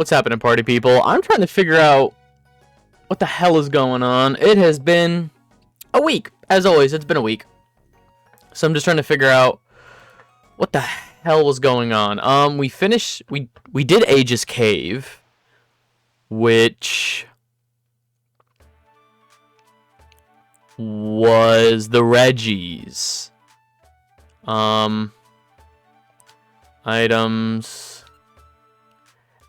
What's happening, party people? I'm trying to figure out what the hell is going on. It has been a week. As always, it's been a week. So I'm just trying to figure out what the hell was going on. We did Aegis Cave, which was the Reggies. Items,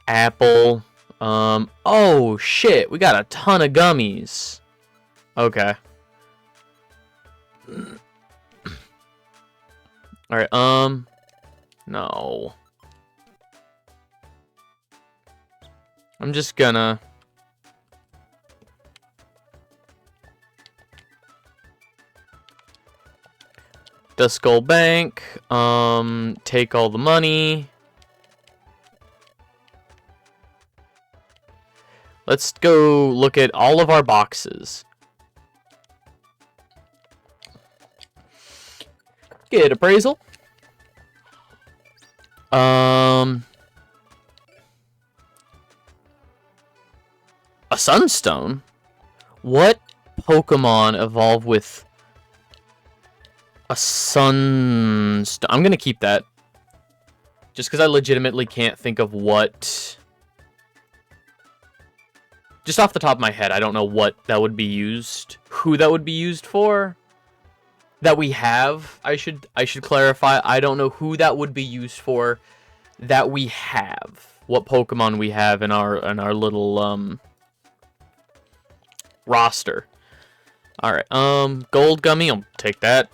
apple, oh shit, we got a ton of gummies. Okay. Alright, no. I'm just gonna... the Skull Bank, take all the money. Let's go look at all of our boxes. Get appraisal. A Sunstone? What Pokemon evolve with a Sunstone? I'm gonna keep that. Just because I legitimately can't think of what... Just off the top of my head, I don't know what that would be used. Who that would be used for. That we have. I should clarify. I don't know who that would be used for. That we have. What Pokemon we have in our little roster. Alright, gold gummy, I'll take that.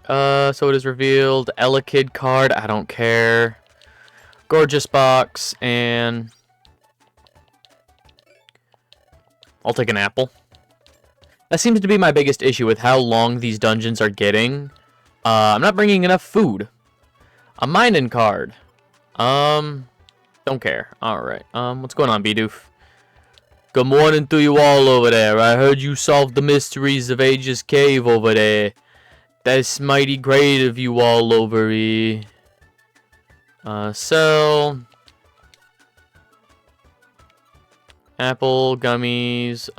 So it is revealed. Elekid card, I don't care. Gorgeous box, and I'll take an apple. That seems to be my biggest issue with how long these dungeons are getting. I'm not bringing enough food. A mining card. Don't care. Alright, what's going on, Bidoof? Good morning to you all over there. I heard you solved the mysteries of Aegis Cave over there. That's mighty great of you all over here. Sell. Apple, gummies,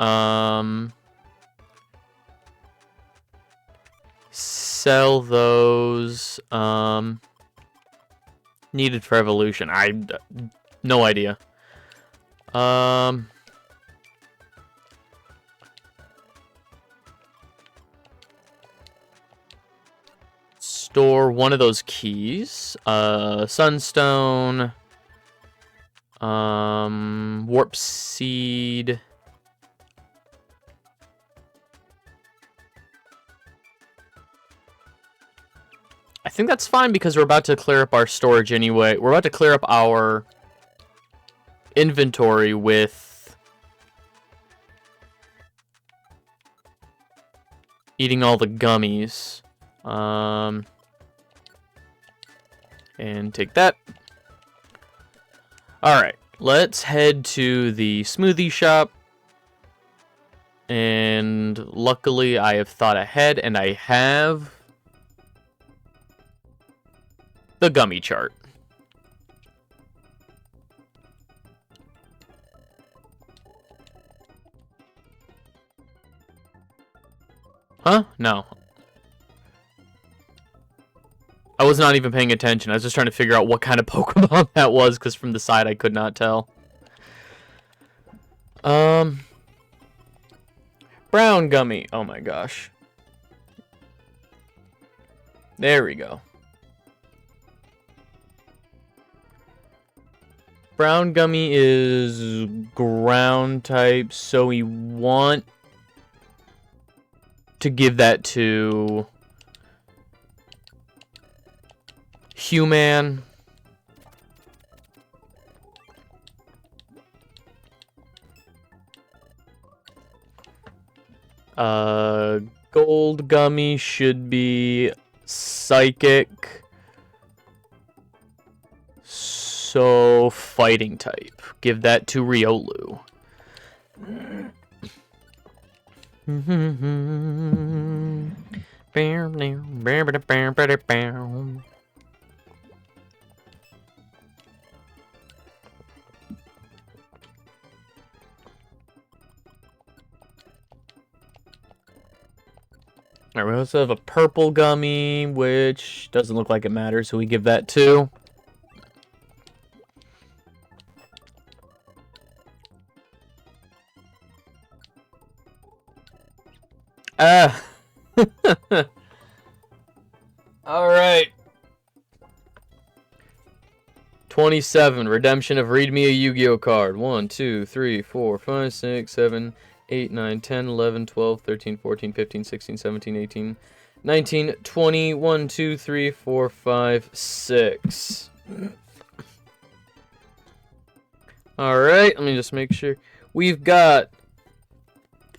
sell those, needed for evolution. No idea. Store one of those keys. Sunstone. Warp Seed. I think that's fine because we're about to clear up our storage anyway. We're about to clear up our inventory with eating all the gummies. And take that. Alright, let's head to the smoothie shop. And luckily I have thought ahead, and I have the gummy chart. Huh? No. I was not even paying attention. I was just trying to figure out what kind of Pokemon that was, because from the side I could not tell. Brown gummy. Oh my gosh. There we go. Brown gummy is ground type, so we want to give that to Human. Gold gummy should be psychic. So fighting type. Give that to Riolu. Alright, we also have a purple gummy, which doesn't look like it matters, so we give that 2. Alright. 27. Redemption of Read Me a Yu-Gi-Oh card. 1, 2, 3, 4, 5, 6, 7, 8, 9, 10, 11, 12, 13, 14, 15, 16, 17, 18, 19, 20, 1, 2, 3, 4, 5, 6. Alright, let me just make sure. We've got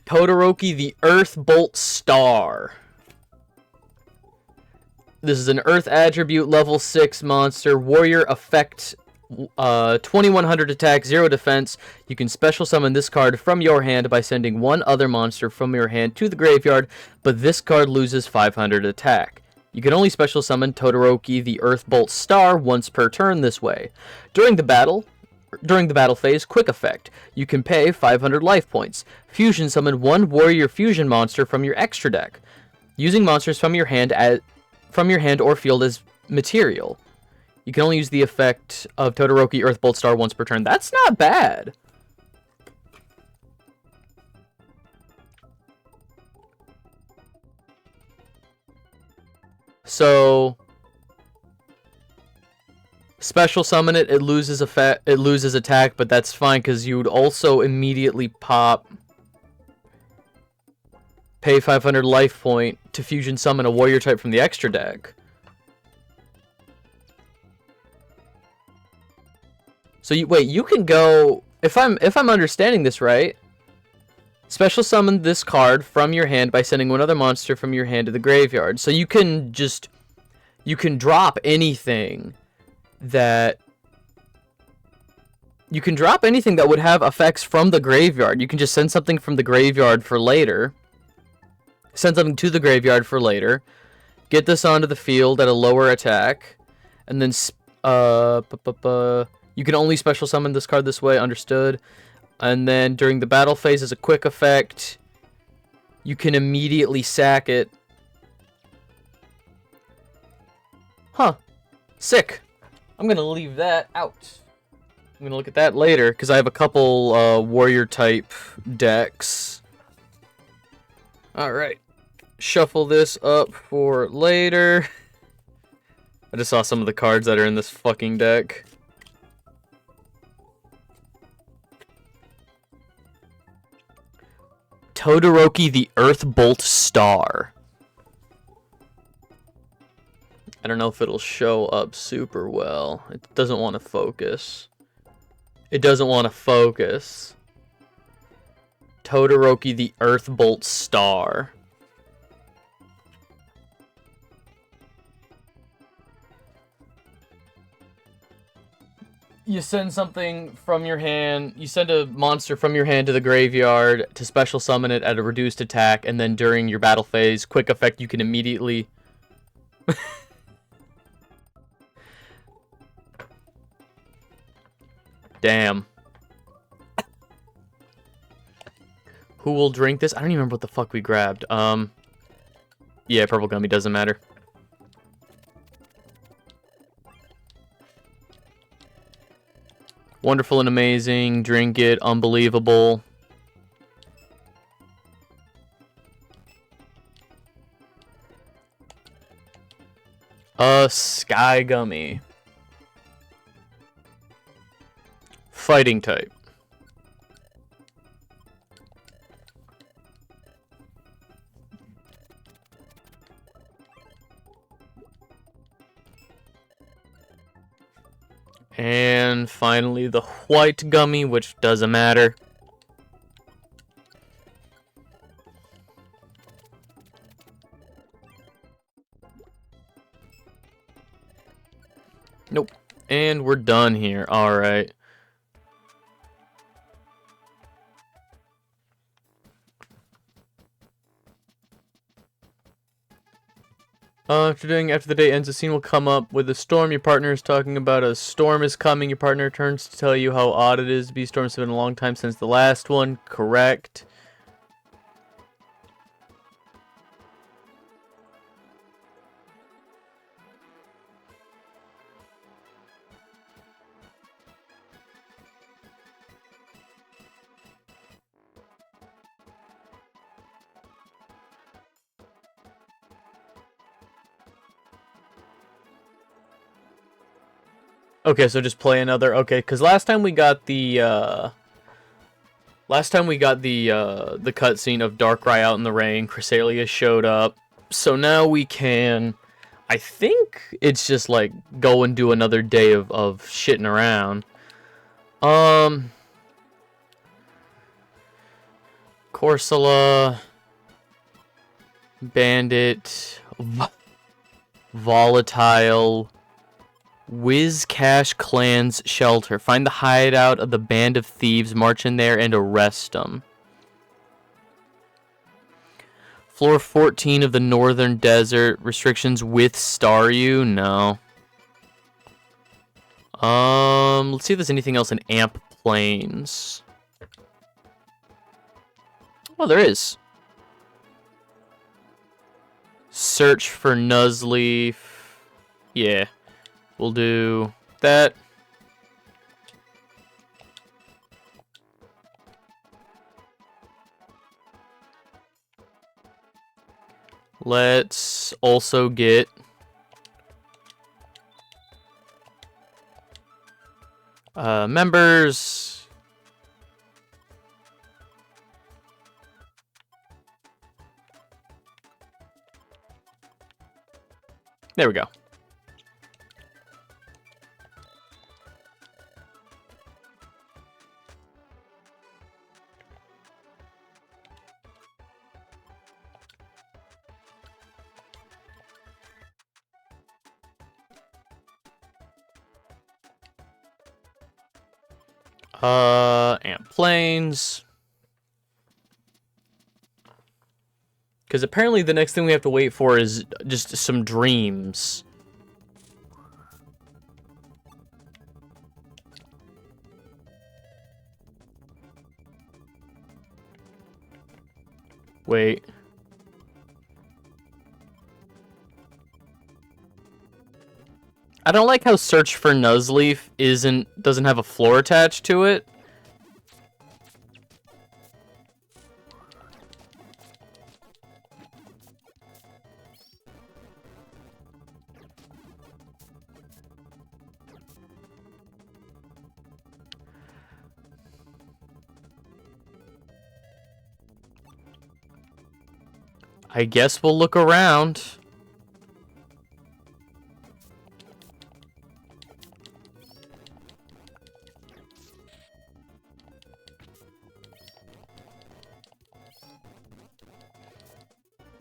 Todoroki the Earth Bolt Star. This is an Earth Attribute level 6 monster. Warrior effect 2100 attack, 0 defense. You can special summon this card from your hand by sending one other monster from your hand to the graveyard, but this card loses 500 attack. You can only special summon Todoroki the Earth Bolt Star once per turn this way. During the battle phase, quick effect. You can pay 500 life points. Fusion summon one warrior fusion monster from your extra deck, using monsters from your hand or field as material. You can only use the effect of Todoroki Earth Bolt Star once per turn. That's not bad. So special summon it, it loses attack, but that's fine because you would also immediately pay 500 life point to fusion summon a warrior type from the extra deck. So you can go, if I'm understanding this right, special summon this card from your hand by sending one other monster from your hand to the graveyard. So you can drop anything that would have effects from the graveyard. You can just send something from the graveyard for later. Send something to the graveyard for later. Get this onto the field at a lower attack. And then, you can only special summon this card this way, understood. And then during the battle phase as a quick effect, you can immediately sack it. Huh. Sick. I'm going to leave that out. I'm going to look at that later, because I have a couple warrior type decks. Alright. Shuffle this up for later. I just saw some of the cards that are in this fucking deck. Todoroki the Earth Bolt Star. I don't know if it'll show up super well. It doesn't want to focus. It doesn't want to focus. Todoroki the Earth Bolt Star. You send something from your hand, you send a monster from your hand to the graveyard to special summon it at a reduced attack, and then during your battle phase, quick effect, you can immediately... Damn. Who will drink this? I don't even remember what the fuck we grabbed. Yeah, purple gummy, doesn't matter. Wonderful and amazing. Drink it. Unbelievable. Sky gummy. Fighting type. And finally the white gummy, which doesn't matter. Nope. And we're done here. Alright. After the day ends, a scene will come up with a storm. Your partner is talking about a storm is coming. Your partner turns to tell you how odd it is to be storms have been a long time since the last one. Correct. Okay, so just play another. Okay, because last time we got the the cutscene of Darkrai out in the rain. Cresselia showed up, so now we can. I think it's just like go and do another day of shitting around. Corsola, Bandit, Volatile, Wizcash Clan's shelter. Find the hideout of the band of thieves, march in there, and arrest them. Floor 14 of the Northern Desert. Restrictions with Staryu? No. Let's see if there's anything else in Amp Plains. Oh, there is. Search for Nuzleaf. Yeah. We'll do that. Let's also get members. There we go. Amp Plains. Because apparently the next thing we have to wait for is just some dreams. Wait. I don't like how Search for Nuzleaf doesn't have a floor attached to it. I guess we'll look around.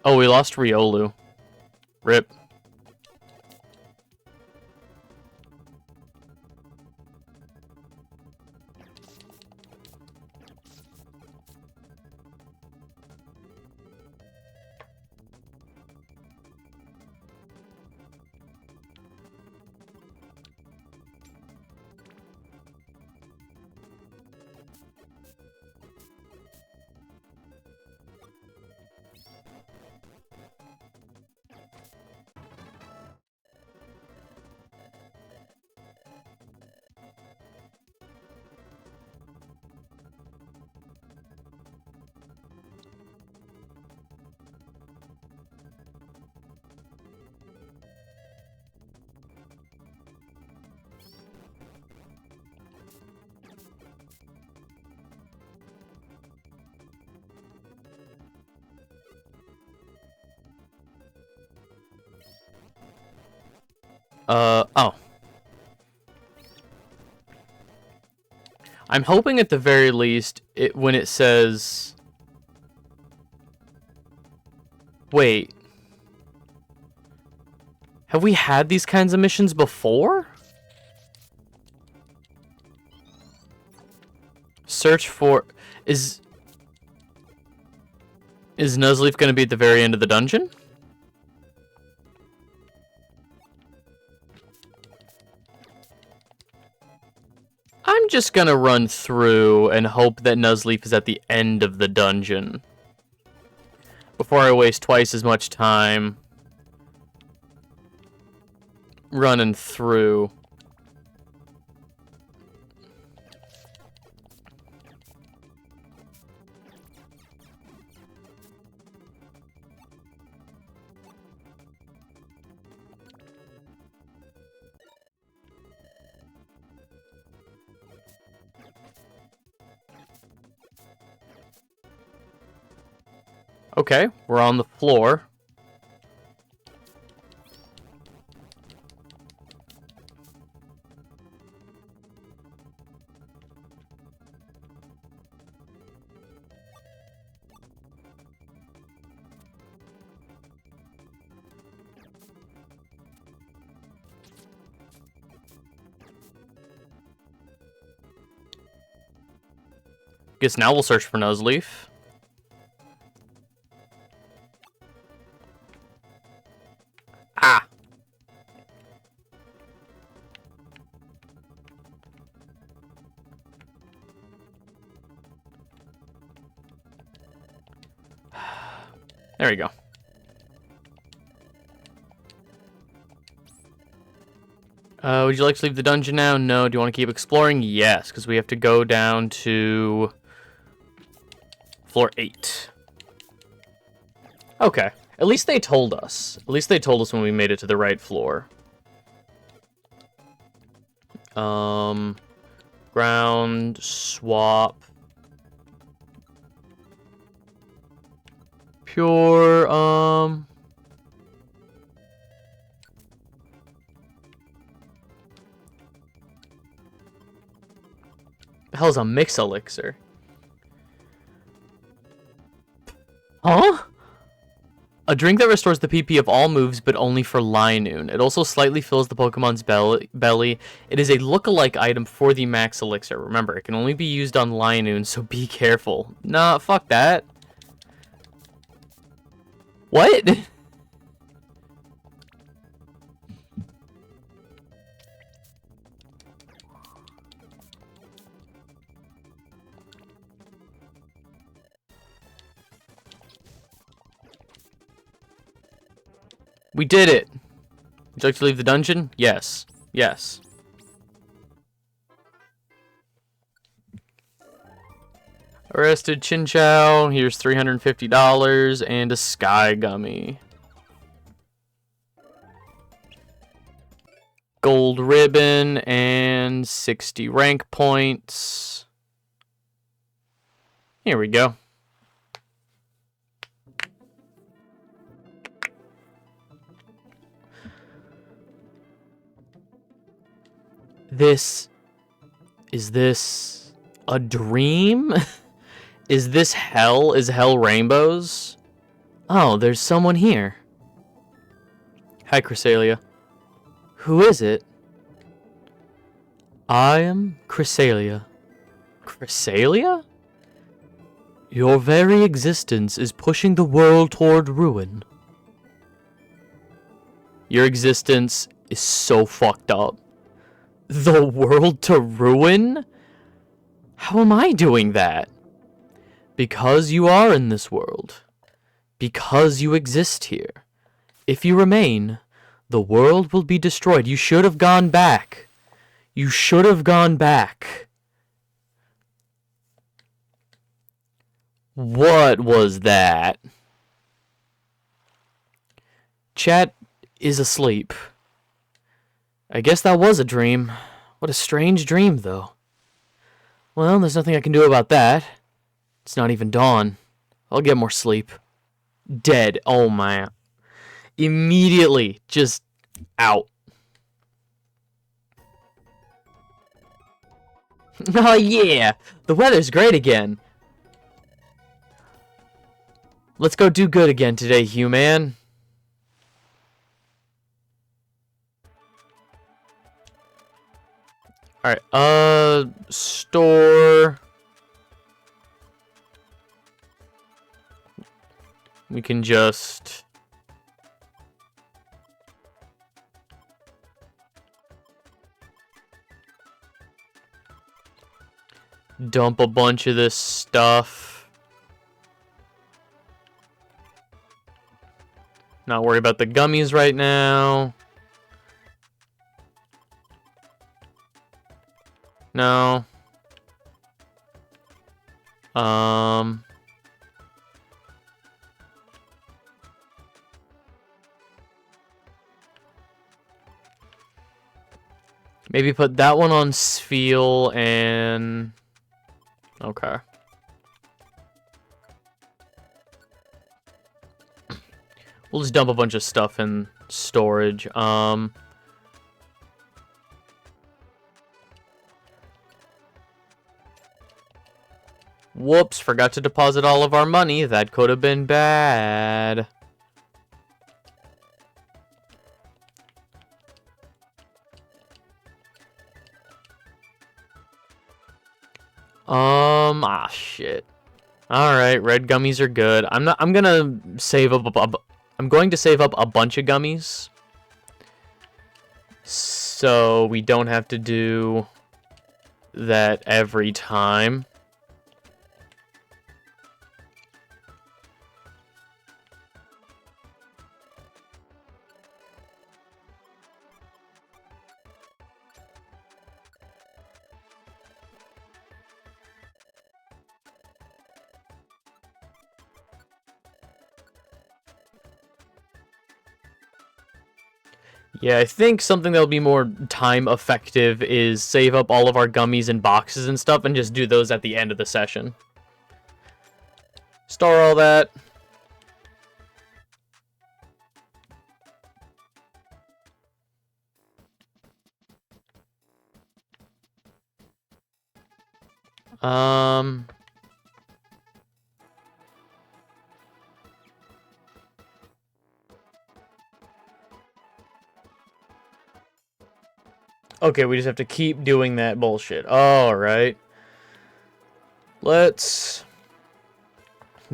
Oh, we lost Riolu. Rip. Oh. I'm hoping at the very least, when it says... Wait. Have we had these kinds of missions before? Search for... Is Nuzleaf going to be at the very end of the dungeon? I'm just gonna run through and hope that Nuzleaf is at the end of the dungeon before I waste twice as much time running through. Okay, we're on the floor. Guess now we'll search for Nuzleaf. Ah! There we go. Would you like to leave the dungeon now? No. Do you want to keep exploring? Yes, because we have to go down to floor 8. Okay. At least they told us. At least they told us when we made it to the right floor. Ground, swap. Pure, the hell's a mix elixir? Huh? A drink that restores the PP of all moves, but only for Linoon. It also slightly fills the Pokemon's belly. It is a look-alike item for the Max Elixir. Remember, it can only be used on Linoon, so be careful. Nah, fuck that. What? We did it! Would you like to leave the dungeon? Yes. Yes. Arrested Chinchou. Here's $350 and a Sky Gummy. Gold ribbon and 60 rank points. Here we go. Is this a dream? Is this hell? Is hell rainbows? Oh, there's someone here. Hi, Cresselia. Who is it? I am Cresselia. Cresselia? Your very existence is pushing the world toward ruin. Your existence is so fucked up. The world to ruin? How am I doing that? Because you are in this world. Because you exist here. If you remain, the world will be destroyed. You should have gone back. You should have gone back. What was that? Chat is asleep. I guess that was a dream. What a strange dream, though. Well, there's nothing I can do about that. It's not even dawn. I'll get more sleep. Dead. Oh, man. Immediately. Just out. Oh, yeah. The weather's great again. Let's go do good again today, human. Alright, store. We can just... dump a bunch of this stuff. Not worry about the gummies right now. No. Maybe put that one on Sfeel and... Okay. We'll just dump a bunch of stuff in storage. Whoops, forgot to deposit all of our money. That could have been bad. Shit. Alright, red gummies are good. I'm gonna save up I'm going to save up a bunch of gummies. So we don't have to do that every time. Yeah, I think something that'll be more time effective is save up all of our gummies and boxes and stuff and just do those at the end of the session. Store all that. Okay, we just have to keep doing that bullshit. Alright. Let's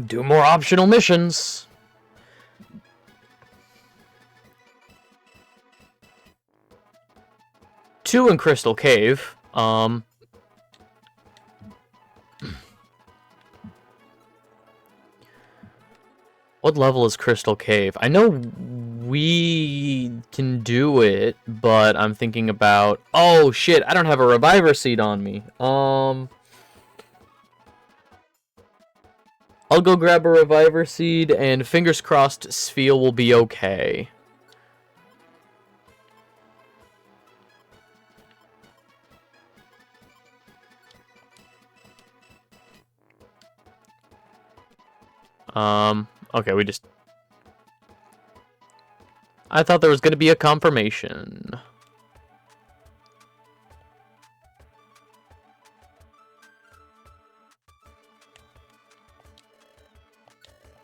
do more optional missions. Two in Crystal Cave. What level is Crystal Cave? I know we can do it, but I'm thinking about... Oh, shit, I don't have a reviver seed on me. I'll go grab a reviver seed, and fingers crossed, Spheel will be okay. Okay, we just... I thought there was going to be a confirmation.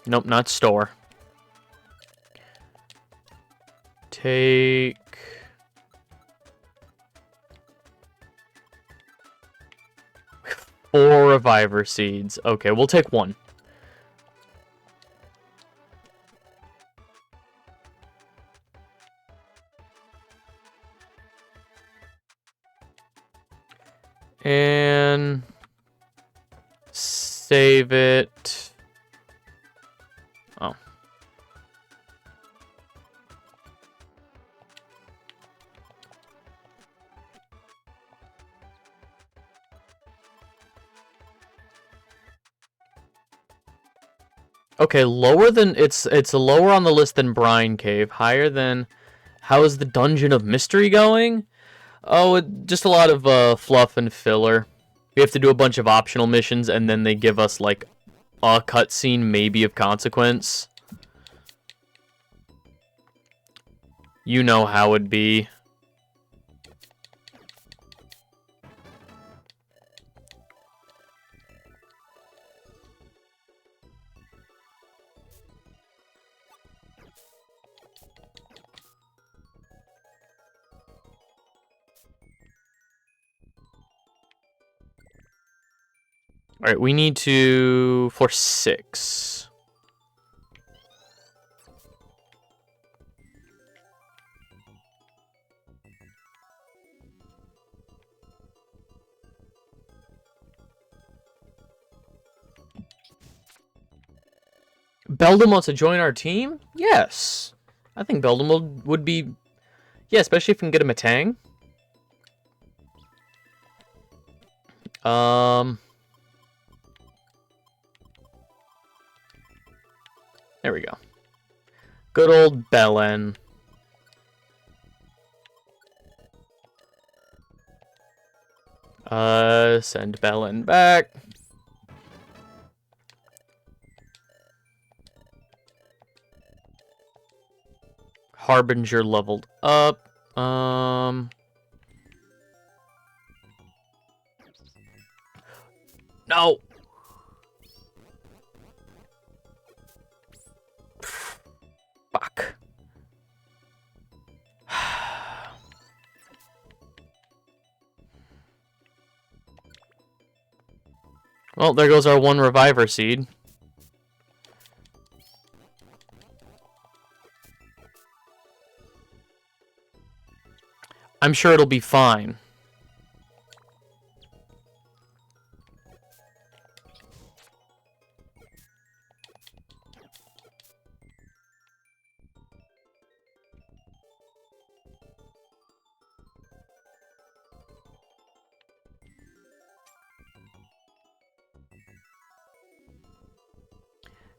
Nope, not store. Take... 4 reviver seeds. Okay, we'll take 1. And save it. Oh. Okay, lower than it's lower on the list than Brine Cave, higher than how is the Dungeon of Mystery going? Oh, just a lot of fluff and filler. We have to do a bunch of optional missions, and then they give us, like, a cutscene maybe of consequence. You know how it'd be. Alright, we need to... for 6. Beldum wants to join our team? Yes. I think Beldum would be... Yeah, especially if we can get him a Tang. There we go. Good old Belen. Send Belen back. Harbinger leveled up. No. Fuck. Well, there goes our one reviver seed. I'm sure it'll be fine.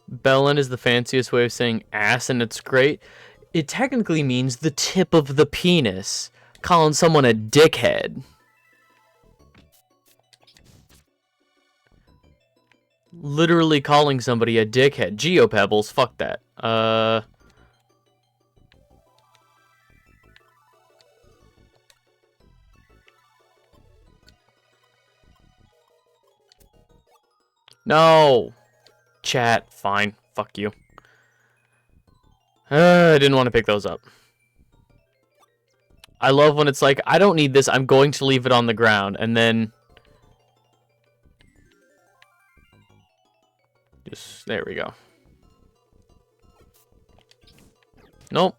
Bellin is the fanciest way of saying ass, and it's great. It technically means the tip of the penis. Calling someone a dickhead. Literally calling somebody a dickhead. Geopebbles, fuck that. No. Chat, fine. Fuck you. I didn't want to pick those up. I love when it's like, I don't need this, I'm going to leave it on the ground, and then... Just, there we go. Nope.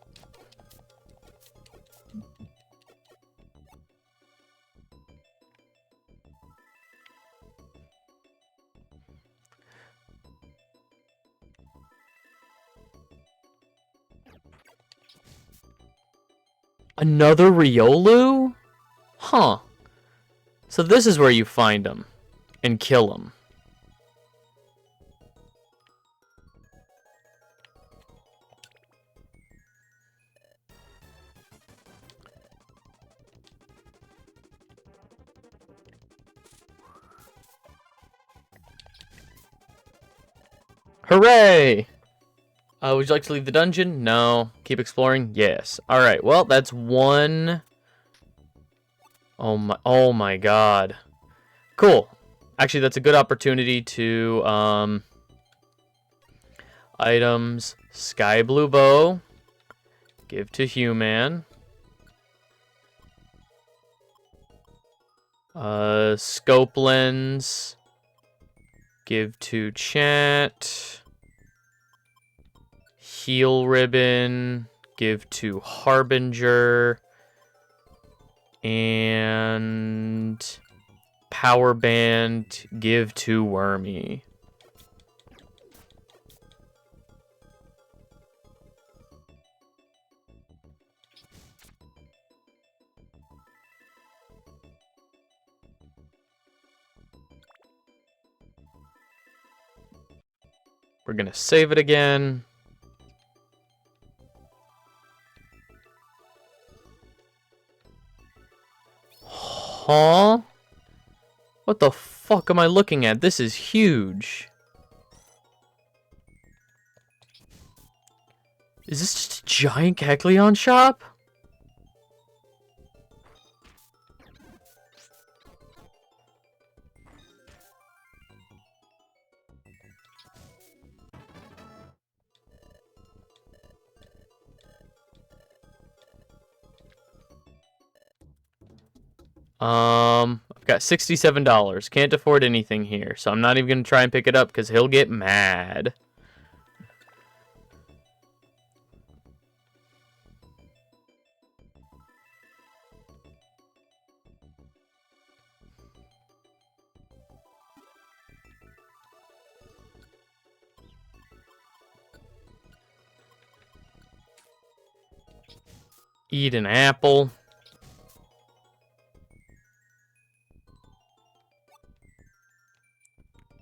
Another Riolu? Huh. So this is where you find them and kill them. Hooray! Would you like to leave the dungeon? No. Keep exploring? Yes. Alright, well, that's one... Oh my god. Cool. Actually, that's a good opportunity to, items. Sky Blue Bow. Give to Human. Scope Lens. Give to Chat. Heal Ribbon, give to Harbinger, and Power Band, give to Wormy. We're gonna save it again. Huh? What the fuck am I looking at? This is huge. Is this just a giant Kecleon shop? I've got $67. Can't afford anything here, so I'm not even gonna try and pick it up because he'll get mad. Eat an apple.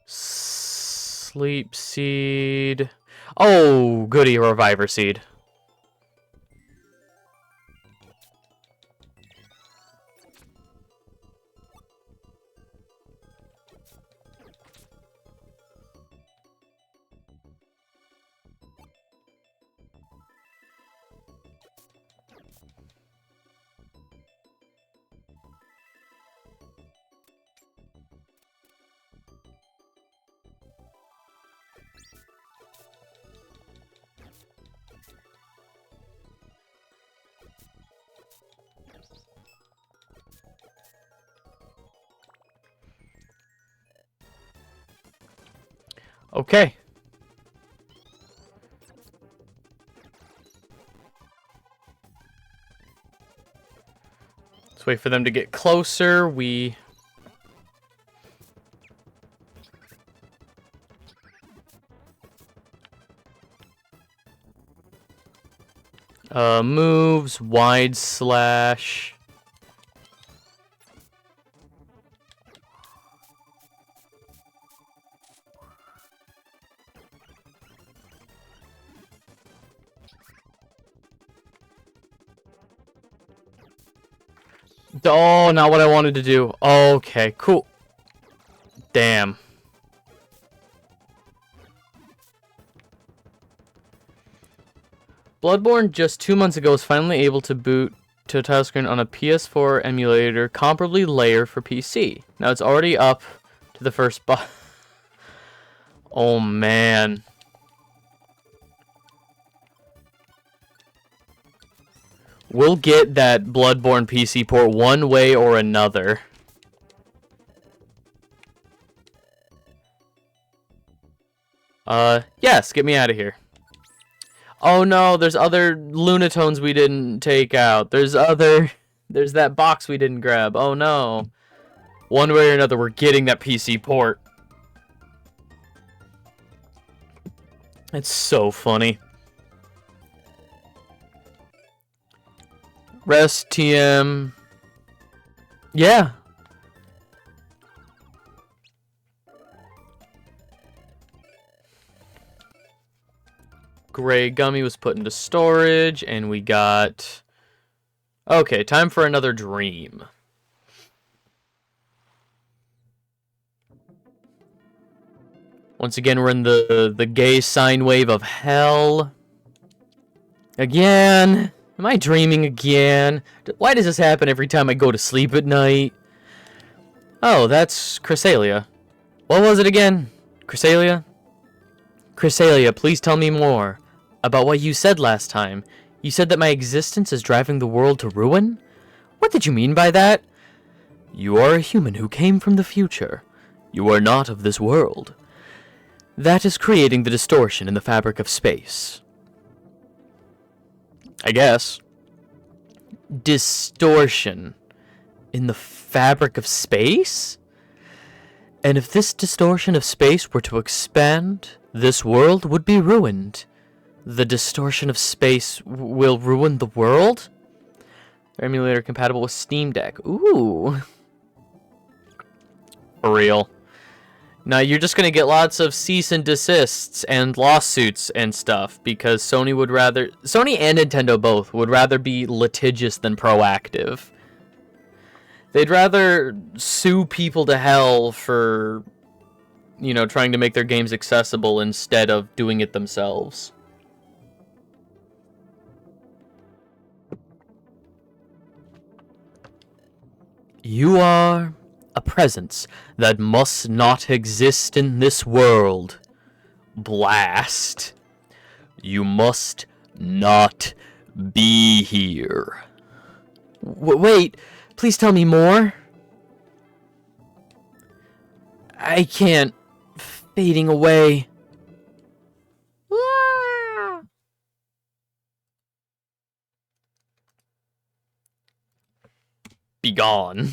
Sleep seed. Oh, goody, reviver seed. Okay. Let's wait for them to get closer. We... moves, wide slash. Oh, not what I wanted to do. Okay, cool. Damn. Bloodborne just 2 months ago was finally able to boot to a title screen on a PS4 emulator comparably layered for PC. Now it's already up to the first boss. Oh man. We'll get that Bloodborne PC port one way or another. Yes, get me out of here. Oh no, there's other Lunatones we didn't take out. There's that box we didn't grab. Oh no. One way or another, we're getting that PC port. It's so funny. Rest TM. Yeah. Gray Gummy was put into storage, and we got... Okay, time for another dream. Once again, we're in the gay sine wave of hell. Again. Am I dreaming again? Why does this happen every time I go to sleep at night? Oh, that's Chrysalia. What was it again? Chrysalia? Chrysalia, please tell me more about what you said last time. You said that my existence is driving the world to ruin? What did you mean by that? You are a human who came from the future. You are not of this world. That is creating the distortion in the fabric of space. I guess. Distortion in the fabric of space? And if this distortion of space were to expand, this world would be ruined. The distortion of space will ruin the world? Emulator compatible with Steam Deck. Ooh. For real. Now you're just going to get lots of cease and desists and lawsuits and stuff because Sony and Nintendo both would rather be litigious than proactive. They'd rather sue people to hell for, you know, trying to make their games accessible instead of doing it themselves. You are a presence that must not exist in this world. Blast. You must not be here. Wait, please tell me more. I can't. Fading away. Be gone.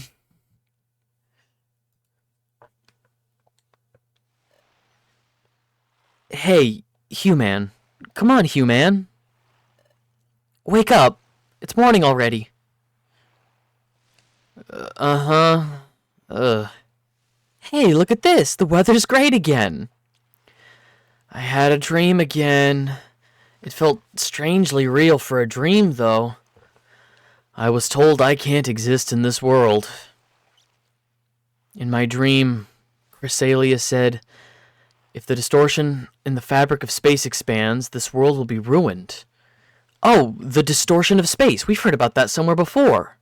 Hey, human. Come on, human. Wake up. It's morning already. Hey, look at this. The weather's great again. I had a dream again. It felt strangely real for a dream, though. I was told I can't exist in this world. In my dream, Chrysalia said, if the distortion in the fabric of space expands, this world will be ruined. Oh, the distortion of space. We've heard about that somewhere before.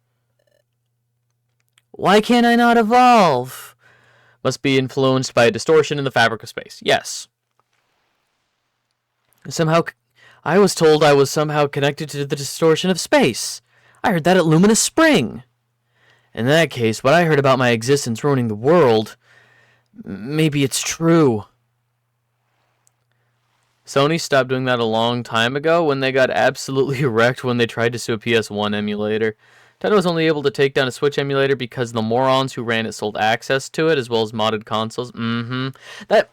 Why can't I not evolve? Must be influenced by a distortion in the fabric of space. Yes. Somehow, I was told I was somehow connected to the distortion of space. I heard that at Luminous Spring. In that case, what I heard about my existence ruining the world, maybe it's true. Sony stopped doing that a long time ago when they got absolutely wrecked when they tried to sue a PS1 emulator. Nintendo was only able to take down a Switch emulator because the morons who ran it sold access to it as well as modded consoles.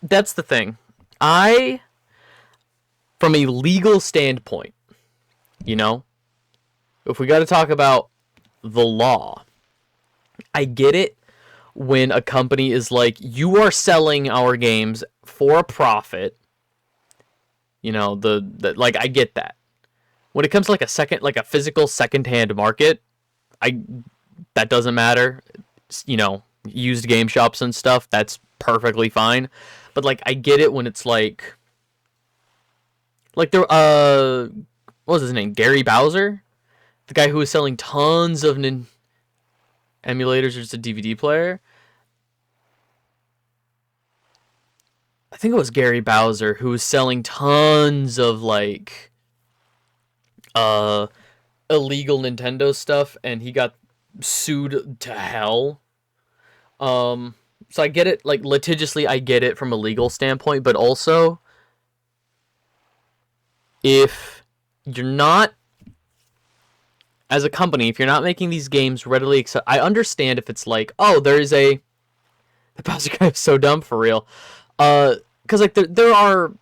That's the thing. From a legal standpoint, you know, if we got to talk about the law, I get it when a company is like, you are selling our games for a profit. You know, like, I get that. When it comes to like a physical secondhand market, that doesn't matter. You know, used game shops and stuff, that's perfectly fine. But like, I get it when it's like there what was his name? Gary Bowser? The guy who was selling tons of emulators or just a DVD player. I think it was Gary Bowser who was selling tons of like illegal Nintendo stuff, and he got sued to hell. So I get it, like, litigiously I get it from a legal standpoint, but also if you're not, as a company, if you're not making these games readily I understand if it's like, oh, there is the Bowser guy is so dumb for real. Because like there are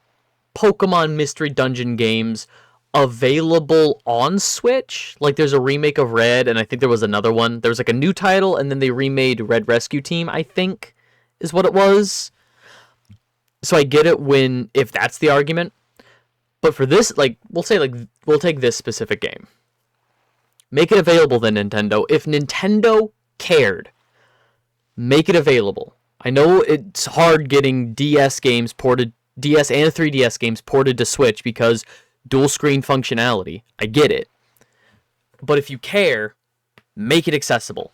Pokemon Mystery Dungeon games available on Switch. Like, there's a remake of Red, and I think there was another one. There was like a new title, and then they remade Red Rescue Team, I think, is what it was. So I get it if that's the argument. But for this, like, we'll take this specific game. Make it available then, Nintendo. If Nintendo cared, make it available. I know it's hard getting DS and 3DS games ported to Switch because dual screen functionality. I get it. But if you care, make it accessible.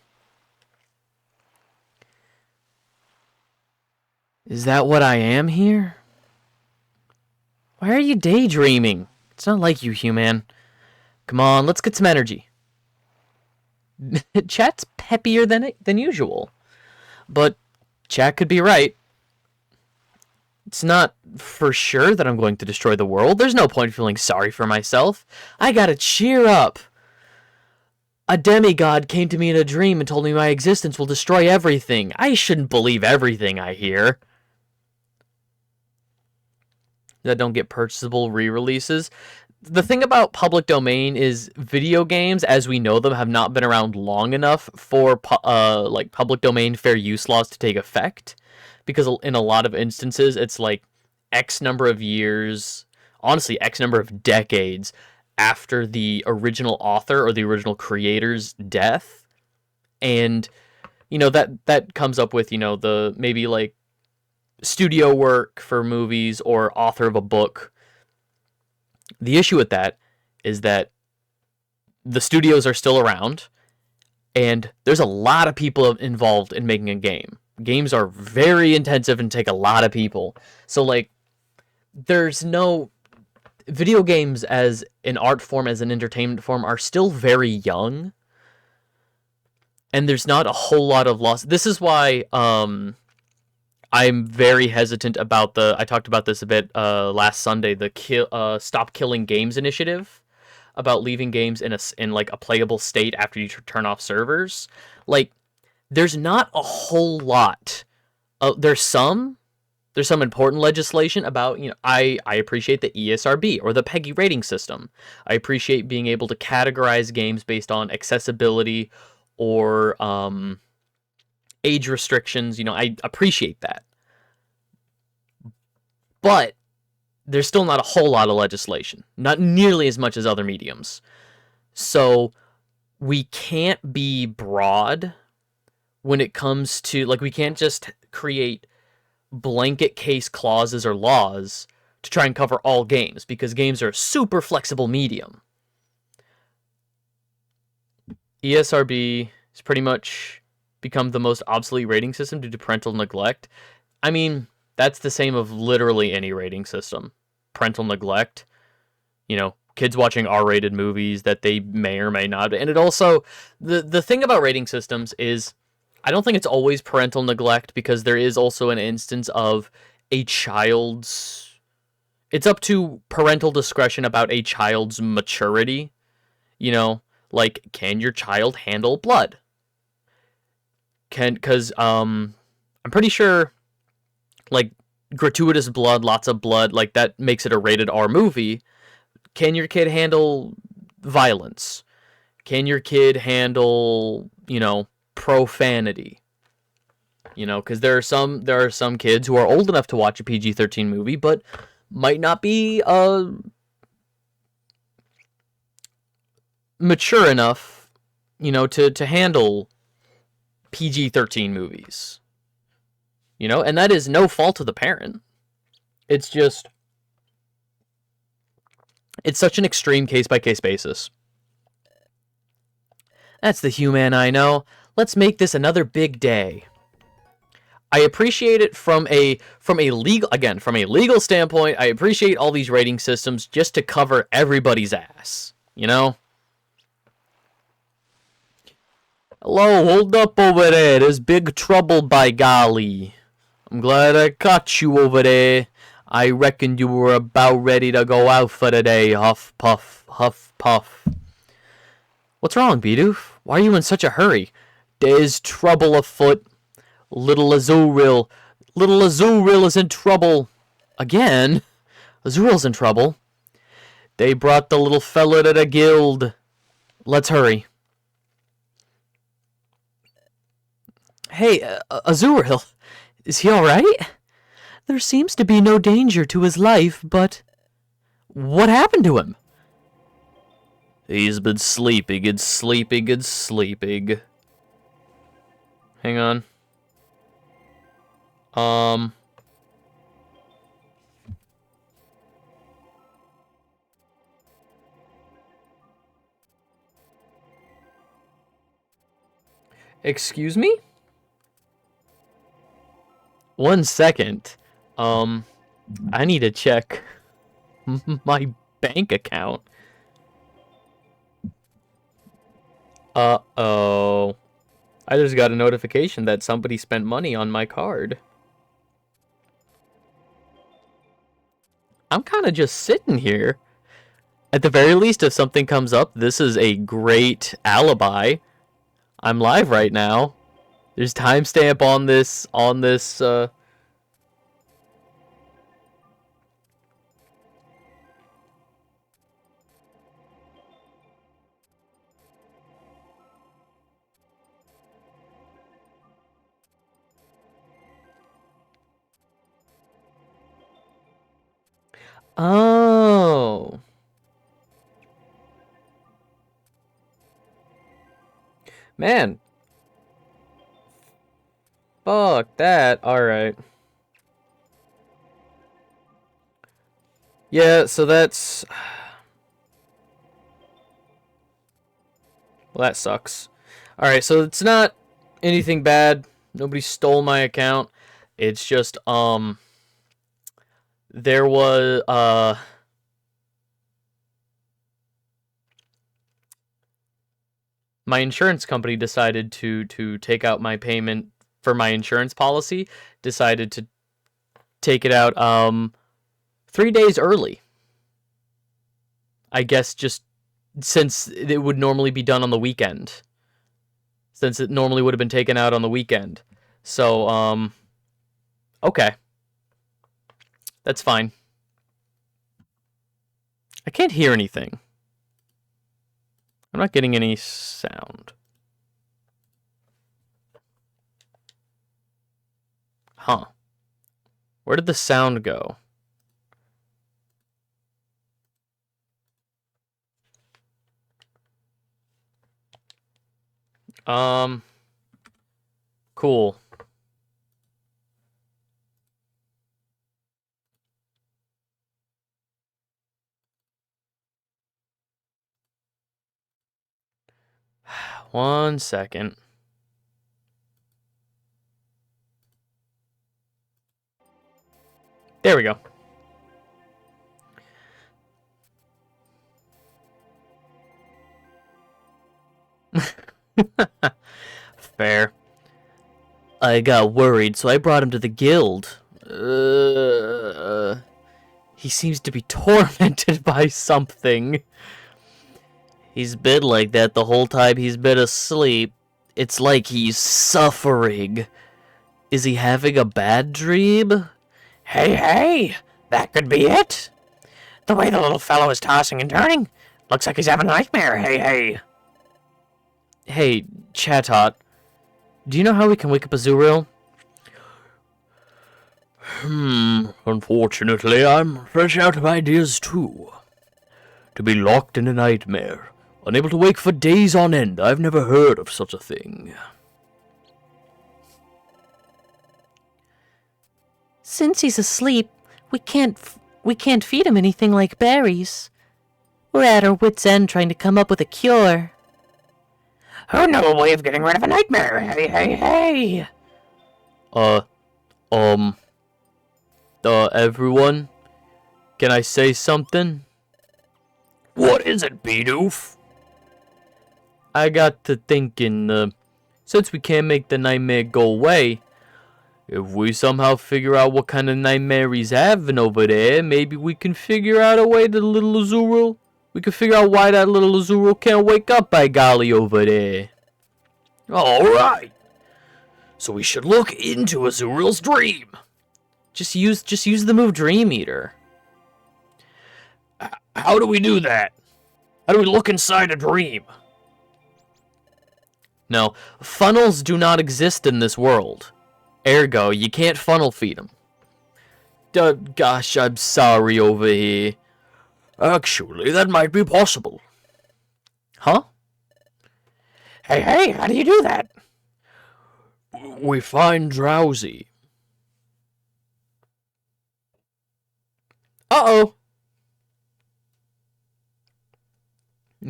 Is that what I am here? Why are you daydreaming? It's not like you, human. Come on, let's get some energy. Chat's peppier than usual. But chat could be right. It's not for sure that I'm going to destroy the world. There's no point feeling sorry for myself. I gotta cheer up. A demigod came to me in a dream and told me my existence will destroy everything. I shouldn't believe everything I hear. That don't get purchasable re-releases. The thing about public domain is video games, as we know them, have not been around long enough for like public domain fair use laws to take effect. Because in a lot of instances, it's like X number of years, honestly, X number of decades after the original author or the original creator's death. And, you know, that comes up with, you know, the maybe like studio work for movies or author of a book. The issue with that is that the studios are still around, and there's a lot of people involved in making a game. Games are very intensive and take a lot of people. So, like, there's no... Video games as an art form, as an entertainment form, are still very young. And there's not a whole lot of loss. This is why I'm very hesitant about I talked about this a bit last Sunday, the Stop Killing Games initiative, about leaving games in like a playable state after you turn off servers. Like, there's not a whole lot. There's some important legislation about, you know, I appreciate the ESRB or the PEGI rating system. I appreciate being able to categorize games based on accessibility or age restrictions. You know, I appreciate that. But there's still not a whole lot of legislation. Not nearly as much as other mediums. So we can't be broad when it comes to, like, we can't just create blanket case clauses or laws to try and cover all games, because games are a super flexible medium. ESRB has pretty much become the most obsolete rating system due to parental neglect. I mean, that's the same of literally any rating system. Parental neglect. You know, kids watching R-rated movies that they may or may not. And it also, the thing about rating systems is, I don't think it's always parental neglect, because there is also an instance of a child's it's up to parental discretion about a child's maturity. You know, like, can your child handle blood? Because I'm pretty sure, like, gratuitous blood, lots of blood, like, that makes it a rated R movie. Can your kid handle violence? Can your kid handle, profanity? Because there are some kids who are old enough to watch a PG-13 movie, but might not be mature enough, to handle PG-13 movies. And that is no fault of the parent. It's just, it's such an extreme case-by-case basis. That's the human I know. Let's make this another big day. I appreciate it from a legal standpoint. I appreciate all these rating systems just to cover everybody's ass. Hello, hold up over there. There's big trouble, by golly. I'm glad I caught you over there. I reckoned you were about ready to go out for the day. Huff, puff, huff, puff. What's wrong, Bidoof? Why are you in such a hurry? There's trouble afoot. Little Azuril is in trouble. Again? Azuril's in trouble. They brought the little fella to the guild. Let's hurry. Hey, Azuril, is he alright? There seems to be no danger to his life, but what happened to him? He's been sleeping and sleeping and sleeping. Hang on. Excuse me? 1 second. I need to check my bank account. Uh-oh. I just got a notification that somebody spent money on my card. I'm kind of just sitting here. At the very least, if something comes up, this is a great alibi. I'm live right now. There's timestamp on this, Oh. Man. Fuck that. Alright. Yeah, so that's... Well, that sucks. Alright, so it's not anything bad. Nobody stole my account. It's just, there was, my insurance company decided to take out my payment for my insurance policy. Decided to take it out, 3 days early. I guess just since it would normally be done on the weekend. Since it normally would have been taken out on the weekend. So, okay. That's fine. I can't hear anything. I'm not getting any sound. Huh. Where did the sound go? Cool. One second. There we go. Fair. I got worried, so I brought him to the guild. He seems to be tormented by something. He's been like that the whole time he's been asleep. It's like he's suffering. Is he having a bad dream? Hey, that could be it. The way the little fellow is tossing and turning, looks like he's having a nightmare. Hey. Hey, Chatot, do you know how we can wake up Azuriel? Unfortunately, I'm fresh out of ideas too. To be locked in a nightmare, unable to wake for days on end, I've never heard of such a thing. Since he's asleep, we can't feed him anything like berries. We're at our wits' end trying to come up with a cure. Who knew a way of getting rid of a nightmare? Hey. Everyone? Can I say something? What is it, Bidoof? I got to thinking, since we can't make the nightmare go away, if we somehow figure out what kind of nightmare he's having over there, maybe we can figure out a way that little Azuriel... We can figure out why that little Azuriel can't wake up, by golly, over there. Alright. So we should look into Azuriel's dream. Just use the move Dream Eater. How do we do that? How do we look inside a dream? No, funnels do not exist in this world. Ergo, you can't funnel feed them. Gosh, I'm sorry over here. Actually, that might be possible. Huh? Hey, how do you do that? We find Drowsy. Uh-oh.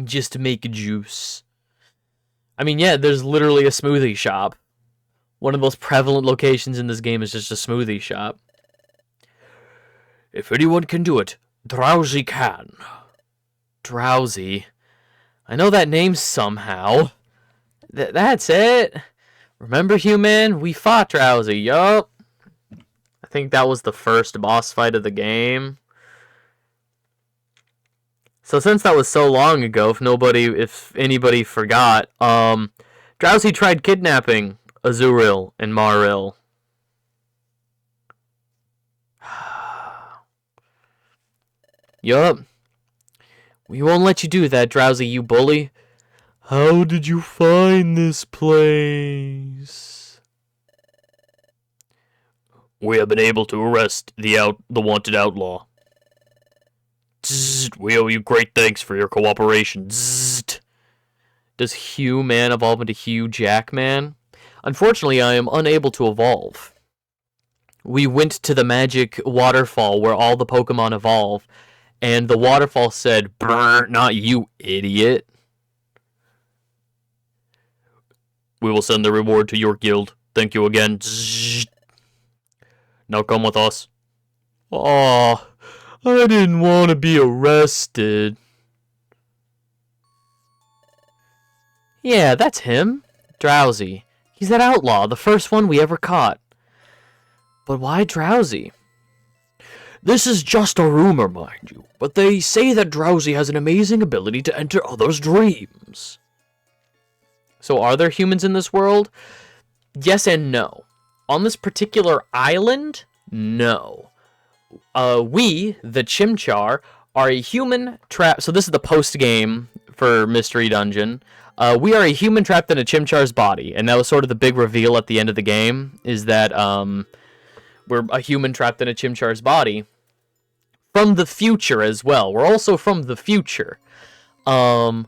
Just to make a juice. I mean, yeah, there's literally a smoothie shop. One of the most prevalent locations in this game is just a smoothie shop. If anyone can do it, Drowsy can. Drowsy. I know that name somehow. That's it. Remember, human? We fought Drowsy, yup. I think that was the first boss fight of the game. So since that was so long ago, if anybody forgot, Drowsy tried kidnapping Azuriel and Maril. Yup. We won't let you do that, Drowsy, you bully. How did you find this place? We have been able to arrest the wanted outlaw. We owe you great thanks for your cooperation. Does Hugh Man evolve into Hugh Jackman? Unfortunately, I am unable to evolve. We went to the magic waterfall where all the Pokemon evolve, and the waterfall said, "Brr, not you, idiot." We will send the reward to your guild. Thank you again. Now come with us. Aw, I didn't want to be arrested. Yeah, that's him. Drowsy. He's that outlaw, the first one we ever caught. But why Drowsy? This is just a rumor, mind you, but they say that Drowsy has an amazing ability to enter others' dreams. So are there humans in this world? Yes and no. On this particular island, no. We, the Chimchar, are a human trapped... So this is the post-game for Mystery Dungeon. We are a human trapped in a Chimchar's body, and that was sort of the big reveal at the end of the game, is that we're a human trapped in a Chimchar's body. From the future as well. We're also from the future. And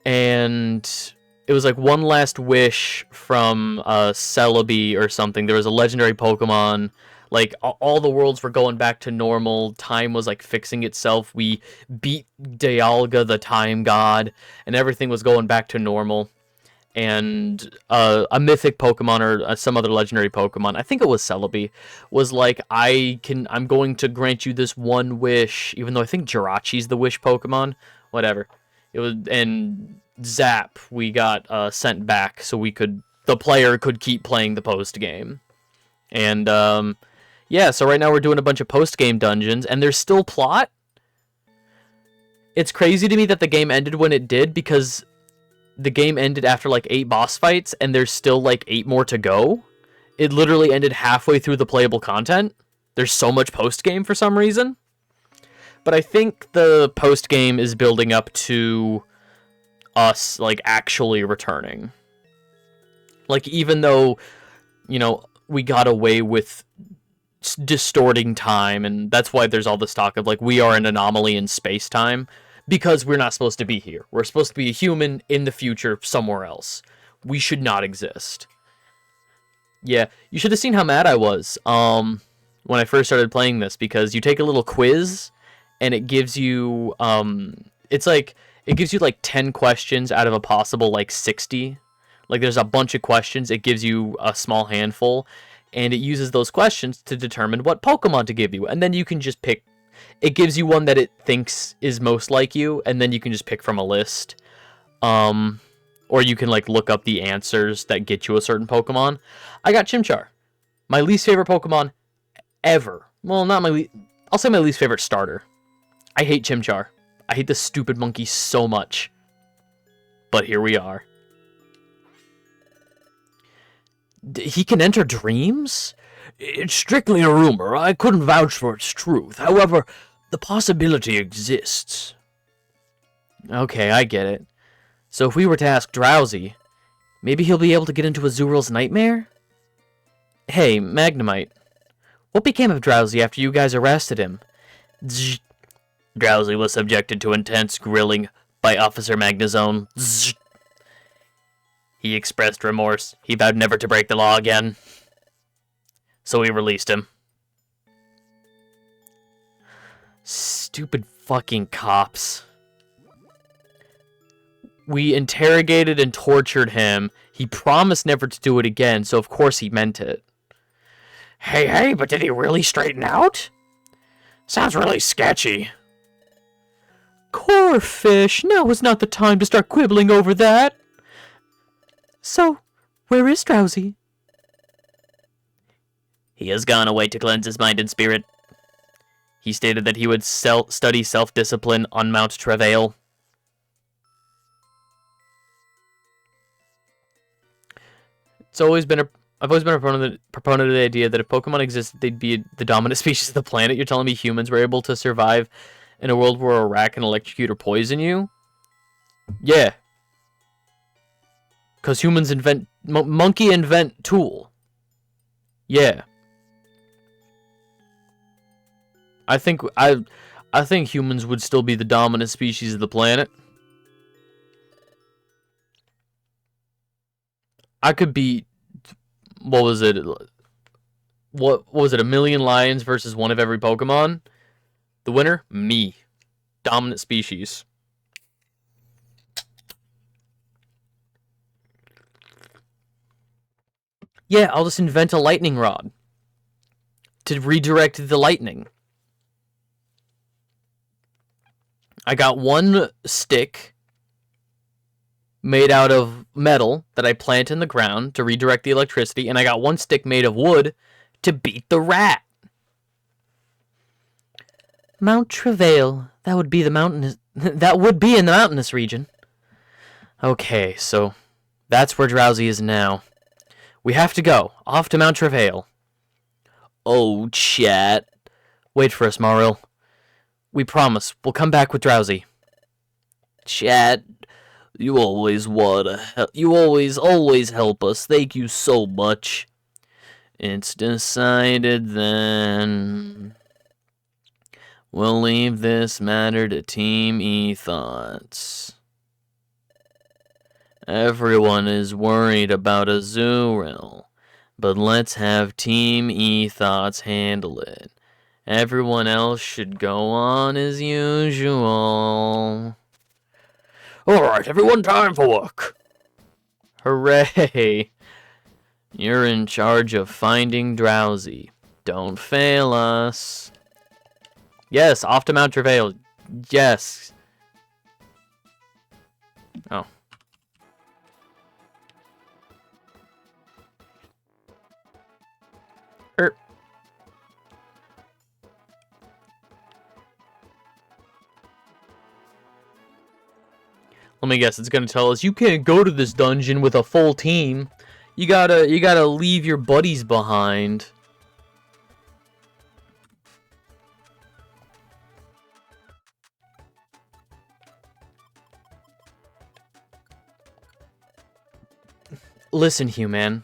it was like one last wish from Celebi or something. There was a legendary Pokemon. Like, all the worlds were going back to normal. Time was, like, fixing itself. We beat Dialga, the time god, and everything was going back to normal. And a mythic Pokemon or some other legendary Pokemon, I think it was Celebi, was like, I'm going to grant you this one wish, even though I think Jirachi's the wish Pokemon. Whatever. It was, and zap, we got sent back so the player could keep playing the post game. And, Yeah, so right now we're doing a bunch of post-game dungeons, and there's still plot. It's crazy to me that the game ended when it did, because the game ended after like 8 boss fights, and there's still like 8 more to go. It literally ended halfway through the playable content. There's so much post-game for some reason. But I think the post-game is building up to us, like, actually returning. Like, even though, you know, we got away with distorting time, and that's why there's all this talk of, like, we are an anomaly in space-time, because we're not supposed to be here. We're supposed to be a human in the future somewhere else. We should not exist. Yeah, you should have seen how mad I was, when I first started playing this, because you take a little quiz, and it gives you, it gives you, like, 10 questions out of a possible, like, 60. Like, there's a bunch of questions, it gives you a small handful, and it uses those questions to determine what Pokemon to give you, and then you can just pick. It gives you one that it thinks is most like you, and then you can just pick from a list. Or you can, like, look up the answers that get you a certain Pokemon. I got Chimchar. My least favorite Pokemon ever. Well, not my I'll say my least favorite starter. I hate Chimchar. I hate this stupid monkey so much. But here we are. He can enter dreams? It's strictly a rumor. I couldn't vouch for its truth. However, the possibility exists. Okay, I get it. So if we were to ask Drowsy, maybe he'll be able to get into Azuriel's nightmare? Hey, Magnemite. What became of Drowsy after you guys arrested him? Drowsy was subjected to intense grilling by Officer Magnezone. He expressed remorse. He vowed never to break the law again. So we released him. Stupid fucking cops. We interrogated and tortured him. He promised never to do it again, so of course he meant it. Hey, but did he really straighten out? Sounds really sketchy. Corfish, now is not the time to start quibbling over that. So, where is Drowsy? He has gone away to cleanse his mind and spirit. He stated that he would study self-discipline on Mount Travail. I've always been a proponent of the idea that if Pokemon existed, they'd be the dominant species of the planet. You're telling me humans were able to survive in a world where a rat can electrocute or poison you? Yeah. Because humans invent... monkey invent tool. Yeah. I think humans would still be the dominant species of the planet. I could beat... What was it? What was it? 1,000,000 lions versus one of every Pokemon? The winner? Me. Dominant species. Yeah, I'll just invent a lightning rod to redirect the lightning. I got one stick made out of metal that I plant in the ground to redirect the electricity, and I got one stick made of wood to beat the rat. Mount Travail. That would be the mountainous. That would be in the mountainous region. Okay, so that's where Drowsy is now. We have to go off to Mount Travail. Oh, chat. Wait for us, Maril. We promise we'll come back with Drowsy. Chat, you always always help us. Thank you so much. It's decided then. We'll leave this matter to Team E-Thoughts. Everyone is worried about Azuriel, but let's have Team E-Thoughts handle it. Everyone else should go on as usual. Alright, everyone, time for work. Hooray! You're in charge of finding Drowsy. Don't fail us. Yes, off to Mount Travail. Yes. Oh. Let me guess, it's gonna tell us you can't go to this dungeon with a full team. You gotta leave your buddies behind. Listen, human.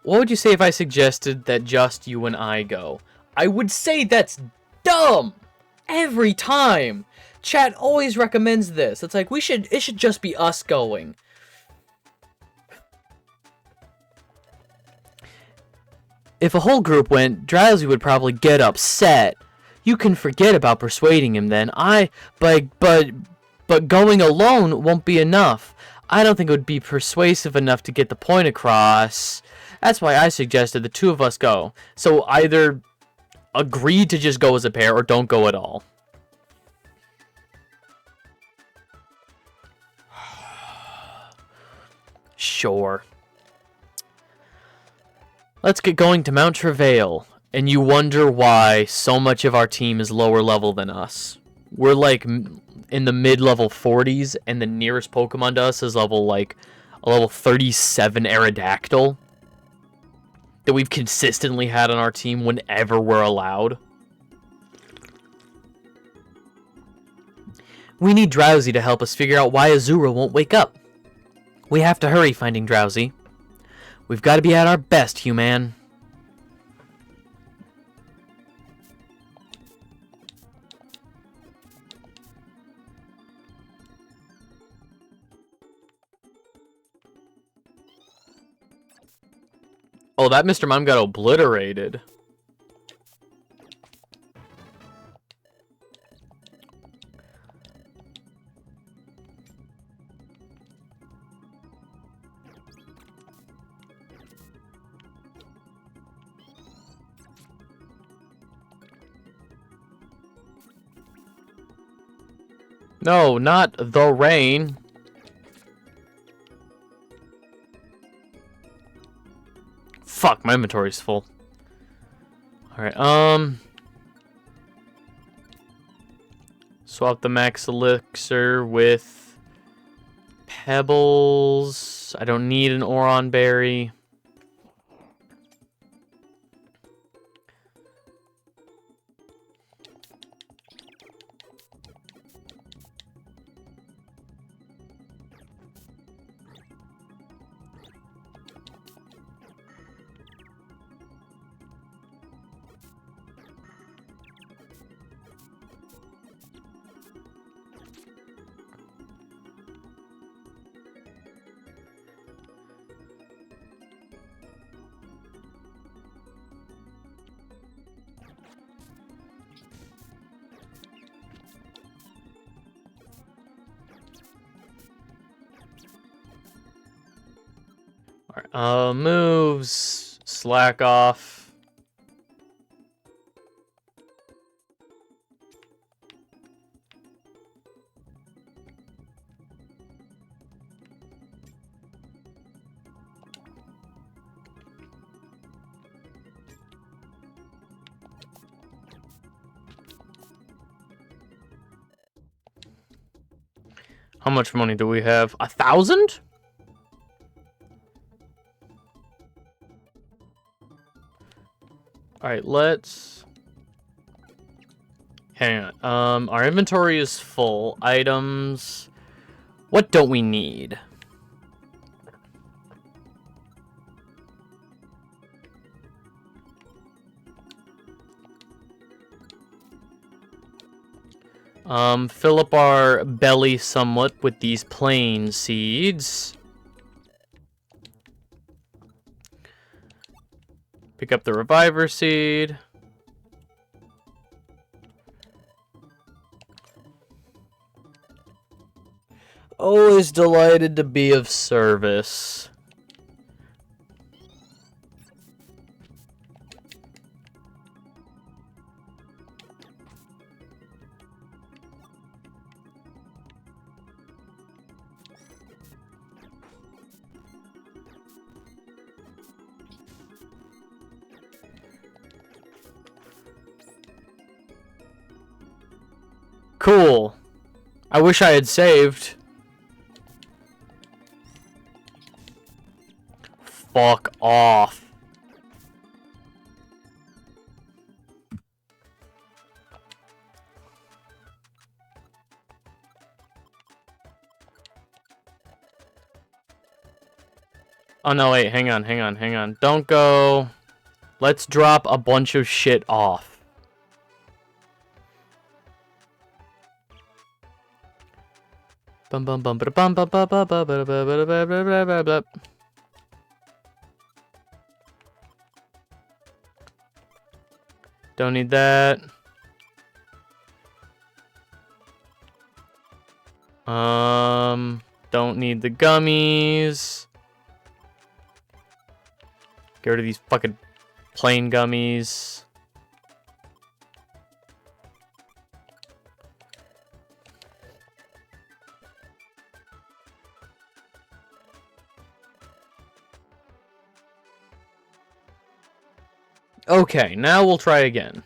What would you say if I suggested that just you and I go? I would say that's dumb! Every time! Chat always recommends this. It's like, it should just be us going. If a whole group went, Drowsy would probably get upset. You can forget about persuading him then. But going alone won't be enough. I don't think it would be persuasive enough to get the point across. That's why I suggested the two of us go. So either agree to just go as a pair or don't go at all. Sure. Let's get going to Mount Travail. And you wonder why so much of our team is lower level than us. We're like in the mid-level 40s, and the nearest Pokemon to us is a level 37 Aerodactyl that we've consistently had on our team whenever we're allowed. We need Drowsy to help us figure out why Azura won't wake up. We have to hurry finding Drowsy. We've got to be at our best, human. Oh, that Mr. Mime got obliterated. No, not the rain. Fuck, my inventory's full. Alright, swap the max elixir with pebbles. I don't need an Oron berry. Alright, moves, slack off. How much money do we have? 1,000? Alright, let's... Hang on. Our inventory is full. Items... What don't we need? Fill up our belly somewhat with these plain seeds. Pick up the reviver seed. Always delighted to be of service. Cool. I wish I had saved. fuck off. Oh no, wait, hang on. Don't go. Let's drop a bunch of shit off. Bum bum bum bum bum bum bum bum bum bum bum bum bum. Don't need that. Don't need the gummies. Get rid of these fucking plain gummies. Okay, now we'll try again.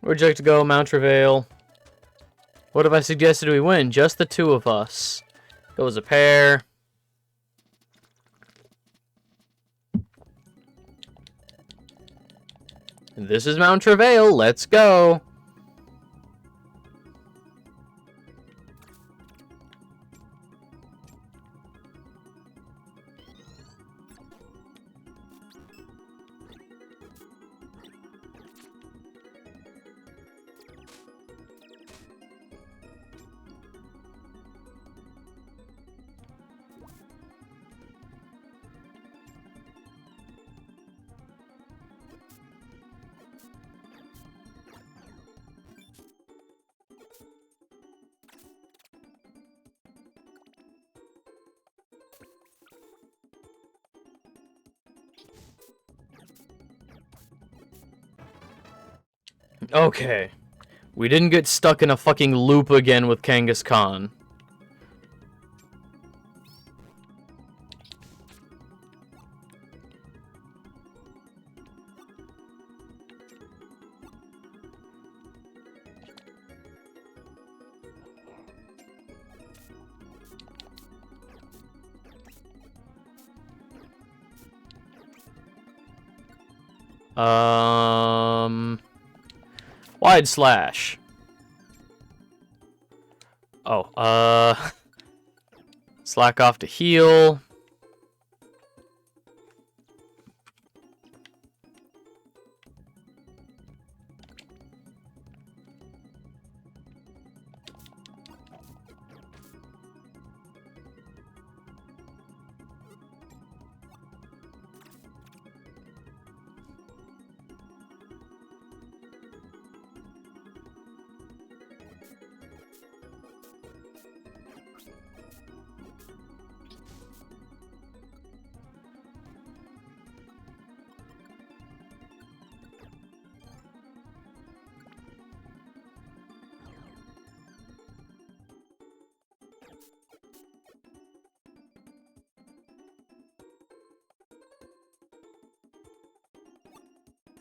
Where'd you like to go, Mount Travail? What if I suggested we win? Just the two of us. Go as a pair. This is Mount Travail. Let's go. Okay. We didn't get stuck in a fucking loop again with Kangaskhan. Wide slash. Oh, slack off to heal.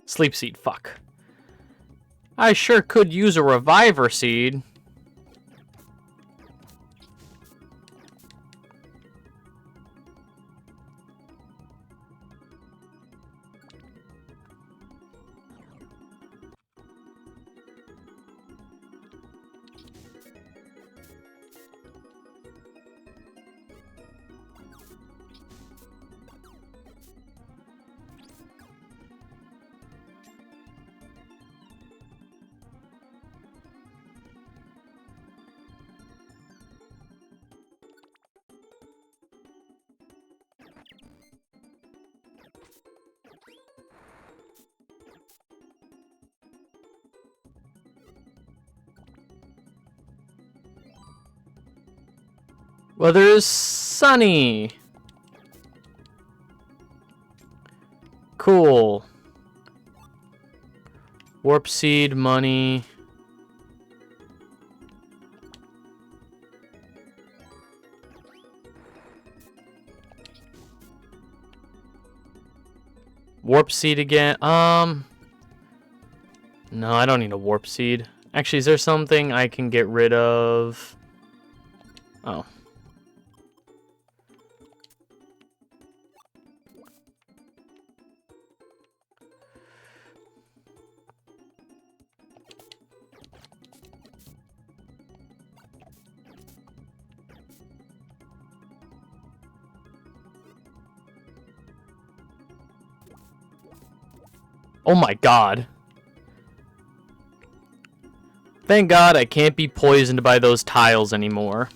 Sleep seed, fuck. I sure could use a reviver seed. Weather is sunny. Cool. Warp seed, money. Warp seed again. No, I don't need a warp seed. Actually, is there something I can get rid of? Oh. Oh my god. Thank God I can't be poisoned by those tiles anymore.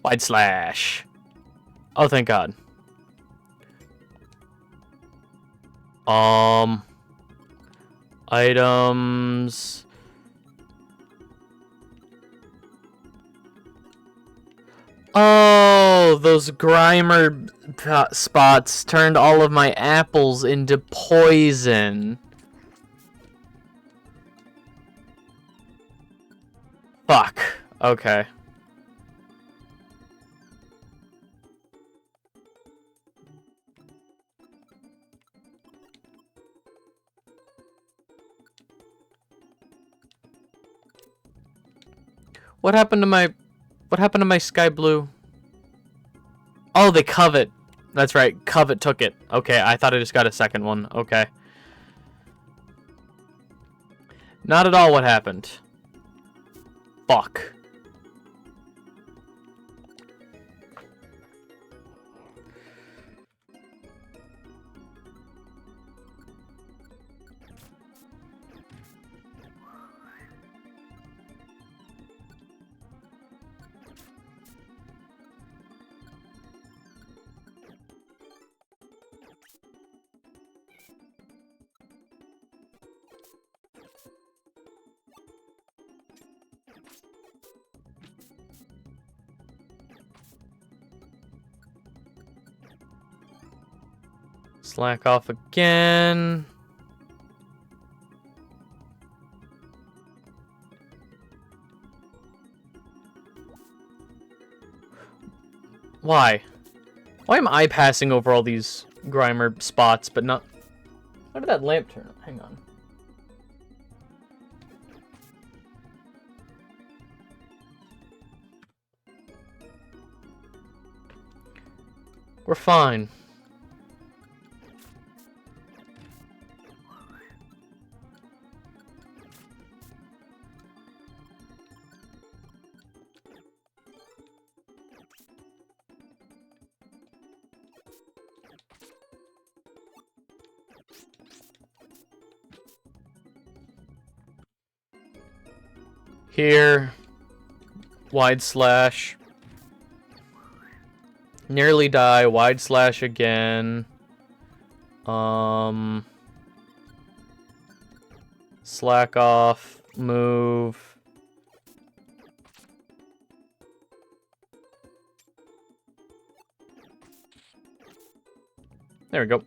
Wide slash. Oh, thank God. Items. Oh, those Grimer spots turned all of my apples into poison. Fuck. Okay. What happened to my sky blue? Oh, they covet. That's right. Covet took it. Okay, I thought I just got a second one. Okay. Not at all what happened. Fuck. Slack off again. Why? Why am I passing over all these Grimer spots, but not... How did that lamp turn on? Hang on. We're fine. Here. Wide slash. Nearly die. Wide slash again. Slack off. Move. There we go.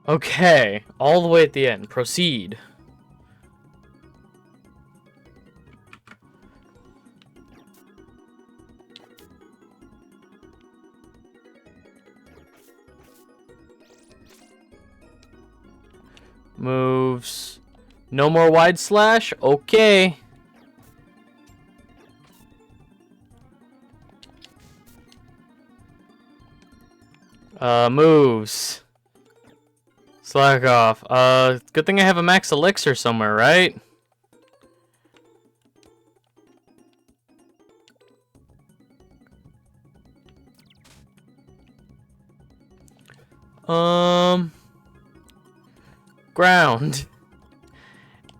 Okay, all the way at the end. Proceed. Moves. No more wide slash? Okay. Moves. Slack off. Good thing I have a max elixir somewhere, right? Ground.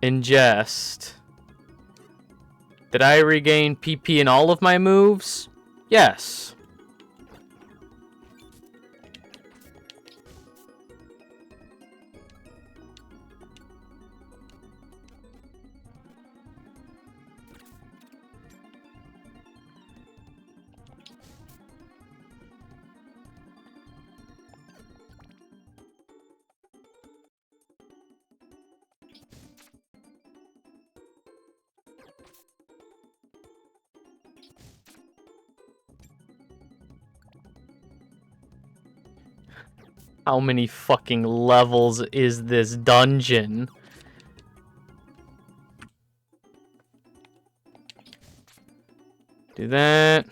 Ingest. Did I regain PP in all of my moves? Yes. How many fucking levels is this dungeon? Do that.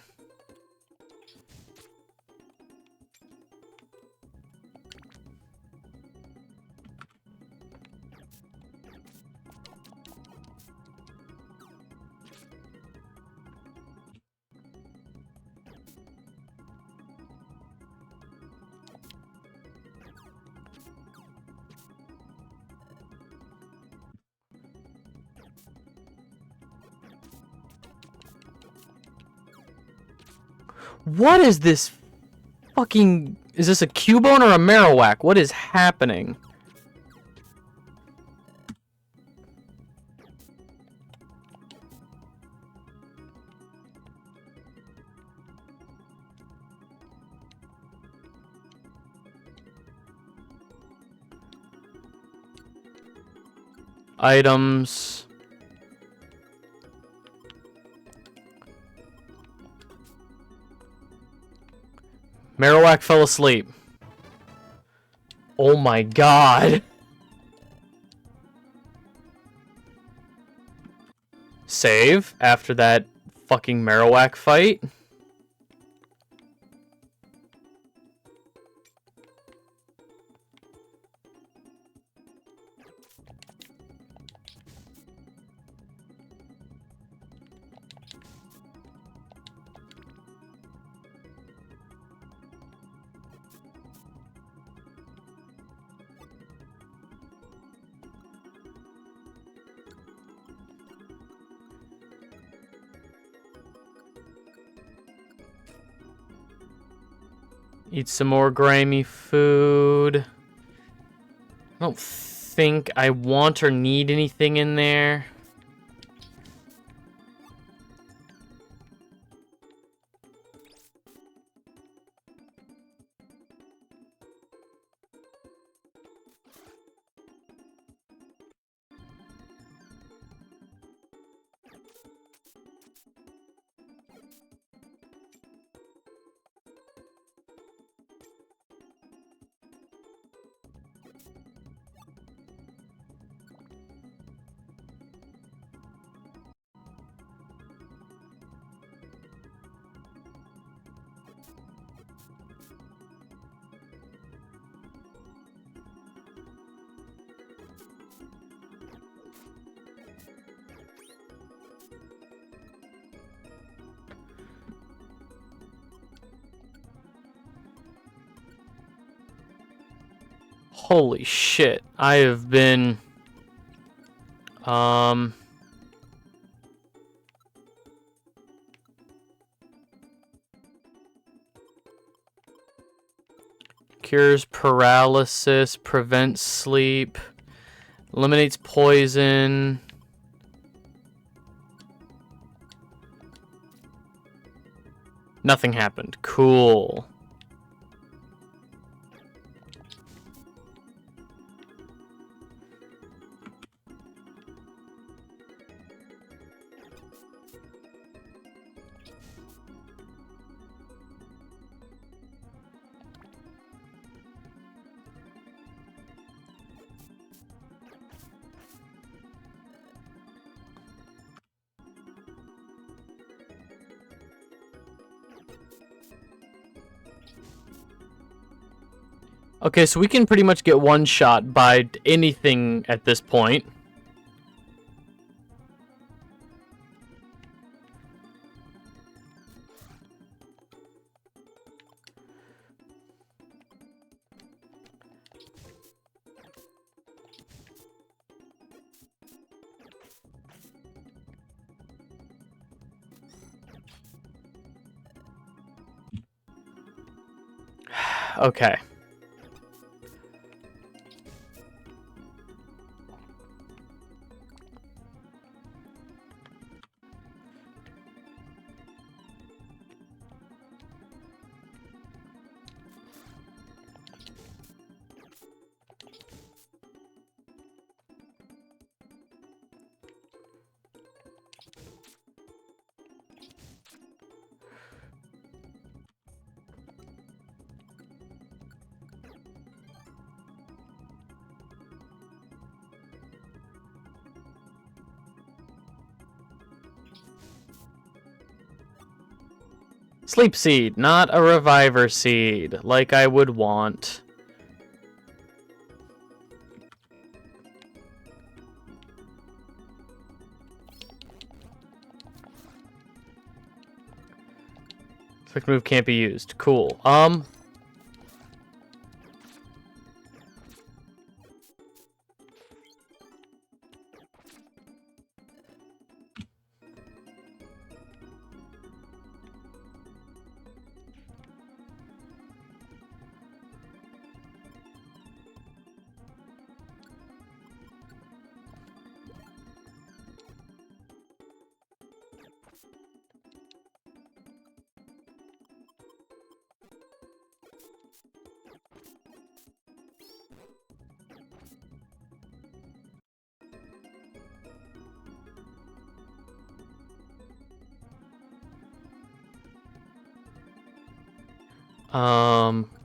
What is this fucking... Is this a Cubone or a Marowak? What is happening? Items... Marowak fell asleep. Oh my god. Save after that fucking Marowak fight. Eat some more grimy food. I don't think I want or need anything in there. Holy shit. I have been... Cures paralysis, prevents sleep, eliminates poison. Nothing happened. Cool. Okay, so we can pretty much get one shot by anything at this point. Okay. Sleep seed, not a reviver seed, like I would want. Quick move can't be used. Cool.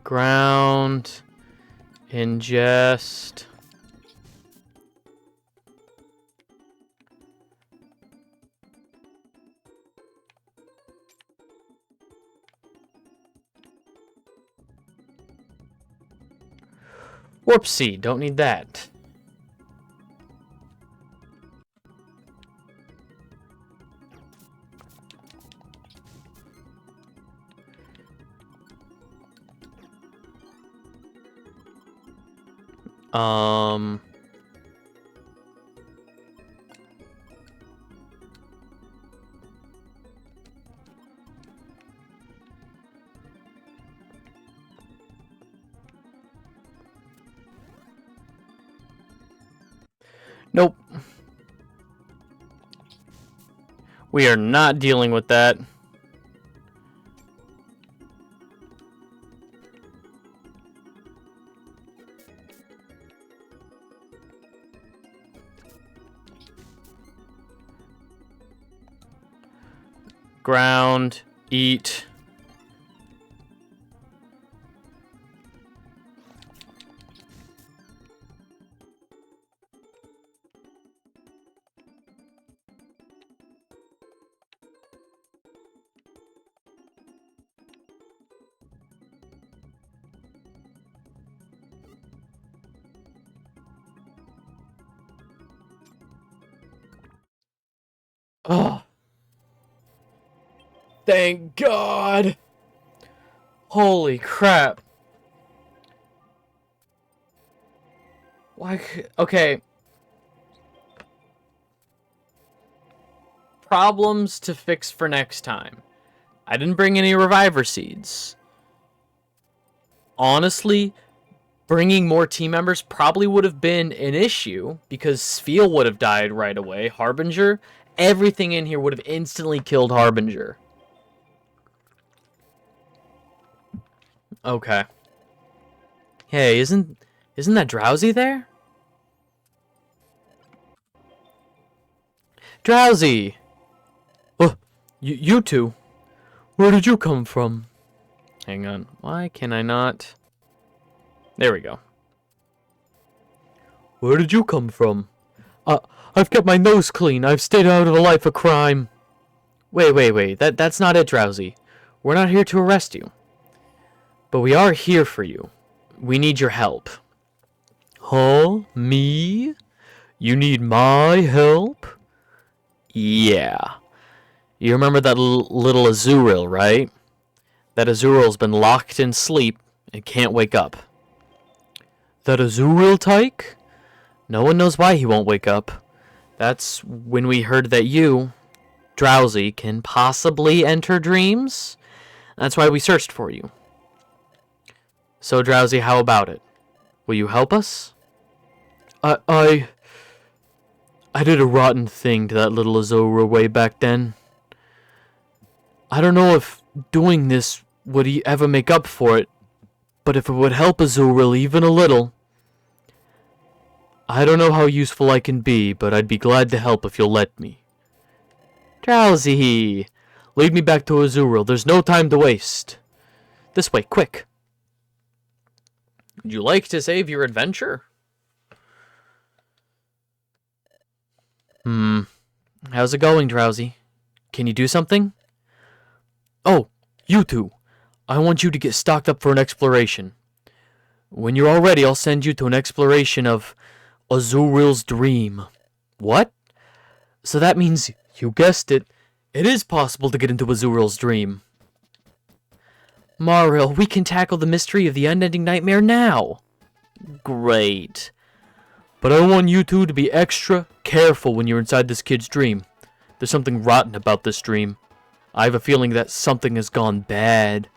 Ground, ingest. Warp seed, don't need that. Nope. We are not dealing with that. Ground, eat. Oh. Thank God. Holy crap. Why? Okay. Problems to fix for next time. I didn't bring any reviver seeds. Honestly, bringing more team members probably would have been an issue because Sfeel would have died right away. Harbinger, everything in here would have instantly killed Harbinger. Okay. Hey, isn't that Drowsy there? Drowsy! Oh, you two. Where did you come from? Hang on. Why can I not? There we go. Where did you come from? I've kept my nose clean. I've stayed out of a life of crime. Wait. That's not it, Drowsy. We're not here to arrest you. But we are here for you. we need your help. Huh? Me? You need my help? Yeah. You remember that little Azuril, right? That Azuril's been locked in sleep and can't wake up. That Azuril tyke? No one knows why he won't wake up. That's when we heard that you, Drowsy, can possibly enter dreams. That's why we searched for you. So, Drowsy, how about it? Will you help us? I did a rotten thing to that little Azura way back then. I don't know if doing this would ever make up for it, but if it would help Azura even a little... I don't know how useful I can be, but I'd be glad to help if you'll let me. Drowsy! Lead me back to Azuril. There's no time to waste. This way, quick. Would you like to save your adventure? How's it going, Drowsy? Can you do something? Oh, you two. I want you to get stocked up for an exploration. When you're all ready, I'll send you to an exploration of Azuril's dream. What? So that means, you guessed it, it is possible to get into Azuril's dream. Maril, we can tackle the mystery of the unending nightmare now. Great. But I want you two to be extra careful when you're inside this kid's dream. There's something rotten about this dream. I have a feeling that something has gone bad.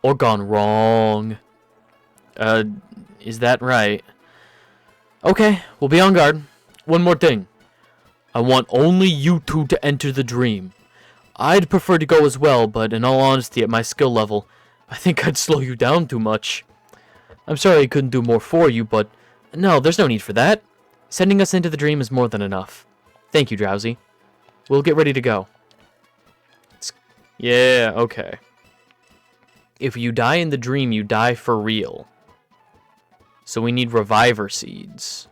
Or gone wrong. Is that right? Okay, we'll be on guard. One more thing. I want only you two to enter the dream. I'd prefer to go as well, but in all honesty, at my skill level, I think I'd slow you down too much. I'm sorry I couldn't do more for you, but no, there's no need for that. Sending us into the dream is more than enough. Thank you, Drowsy. We'll get ready to go. Yeah, okay. If you die in the dream, you die for real. So we need reviver seeds.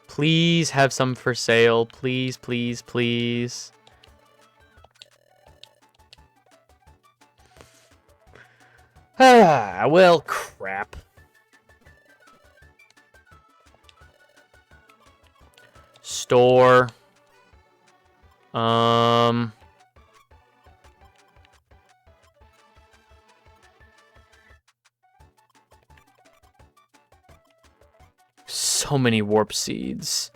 Please have some for sale. Please, please, please. Ah, well, crap. Store. So many warp seeds.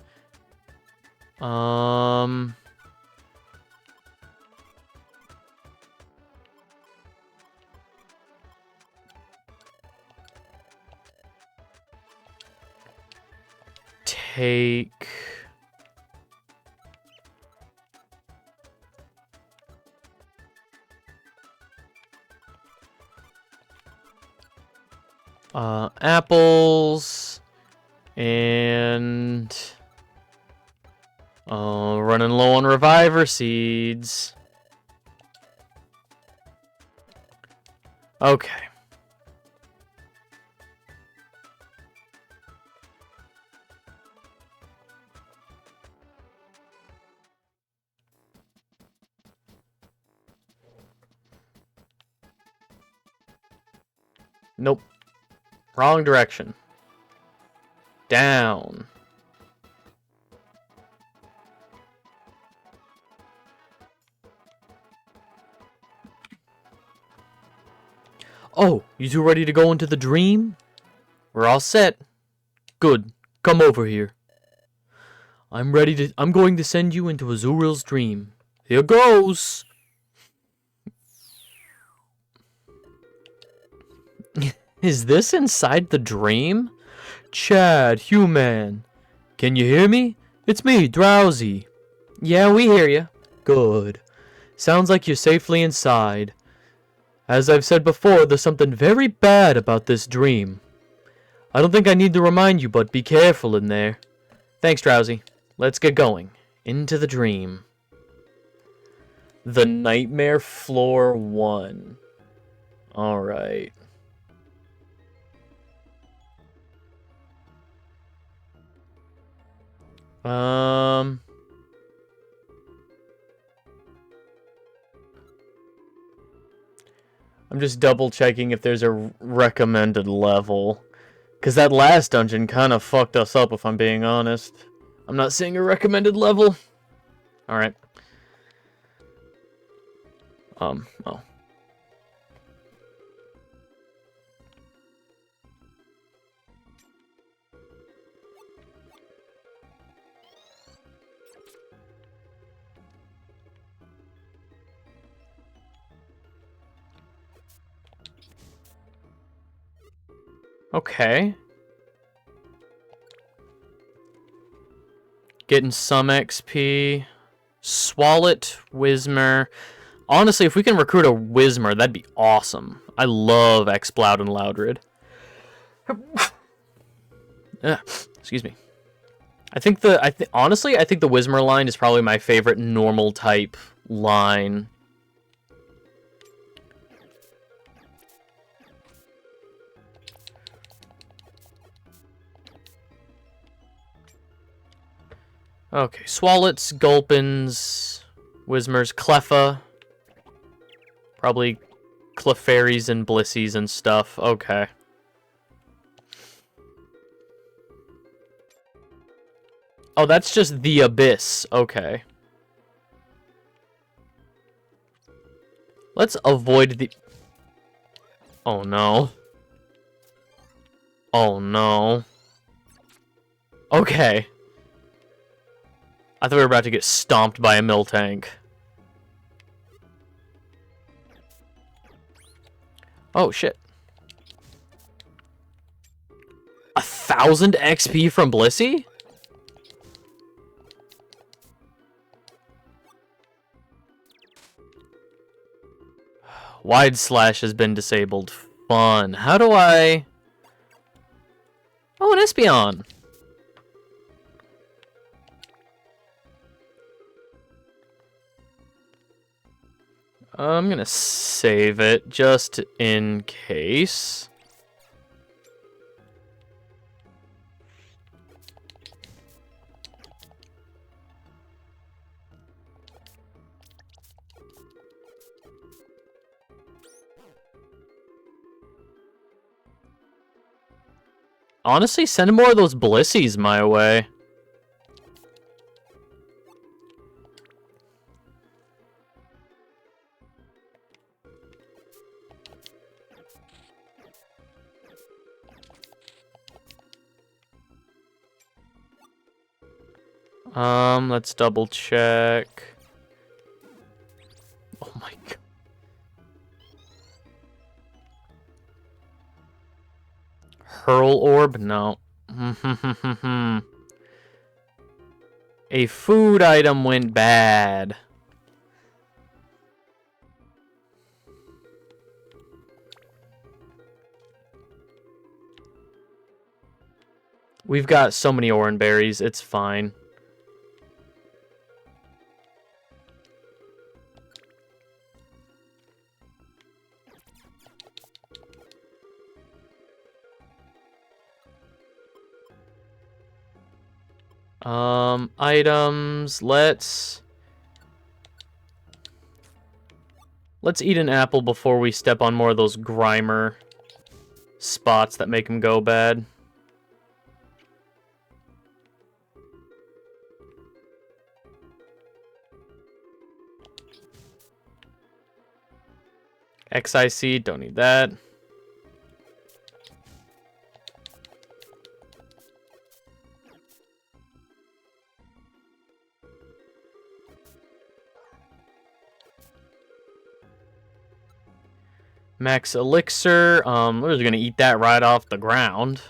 Take apples and running low on reviver seeds. Okay. Nope. Wrong direction. Down. Oh, you two ready to go into the dream? We're all set. Good. Come over here. I'm going to send you into Azuril's dream. Here goes. Is this inside the dream? Chad, human. Can you hear me? It's me, Drowsy. Yeah, we hear you. Good. Sounds like you're safely inside. As I've said before, there's something very bad about this dream. I don't think I need to remind you, but be careful in there. Thanks, Drowsy. Let's get going. Into the dream. The Nightmare Floor 1. Alright. Um... I'm just double checking if there's a recommended level. Because that last dungeon kind of fucked us up, if I'm being honest. I'm not seeing a recommended level. Alright. Oh. Okay. Getting some XP. Swallet, Whismer. Honestly, if we can recruit a Whismer, that'd be awesome. I love Exploud and Loudred. Excuse me. Honestly, I think the Whismer line is probably my favorite normal type line. Okay, Swallets, Gulpins, Whismers, Cleffa. Probably Clefairies and Blissies and stuff. Okay. Oh, that's just the Abyss. Okay. Let's avoid the... Oh, no. Oh, no. Okay. I thought we were about to get stomped by a Miltank. Oh, shit. 1,000 XP from Blissey? Wide Slash has been disabled. Fun. How do I... Oh, an Espeon. I'm gonna save it just in case. Honestly, send more of those Blissies my way. Let's double check. Oh my god. Hurl Orb? No. A food item went bad. We've got so many orange berries, it's fine. Items, let's eat an apple before we step on more of those Grimer spots that make him go bad. XIC, don't need that. Max Elixir, we're just gonna eat that right off the ground.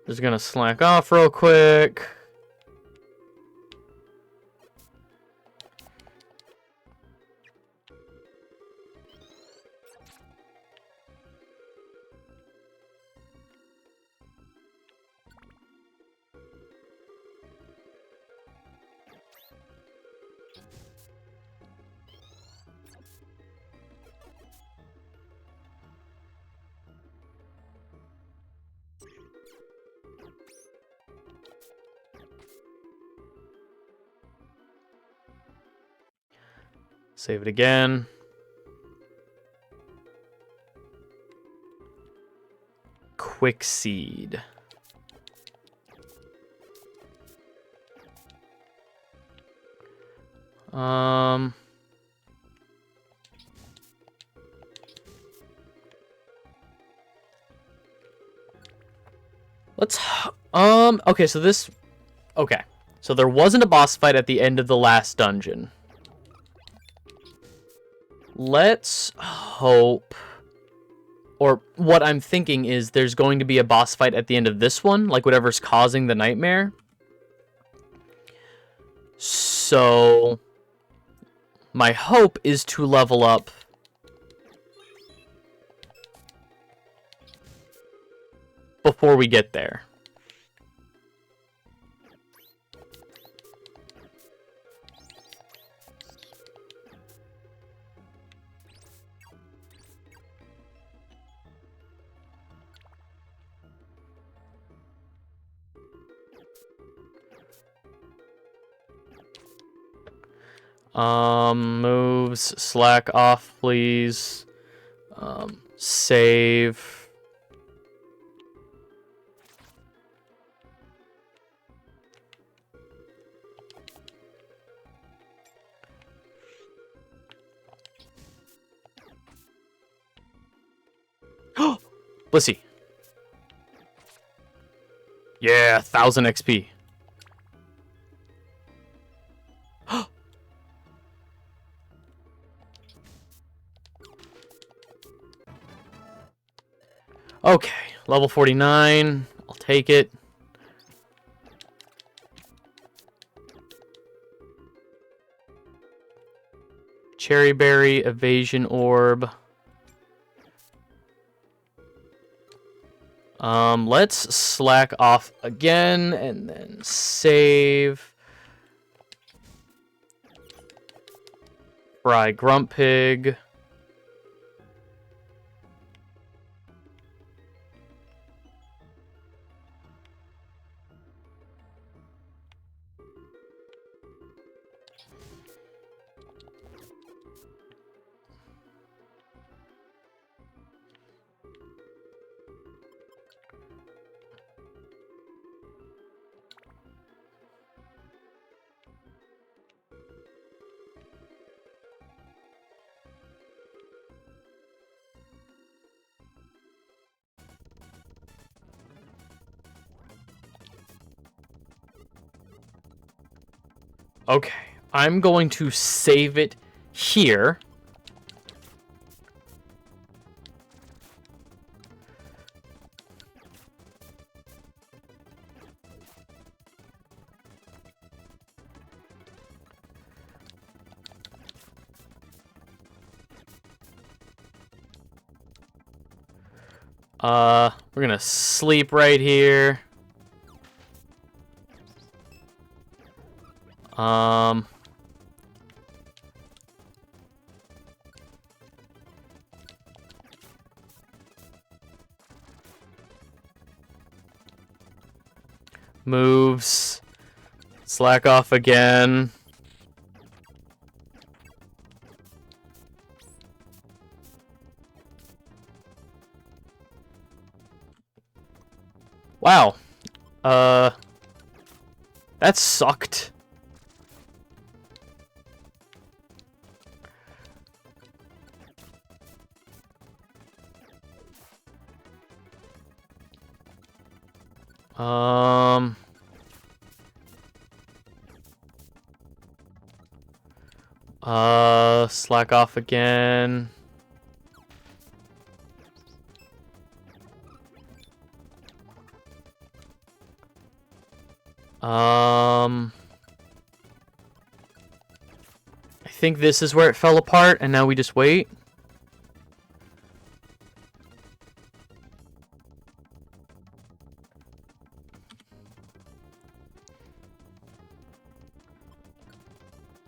Just gonna slack off real quick. Save it again. Quick seed. Let's okay, so this okay. So there wasn't a boss fight at the end of the last dungeon. Let's hope, or what I'm thinking is there's going to be a boss fight at the end of this one, like whatever's causing the nightmare. So my hope is to level up before we get there. Moves, slack off, please. Save. Blissey. Yeah, 1000 XP. Okay, level 49. I'll take it. Cherry berry, evasion orb. Let's slack off again and then save. Fry grunt pig. Okay, I'm going to save it here. We're gonna sleep right here. Moves. Slack off again. Wow. That sucked. Slack off again. I think this is where it fell apart, and now we just wait.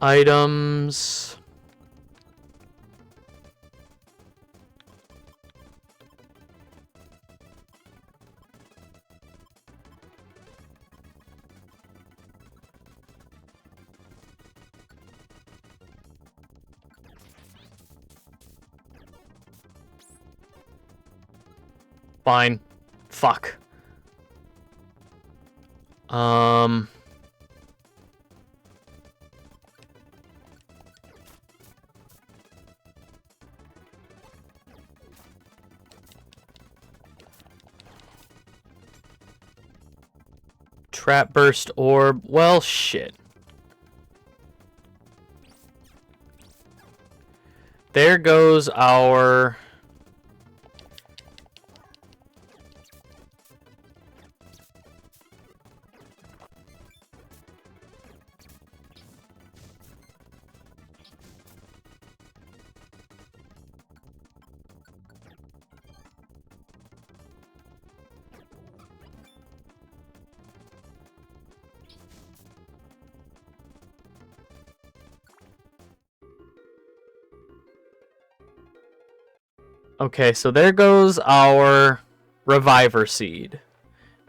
Items. Fine. Fuck. Trap burst orb. Well, shit. There goes our... Okay, so there goes our Reviver Seed,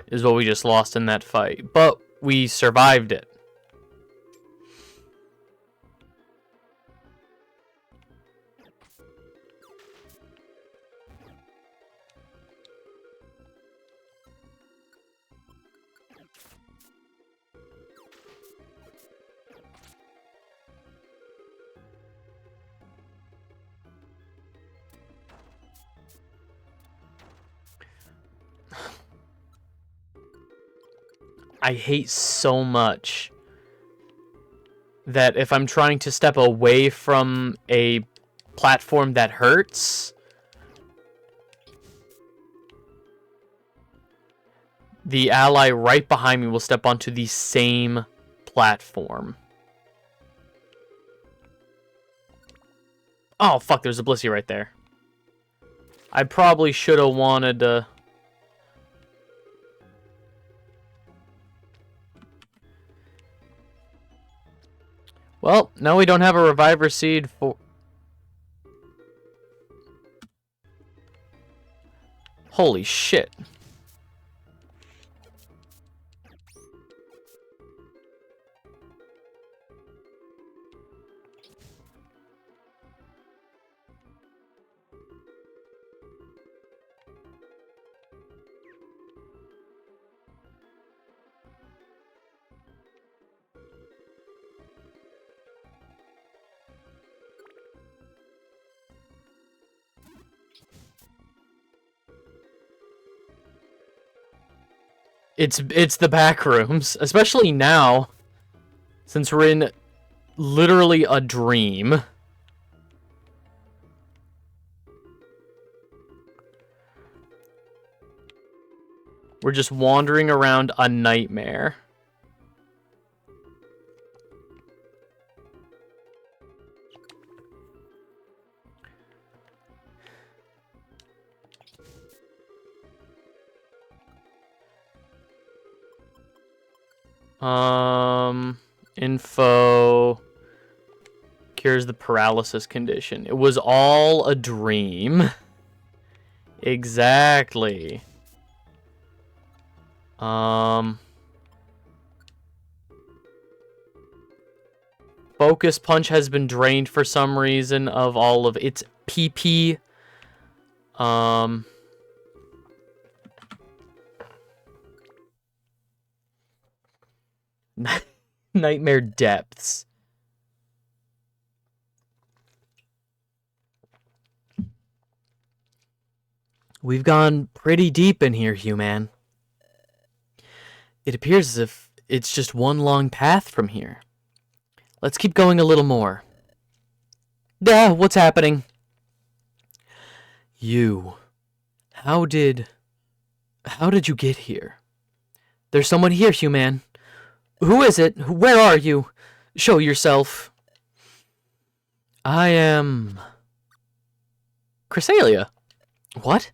is what we just lost in that fight. But we survived it. I hate so much that if I'm trying to step away from a platform that hurts, the ally right behind me will step onto the same platform. Oh, fuck, there's a Blissey right there. I probably should have wanted to... Well, now we don't have a Reviver Seed for... Holy shit. It's the back rooms, especially now, since we're in literally a dream. We're just wandering around a nightmare. Info cures the paralysis condition. It was all a dream. Exactly. Focus Punch has been drained for some reason of all of its PP. Nightmare Depths. We've gone pretty deep in here, human. It appears as if it's just one long path from here. Let's keep going a little more. What's happening? You. How did you get here? There's someone here, human. Who is it? Where are you? Show yourself. I am... Cresselia. What?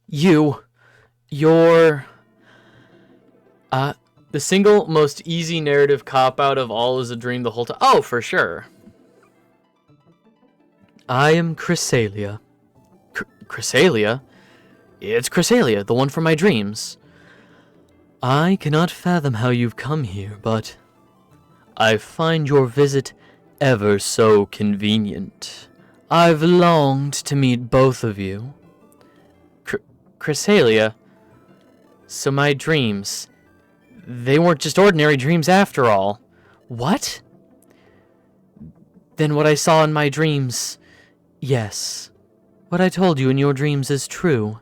You're... The single most easy narrative cop-out of all is a dream the whole time. Oh, for sure. I am Cresselia. Cresselia? It's Cresselia, the one from my dreams. I cannot fathom how you've come here, but I find your visit ever so convenient. I've longed to meet both of you. Chrysalia, so my dreams, they weren't just ordinary dreams after all. What? Then what I saw in my dreams, yes. What I told you in your dreams is true.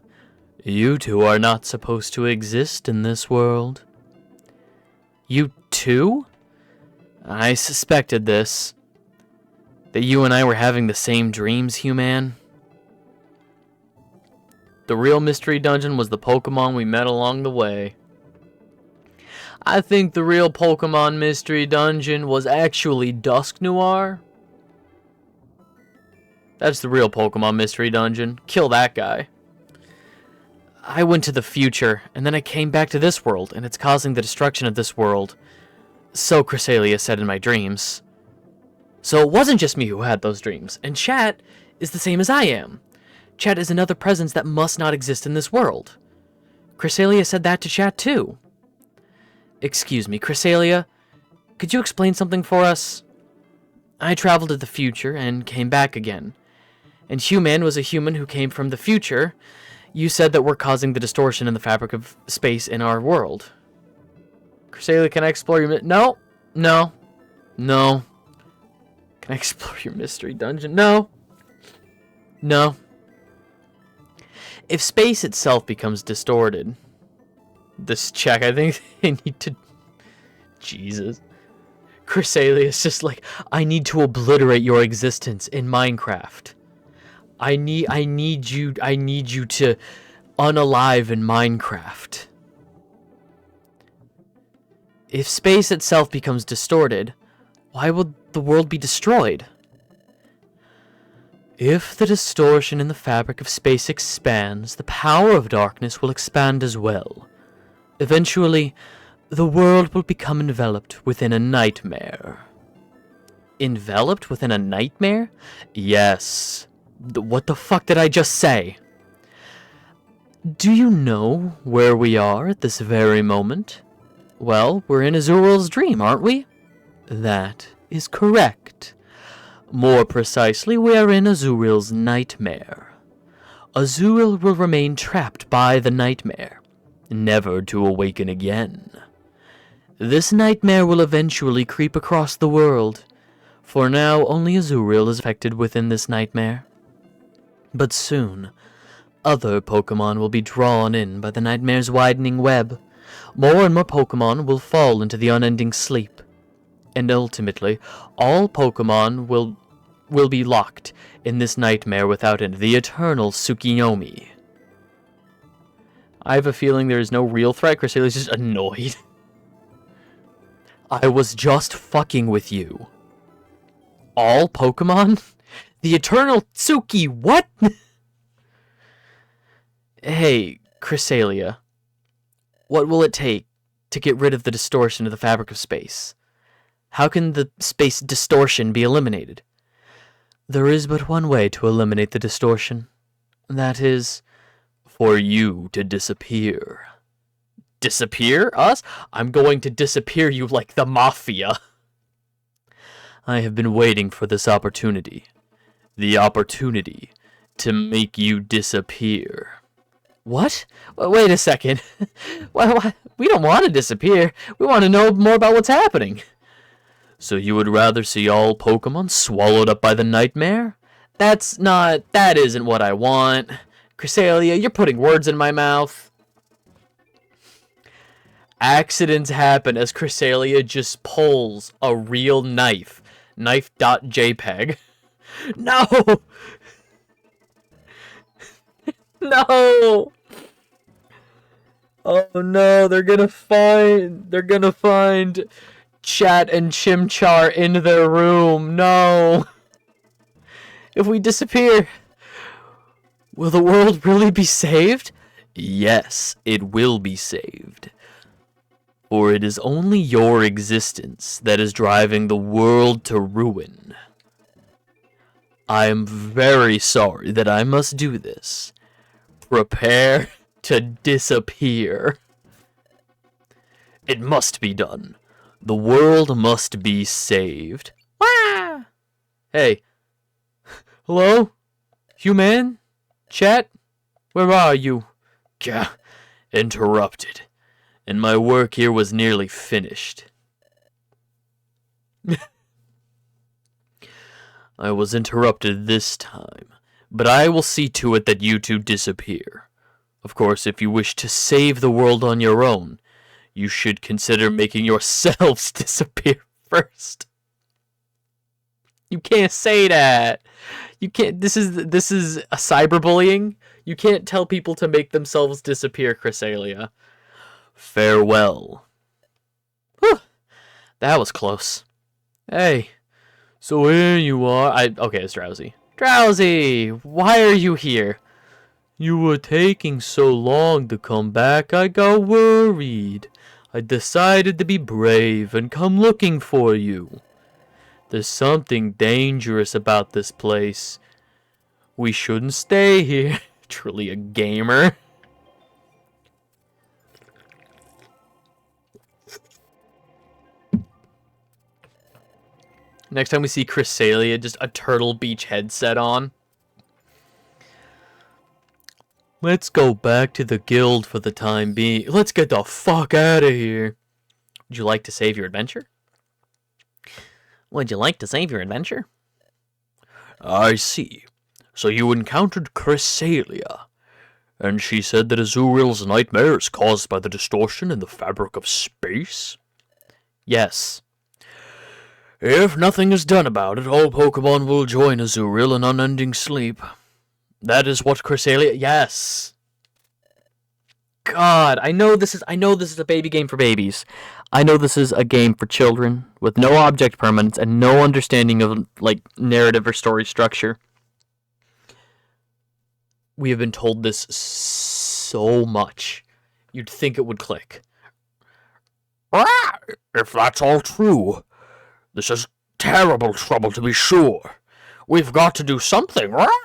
You two are not supposed to exist in this world. You two? I suspected this. That you and I were having the same dreams, human. The real mystery dungeon was the Pokemon we met along the way. I think the real Pokemon mystery dungeon was actually Dusk Noir. That's the real Pokemon mystery dungeon. Kill that guy. I went to the future, and then I came back to this world, and it's causing the destruction of this world. So Chrysalia said in my dreams. So it wasn't just me who had those dreams, and Chat is the same as I am. Chat is another presence that must not exist in this world. Chrysalia said that to Chat too. Excuse me, Chrysalia, could you explain something for us? I traveled to the future and came back again. And Human was a human who came from the future. You said that we're causing the distortion in the fabric of space in our world. Chrysalia, can I explore your... No. Can I explore your mystery dungeon? No. If space itself becomes distorted... This check, I think they need to... Jesus. Chrysalia is just like, I need to obliterate your existence in Minecraft. I need you to unalive in Minecraft. If space itself becomes distorted, why would the world be destroyed? If the distortion in the fabric of space expands, the power of darkness will expand as well. Eventually, the world will become enveloped within a nightmare. Enveloped within a nightmare? Yes. What the fuck did I just say? Do you know where we are at this very moment? Well, we're in Azuriel's dream, aren't we? That is correct. More precisely, we are in Azuriel's nightmare. Azuriel will remain trapped by the nightmare, never to awaken again. This nightmare will eventually creep across the world. For now, only Azuriel is affected within this nightmare. But soon, other Pokemon will be drawn in by the nightmare's widening web. More and more Pokemon will fall into the unending sleep. And ultimately, all Pokemon will be locked in this nightmare without end, the eternal Tsukiyomi. I have a feeling there is no real threat. Chrysalia's just annoyed. I was just fucking with you. All Pokemon? The eternal Tsuki, what? Hey, Chrysalia. What will it take to get rid of the distortion of the fabric of space? How can the space distortion be eliminated? There is but one way to eliminate the distortion. That is, for you to disappear. Disappear? Us? I'm going to disappear you like the Mafia. I have been waiting for this opportunity. The opportunity to make you disappear. What? Wait a second. We don't want to disappear. We want to know more about what's happening. So you would rather see all Pokemon swallowed up by the nightmare? That isn't what I want. Chrysalia, you're putting words in my mouth. Accidents happen as Chrysalia just pulls a real knife. Knife.jpg. No! No! Oh no, they're gonna find Chat and Chimchar in their room. No! If we disappear, will the world really be saved? Yes, it will be saved. For it is only your existence that is driving the world to ruin. I am very sorry that I must do this. Prepare to disappear. It must be done. The world must be saved. Wah! Hey. Hello? Human? Chat? Where are you? Gah, interrupted. And my work here was nearly finished. I was interrupted this time, but I will see to it that you two disappear. Of course, if you wish to save the world on your own, you should consider making yourselves disappear first. You can't say that. You can't. This is a cyberbullying. You can't tell people to make themselves disappear, Chrysalia. Farewell. Whew. That was close. Hey, so here you are. Okay, it's Drowsy. Drowsy, why are you here? You were taking so long to come back, I got worried. I decided to be brave and come looking for you. There's something dangerous about this place. We shouldn't stay here. Truly a gamer. Next time we see Chrysalia, just a Turtle Beach headset on. Let's go back to the guild for the time being. Let's get the fuck out of here. Would you like to save your adventure? Would you like to save your adventure? I see. So you encountered Chrysalia, and she said that Azuril's nightmare is caused by the distortion in the fabric of space? Yes. If nothing is done about it, all Pokemon will join Azuril in unending sleep. That is what Chrysalia... Yes. God, I know this is a baby game for babies. I know this is a game for children with no object permanence and no understanding of like narrative or story structure. We have been told this so much. You'd think it would click. If that's all true, this is terrible trouble to be sure. We've got to do something, right?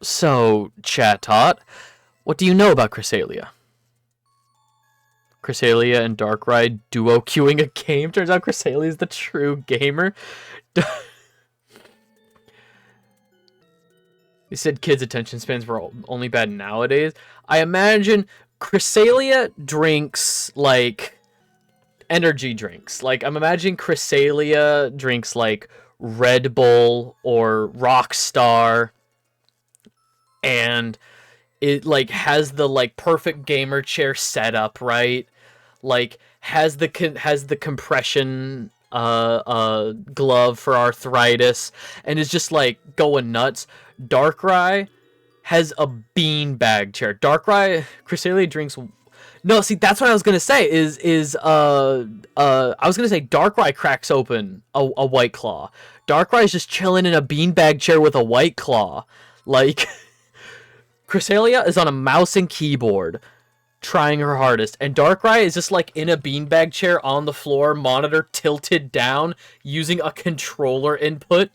So, Chatot, what do you know about Chrysalia? Chrysalia and Darkrai duo queuing a game. Turns out Chrysalia is the true gamer. They said kids' attention spans were only bad nowadays. I imagine Chrysalia drinks, like, energy drinks. Like, I'm imagining Chrysalia drinks, like, Red Bull or Rockstar. And it, like, has the, like, perfect gamer chair setup, right? Like, has the compression glove for arthritis, and is just, like, going nuts. Darkrai has a beanbag chair. Chrysalia drinks... No, see, that's what I was gonna say, I was gonna say Darkrai cracks open a White Claw. Darkrai is just chilling in a beanbag chair with a White Claw. Like... Chrysalia is on a mouse and keyboard, trying her hardest, and Darkrai is just like in a beanbag chair on the floor, monitor tilted down, using a controller input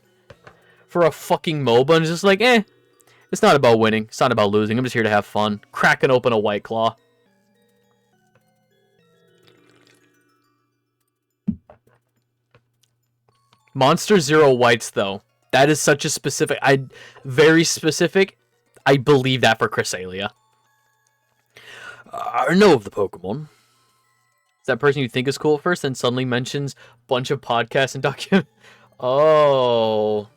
for a fucking MOBA, and it's just like, it's not about winning, it's not about losing, I'm just here to have fun, cracking open a White Claw. Monster Zero Whites, though, that is such a specific, very specific. I believe that for Chrysalia. I know of the Pokemon. Is that person you think is cool at first, then suddenly mentions a bunch of podcasts and documents? Oh.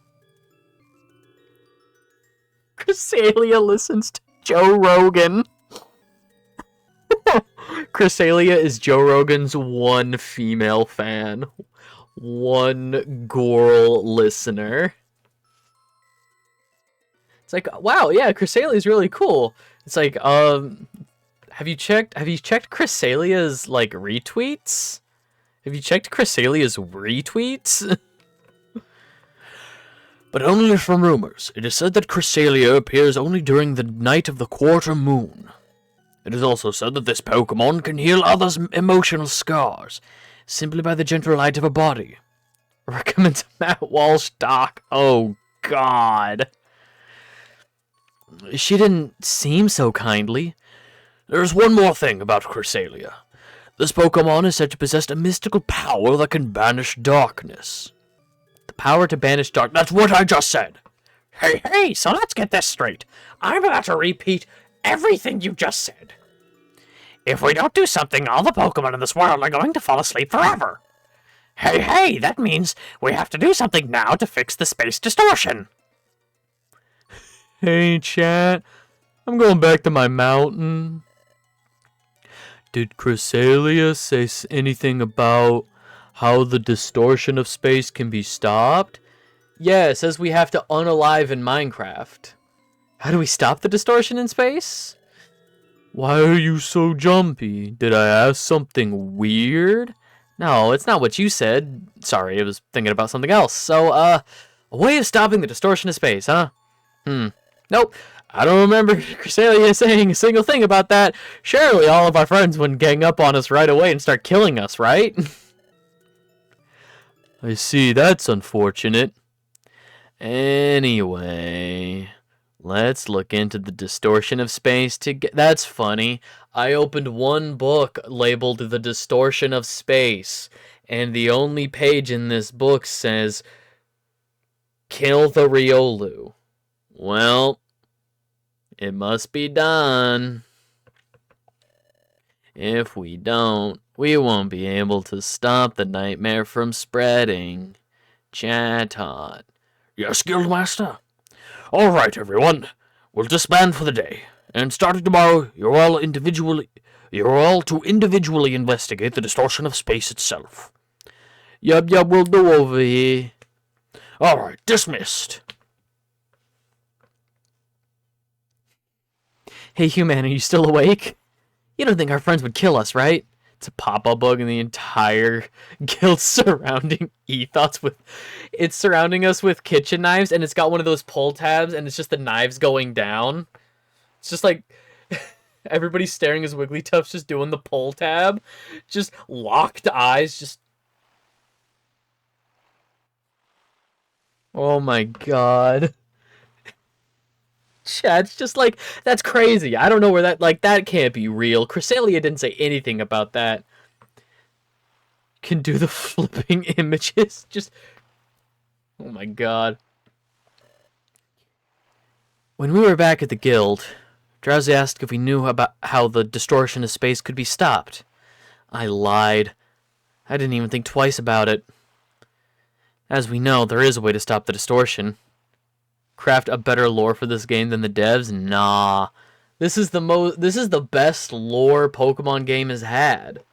Chrysalia listens to Joe Rogan. Chrysalia is Joe Rogan's one female fan. One girl listener. It's like, wow, yeah, Chrysalia is really cool. It's like, have you checked Chrysalia's, like, retweets? Have you checked Chrysalia's retweets? But only from rumors. It is said that Chrysalia appears only during the night of the quarter moon. It is also said that this Pokemon can heal others' emotional scars, simply by the gentle light of a body. Recommends Matt Walsh doc. Oh, God. She didn't seem so kindly. There's one more thing about Chrysalia. This Pokemon is said to possess a mystical power that can banish darkness. The power to banish dark... That's what I just said! Hey, so let's get this straight. I'm about to repeat everything you just said. If we don't do something, all the Pokemon in this world are going to fall asleep forever. Hey, that means we have to do something now to fix the space distortion. Hey, chat. I'm going back to my mountain. Did Cresselia say anything about how the distortion of space can be stopped? Yeah, it says we have to unalive in Minecraft. How do we stop the distortion in space? Why are you so jumpy? Did I ask something weird? No, it's not what you said. Sorry, I was thinking about something else. So, a way of stopping the distortion of space, huh? Nope. I don't remember Cresselia saying a single thing about that. Surely all of our friends wouldn't gang up on us right away and start killing us, right? I see, that's unfortunate. Anyway, let's look into the distortion of space to get... That's funny. I opened one book labeled The Distortion of Space, and the only page in this book says, kill the Riolu. Well, it must be done. If we don't, we won't be able to stop the nightmare from spreading. Chatot. Yes, Guildmaster. All right, everyone. We'll disband for the day. And starting tomorrow, you're all to individually investigate the distortion of space itself. Yup, we'll do over here. All right, dismissed. Hey, human, are you still awake? You don't think our friends would kill us, right? It's a pop-up bug in the entire guild surrounding Ethos with... It's surrounding us with kitchen knives, and it's got one of those pull tabs, and it's just the knives going down. It's just like... everybody's staring as Wigglytuff's just doing the pull tab. Just locked eyes, just... Oh my god. Chat's just like, that's crazy. I don't know where that, like, that can't be real. Cresselia didn't say anything about that. Can do the flipping images. Just, oh my god. When we were back at the guild, Drowsy asked if we knew about how the distortion of space could be stopped. I lied. I didn't even think twice about it. As we know, there is a way to stop the distortion. Craft a better lore for this game than the devs? Nah. This is the best lore Pokemon game has had.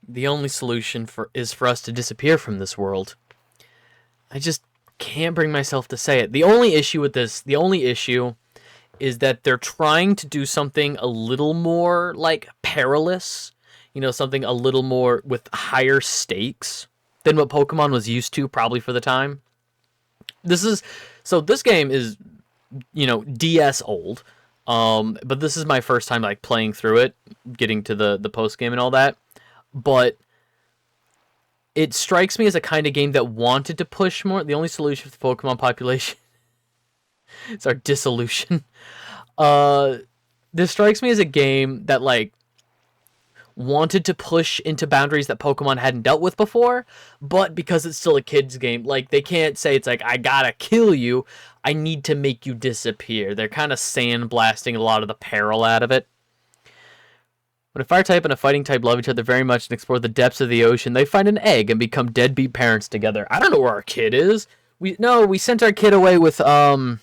The only solution is for us to disappear from this world. I just can't bring myself to say it. The only issue is that they're trying to do something a little more, like, perilous. You know, something a little more with higher stakes than what Pokemon was used to, probably for the time. This game is, you know, DS old. But this is my first time, like, playing through it, getting to the post-game and all that. But it strikes me as a kind of game that wanted to push more. The only solution for the Pokemon population is our dissolution. This strikes me as a game that, like, wanted to push into boundaries that Pokemon hadn't dealt with before, but because it's still a kid's game, like, they can't say it's like, I gotta kill you, I need to make you disappear. They're kind of sandblasting a lot of the peril out of it. When a fire type and a fighting type love each other very much and explore the depths of the ocean, they find an egg and become deadbeat parents together. I don't know where our kid is. We sent our kid away with, hang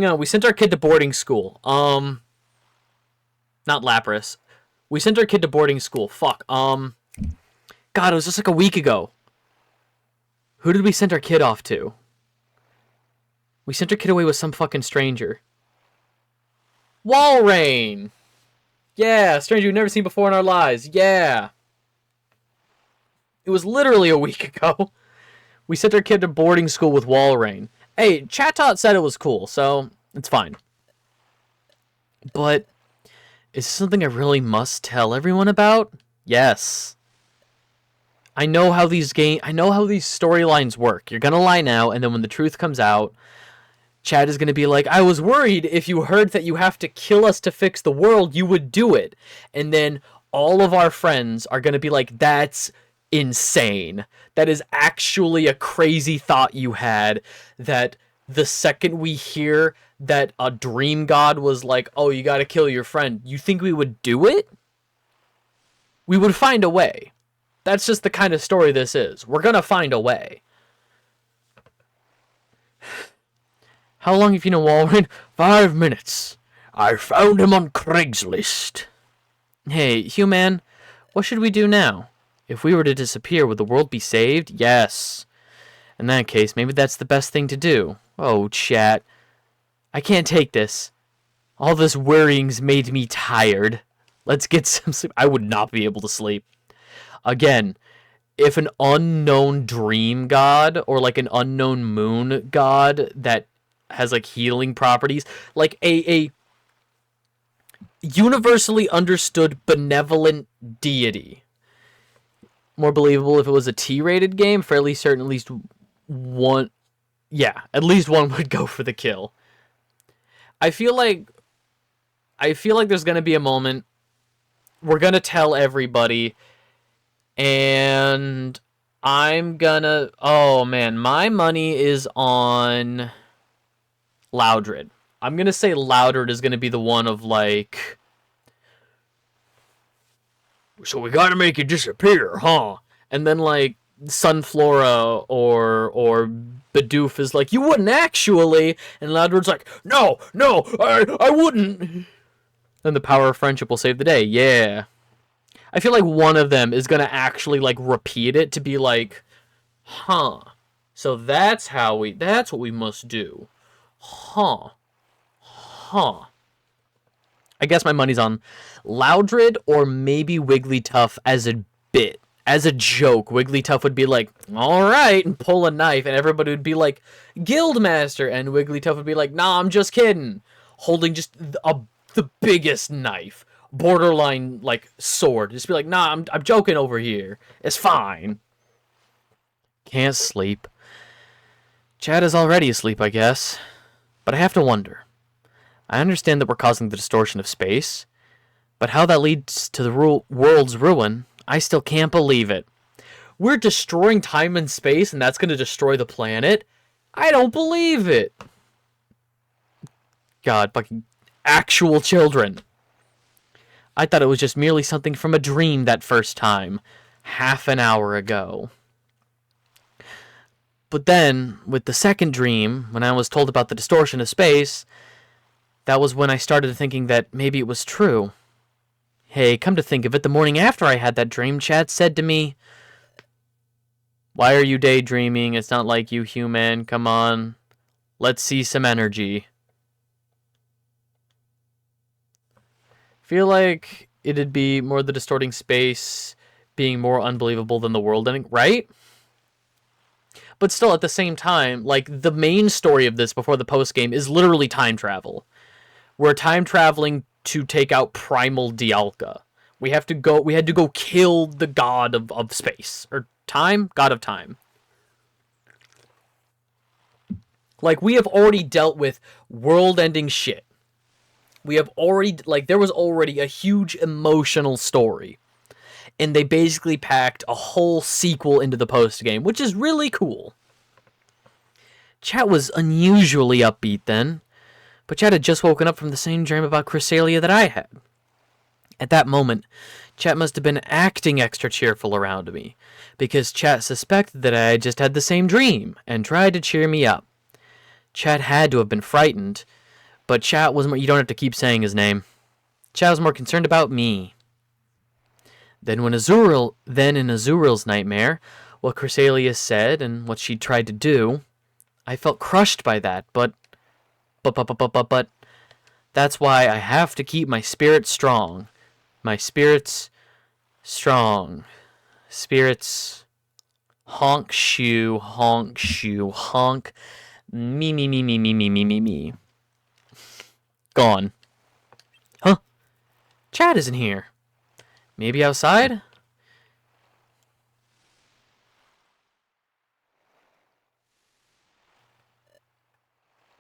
on, we sent our kid to boarding school. Not Lapras. We sent our kid to boarding school. God, it was just like a week ago. Who did we send our kid off to? We sent our kid away with some fucking stranger. Walrein! Yeah, a stranger we've never seen before in our lives. Yeah. It was literally a week ago. We sent our kid to boarding school with Walrein. Hey, Chatot said it was cool, so it's fine. But is this something I really must tell everyone about? Yes. I know how these storylines work. You're gonna lie now, and then when the truth comes out, Chad is gonna be like, I was worried if you heard that you have to kill us to fix the world, you would do it. And then all of our friends are going to be like, that's insane. That is actually a crazy thought you had, that the second we hear that a dream god was like, oh, you got to kill your friend, you think we would do it? We would find a way. That's just the kind of story this is. We're going to find a way. How long have you known Walrein? 5 minutes. I found him on Craigslist. Hey, human, what should we do now? If we were to disappear, would the world be saved? Yes. In that case, maybe that's the best thing to do. Oh, chat. I can't take this. All this worrying's made me tired. Let's get some sleep. I would not be able to sleep. Again, if an unknown dream god or like an unknown moon god that has like healing properties, like a universally understood benevolent deity. More believable if it was a T-rated game. Fairly certain at least one, yeah, at least one would go for the kill. I feel like there's gonna be a moment we're gonna tell everybody, and I'm gonna, oh man, my money is on Loudred. I'm gonna say Loudred is gonna be the one of like, so we gotta make you disappear, huh? and then like Sunflora or Bidoof is like, you wouldn't actually, and Loudred's like, No, I wouldn't. then the power of friendship will save the day. Yeah. I feel like one of them is gonna actually like repeat it to be like, huh. So that's what we must do. Huh. I guess my money's on Loudred or maybe Wigglytuff as a bit. As a joke, Wigglytuff would be like, alright, and pull a knife, and everybody would be like, Guildmaster, and Wigglytuff would be like, nah, I'm just kidding. Holding just the biggest knife. Borderline, like, sword. Just be like, nah, I'm joking over here. It's fine. Can't sleep. Chad is already asleep, I guess. But I have to wonder. I understand that we're causing the distortion of space, but how that leads to the world's ruin, I still can't believe it. We're destroying time and space, and that's going to destroy the planet? I don't believe it. God, fucking actual children. I thought it was just merely something from a dream that first time, half an hour ago. But then, with the second dream, when I was told about the distortion of space, that was when I started thinking that maybe it was true. Hey, come to think of it, the morning after I had that dream, Chad said to me, why are you daydreaming? It's not like you, human. Come on. Let's see some energy. Feel like it'd be more the distorting space being more unbelievable than the world ending, right? But still, at the same time, like, the main story of this before the post-game is literally time travel. We're time traveling to take out Primal Dialga. We had to go kill the god of space. Or time? God of time. Like, we have already dealt with world-ending shit. We have already, like, there was already a huge emotional story. And they basically packed a whole sequel into the post-game, which is really cool. Chat was unusually upbeat then, but Chat had just woken up from the same dream about Cresselia that I had. At that moment, Chat must have been acting extra cheerful around me, because Chat suspected that I had just had the same dream, and tried to cheer me up. Chat had to have been frightened, but Chat was more, you don't have to keep saying his name. Chat was more concerned about me. Then in Azuril's nightmare, what Cresselia said and what she tried to do, I felt crushed by that, but that's why I have to keep my spirits strong. My spirits strong. Spirits honk shoe, honk shoe, honk me. Gone. Huh? Chad isn't here. Maybe outside?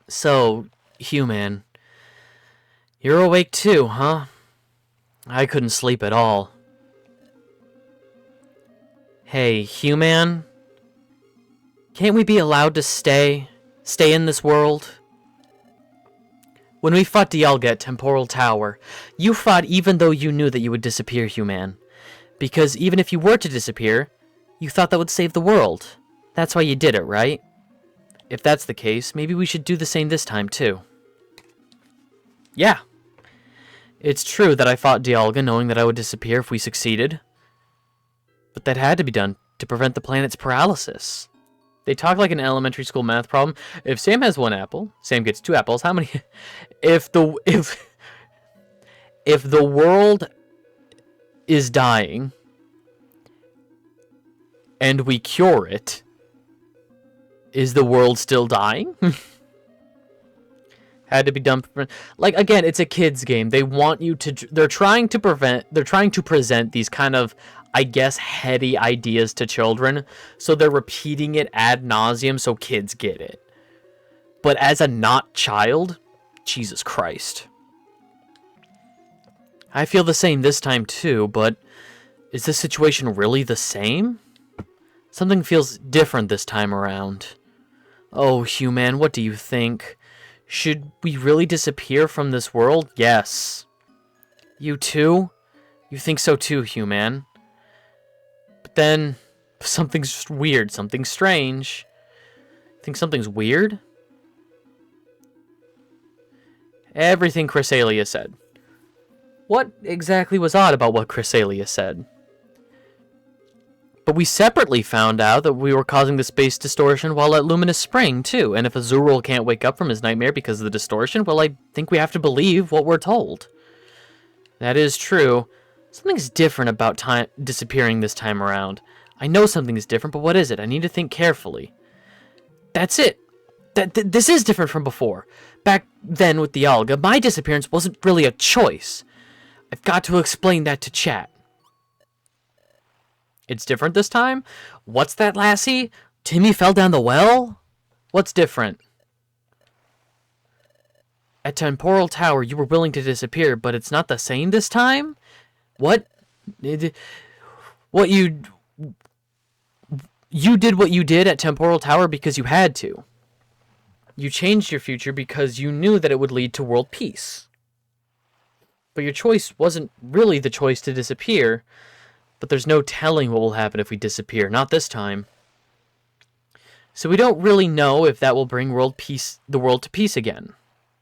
So, human, you're awake too, huh? I couldn't sleep at all. Hey, human, can't we be allowed to stay in this world? When we fought Dialga at Temporal Tower, you fought even though you knew that you would disappear, human. Because even if you were to disappear, you thought that would save the world. That's why you did it, right? If that's the case, maybe we should do the same this time, too. Yeah. It's true that I fought Dialga knowing that I would disappear if we succeeded. But that had to be done to prevent the planet's paralysis. They talk like an elementary school math problem. If Sam has 1 apple, Sam gets 2 apples. How many? If the world is dying and we cure it, is the world still dying? Had to be done. Like, again, it's a kids game. They want you to. They're trying to present these kind of, I guess, heady ideas to children, so they're repeating it ad nauseum so kids get it. But as a not child, Jesus Christ. I feel the same this time too, but is this situation really the same? Something feels different this time around. Oh, human, what do you think? Should we really disappear from this world? Yes. You too? You think so too, human? But then, something's weird, something's strange. Think something's weird? Everything Chrysalia said. What exactly was odd about what Chrysalia said? But we separately found out that we were causing the space distortion while at Luminous Spring, too. And if Azurill can't wake up from his nightmare because of the distortion, well, I think we have to believe what we're told. That is true. Something's different about disappearing this time around. I know something is different, but what is it? I need to think carefully. That's it. This is different from before. Back then with the Dialga, my disappearance wasn't really a choice. I've got to explain that to chat. It's different this time? What's that, lassie? Timmy fell down the well? What's different? At Temporal Tower, you were willing to disappear, but it's not the same this time? What? You did what you did at Temporal Tower because you had to. You changed your future because you knew that it would lead to world peace. But your choice wasn't really the choice to disappear. But there's no telling what will happen if we disappear. Not this time. So we don't really know if that will bring the world to peace again.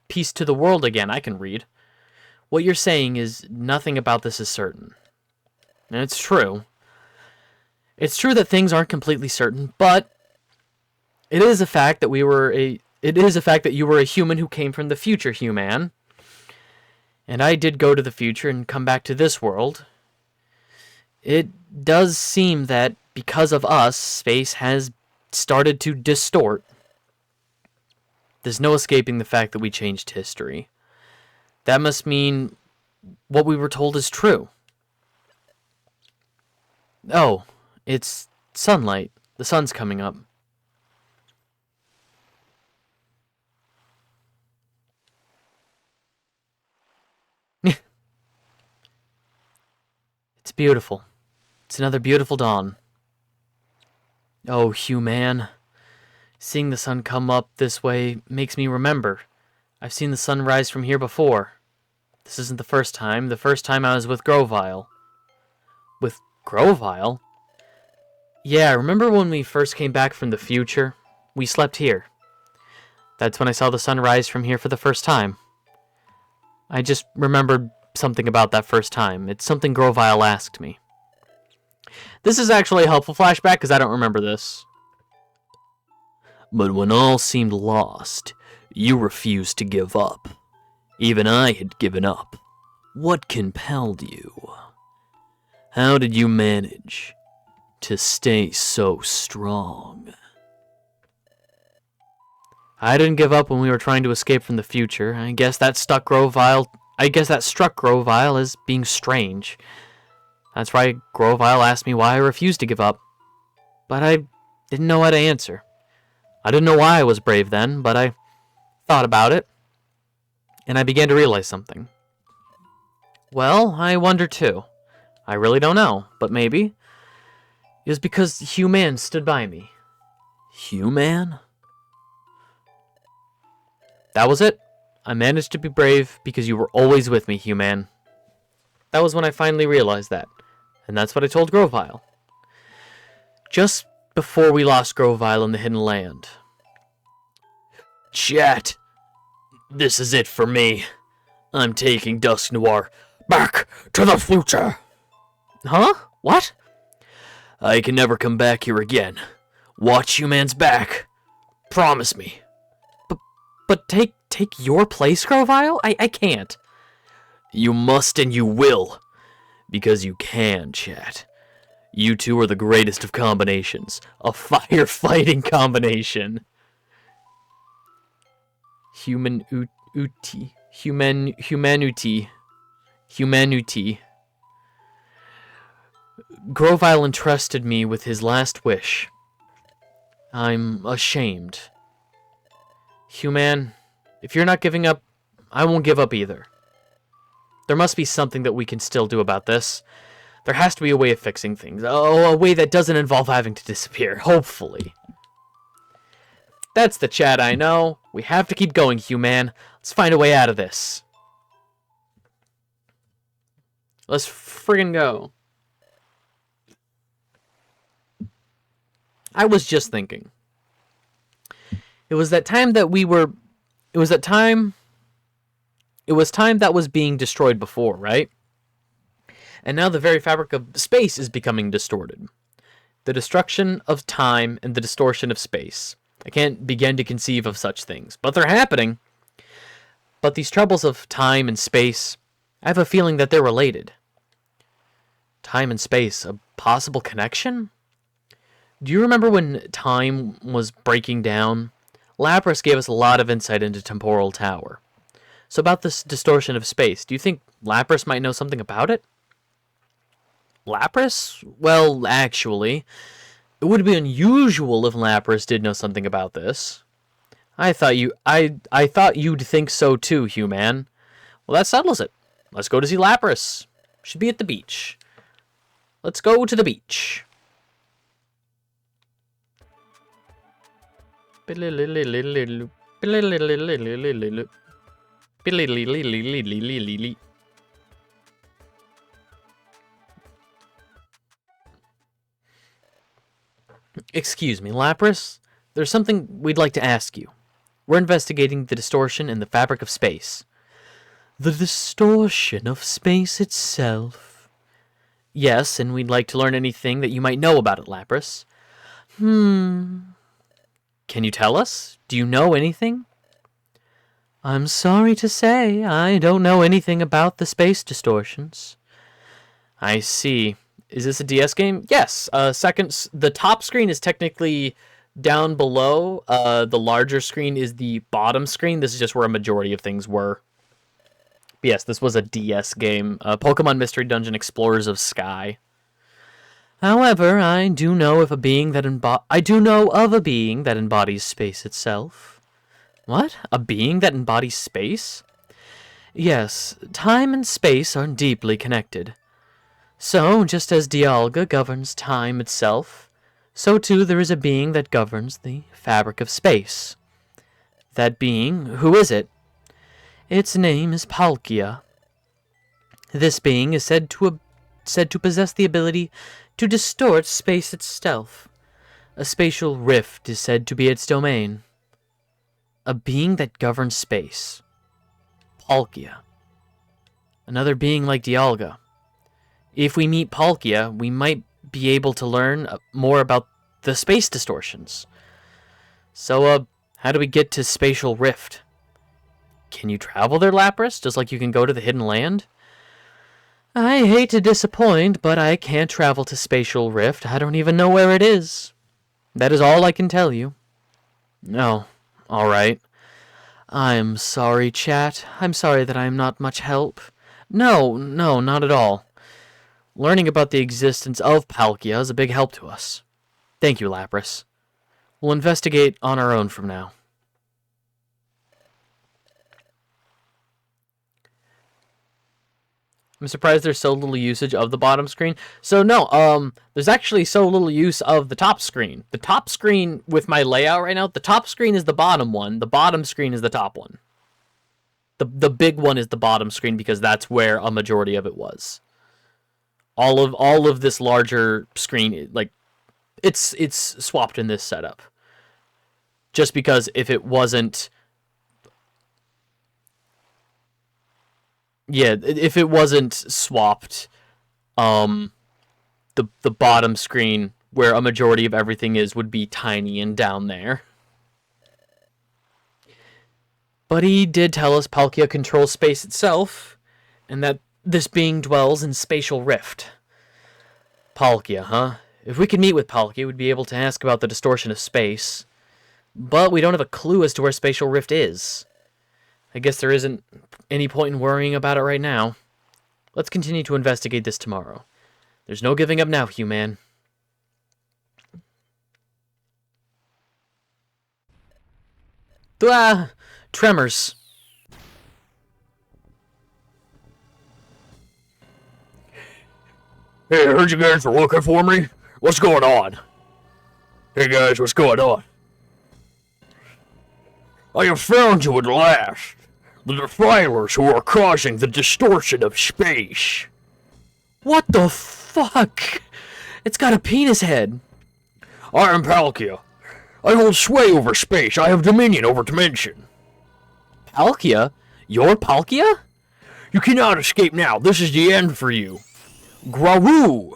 Peace to the world again, I can read. What you're saying is nothing about this is certain. And it's true. It's true that things aren't completely certain, but it is a fact that you were a human who came from the future, human. And I did go to the future and come back to this world. It does seem that because of us, space has started to distort. There's no escaping the fact that we changed history. That must mean what we were told is true. Oh, it's sunlight. The sun's coming up. It's beautiful. It's another beautiful dawn. Oh, human. Seeing the sun come up this way makes me remember. I've seen the sun rise from here before. This isn't the first time. The first time I was with Grovile. With Grovile? Yeah, remember when we first came back from the future? We slept here. That's when I saw the sun rise from here for the first time. I just remembered something about that first time. It's something Grovile asked me. This is actually a helpful flashback because I don't remember this. But when all seemed lost, you refused to give up. Even I had given up. What compelled you? How did you manage to stay so strong? I didn't give up when we were trying to escape from the future. I guess that struck Grovile as being strange. That's why Grovile asked me why I refused to give up. But I didn't know how to answer. I didn't know why I was brave then, but I thought about it. And I began to realize something. Well, I wonder too. I really don't know, but maybe. It was because Human stood by me. Human? That was it. I managed to be brave because you were always with me, Human. That was when I finally realized that. And that's what I told Grovile. Just before we lost Grovile in the Hidden Land. Chat, this is it for me. I'm taking Dusk Noir back to the future. Huh? What? I can never come back here again. Watch Human's back. Promise me. But take your place, Grovile? I can't. You must and you will. Because you can, chat. You two are the greatest of combinations. A firefighting combination. Humanity. Grovile entrusted me with his last wish. I'm ashamed. Human, if you're not giving up, I won't give up either. There must be something that we can still do about this. There has to be a way of fixing things. Oh, a way that doesn't involve having to disappear, hopefully. That's the chat I know. We have to keep going, Human. Let's find a way out of this. Let's friggin' go. I was just thinking. It was time that was being destroyed before, right? And now the very fabric of space is becoming distorted. The destruction of time and the distortion of space. I can't begin to conceive of such things, but they're happening. But these troubles of time and space, I have a feeling that they're related. Time and space, a possible connection? Do you remember when time was breaking down? Lapras gave us a lot of insight into Temporal Tower. So about this distortion of space, do you think Lapras might know something about it? Lapras? Well, actually, it would be unusual if Lapras did know something about this. I thought you'd think so too, Human. Well, that settles it. Let's go to see Lapras. Should be at the beach. Let's go to the beach. Excuse me, Lapras. There's something we'd like to ask you. We're investigating the distortion in the fabric of space. The distortion of space itself? Yes, and we'd like to learn anything that you might know about it, Lapras. Can you tell us? Do you know anything? I'm sorry to say, I don't know anything about the space distortions. I see. Is this a DS game? Yes. The top screen is technically down below. The larger screen is the bottom screen. This is just where a majority of things were. But yes, this was a DS game. Pokemon Mystery Dungeon Explorers of Sky. However, I do know of a being that embodies space itself. What? A being that embodies space? Yes, time and space are deeply connected. So, just as Dialga governs time itself, so too there is a being that governs the fabric of space. That being, who is it? Its name is Palkia. This being is said to possess the ability to distort space itself. A spatial rift is said to be its domain. A being that governs space. Palkia. Another being like Dialga. If we meet Palkia, we might be able to learn more about the space distortions. So, how do we get to Spatial Rift? Can you travel there, Lapras, just like you can go to the Hidden Land? I hate to disappoint, but I can't travel to Spatial Rift. I don't even know where it is. That is all I can tell you. No, alright. I'm sorry, chat. I'm sorry that I'm not much help. No, not at all. Learning about the existence of Palkia is a big help to us. Thank you, Lapras. We'll investigate on our own from now. I'm surprised there's so little usage of the bottom screen. So no, there's actually so little use of the top screen. The top screen with my layout right now, the top screen is the bottom one. The bottom screen is the top one. The big one is the bottom screen because that's where a majority of it was. All of this larger screen, like, it's swapped in this setup. Just because if it wasn't, yeah, if it wasn't swapped, the bottom screen where a majority of everything is would be tiny and down there. But he did tell us Palkia controls space itself, and that this being dwells in spatial rift. Palkia, huh? If we could meet with Palkia, we'd be able to ask about the distortion of space. But we don't have a clue as to where spatial rift is. I guess there isn't any point in worrying about it right now. Let's continue to investigate this tomorrow. There's no giving up now, human. Ah! Tremors. Hey, I heard you guys were looking for me. What's going on? Hey guys, what's going on? I have found you at last. The defilers who are causing the distortion of space. What the fuck? It's got a penis head. I am Palkia. I hold sway over space. I have dominion over dimension. Palkia? You're Palkia? You cannot escape now. This is the end for you. Grawoo!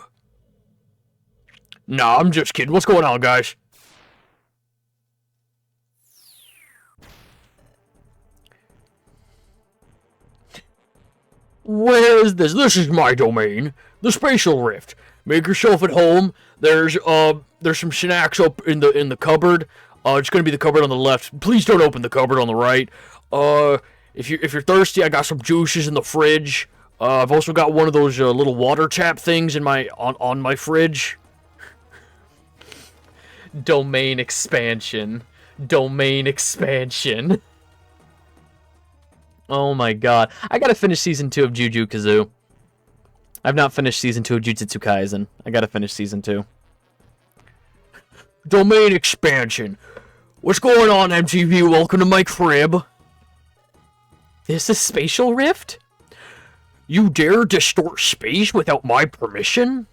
Nah, I'm just kidding. What's going on, guys? Where is this? This is my domain. The spatial rift. Make yourself at home. There's some snacks up in the cupboard. It's gonna be the cupboard on the left. Please don't open the cupboard on the right. If you're thirsty, I got some juices in the fridge. I've also got one of those little water tap things in on my fridge. Domain expansion. Domain expansion. Oh my god. I gotta finish Season 2 of Juju Kazoo. I've not finished Season 2 of Jujutsu Kaisen. I gotta finish Season 2. Domain expansion. What's going on, MTV? Welcome to my crib. This is Spatial Rift? You dare distort space without my permission?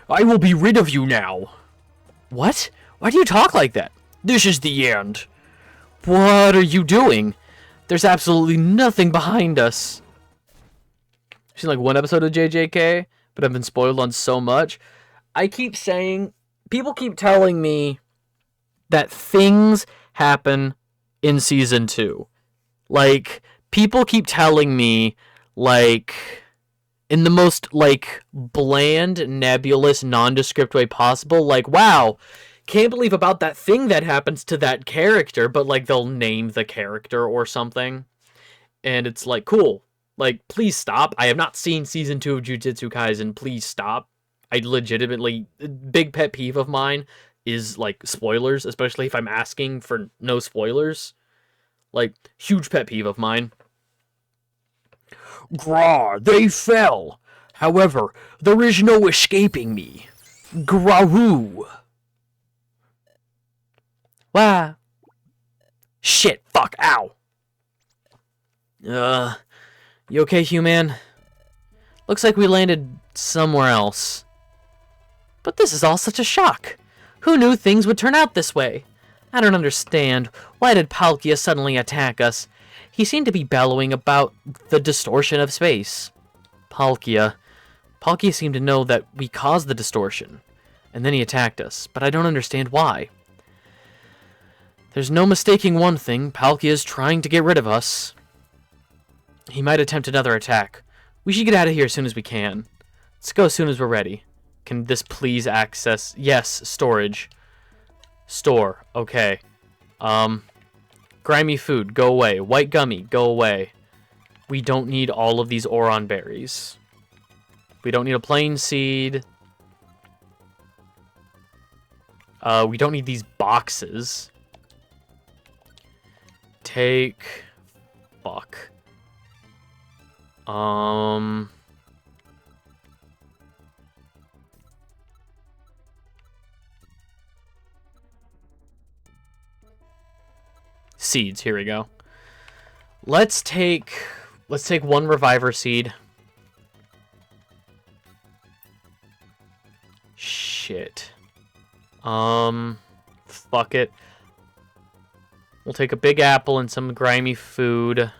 I will be rid of you now. What? Why do you talk like that? This is the end. What are you doing? There's absolutely nothing behind us. I've seen like one episode of JJK, but I've been spoiled on so much. I keep saying, people keep telling me that things happen in Season 2. Like, people keep telling me, like, in the most, like, bland, nebulous, nondescript way possible, like, wow, can't believe about that thing that happens to that character, but, like, they'll name the character or something, and it's like, cool, like, please stop. I have not seen Season 2 of Jujutsu Kaisen, please stop. I legitimately, big pet peeve of mine is, like, spoilers, especially if I'm asking for no spoilers. Like, huge pet peeve of mine. Gra, they fell. However, there is no escaping me. Grawoo. Wow. Shit, fuck, ow. You okay, human? Looks like we landed somewhere else. But this is all such a shock. Who knew things would turn out this way? I don't understand. Why did Palkia suddenly attack us? He seemed to be bellowing about the distortion of space. Palkia seemed to know that we caused the distortion, and then he attacked us, but I don't understand why. There's no mistaking one thing, Palkia is trying to get rid of us. He might attempt another attack. We should get out of here as soon as we can. Let's go as soon as we're ready. Can this please access? Yes, storage. Store, okay. Grimy food, go away. White gummy, go away. We don't need all of these Oron berries. We don't need a plain seed. We don't need these boxes. Take... Fuck. Seeds, here we go. Let's take one reviver seed. Shit. Fuck it. We'll take a big apple and some grimy food.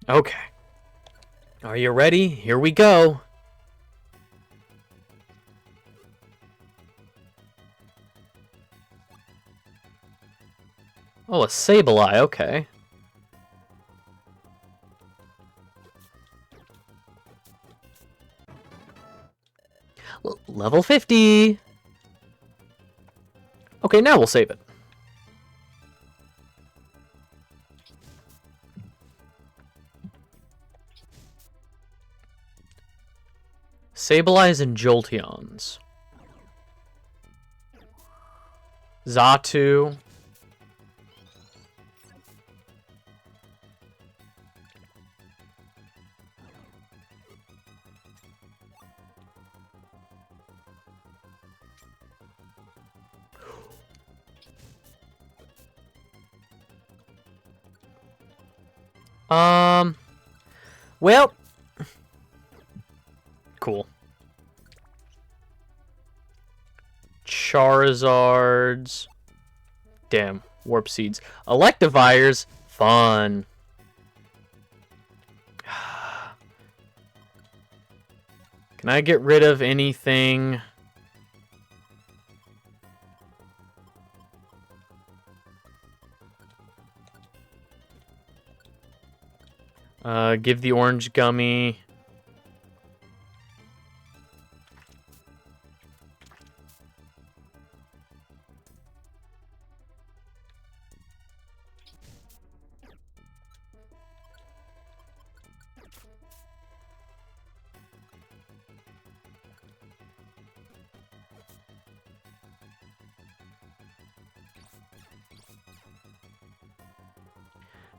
Okay. Are you ready? Here we go. Oh, a Sableye, okay. Level 50! Okay, now we'll save it. Sableyes and Jolteons. Xatu. Well, cool. Charizards. Damn, Warp Seeds. Electivires. Fun. Can I get rid of anything? Give the orange gummy.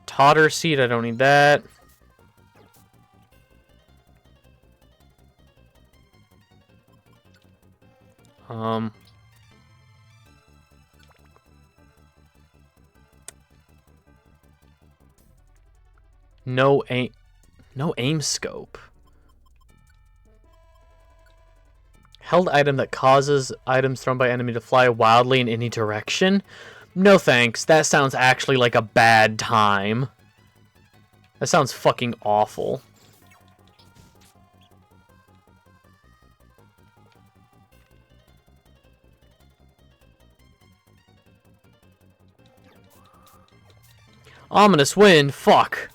Totter seed, I don't need that. No aim scope. Held item that causes items thrown by enemy to fly wildly in any direction. No thanks. That sounds actually like a bad time. That sounds fucking awful. Ominous wind. Fuck.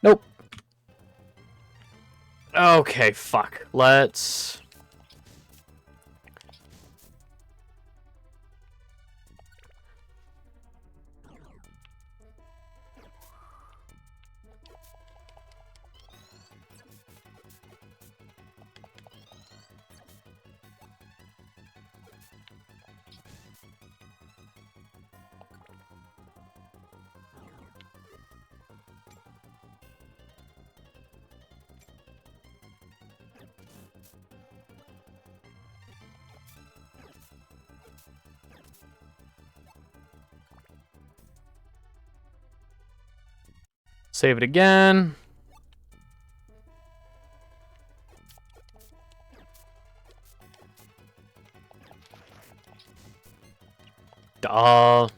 Nope. Okay, fuck. Let's... Save it again. Duh.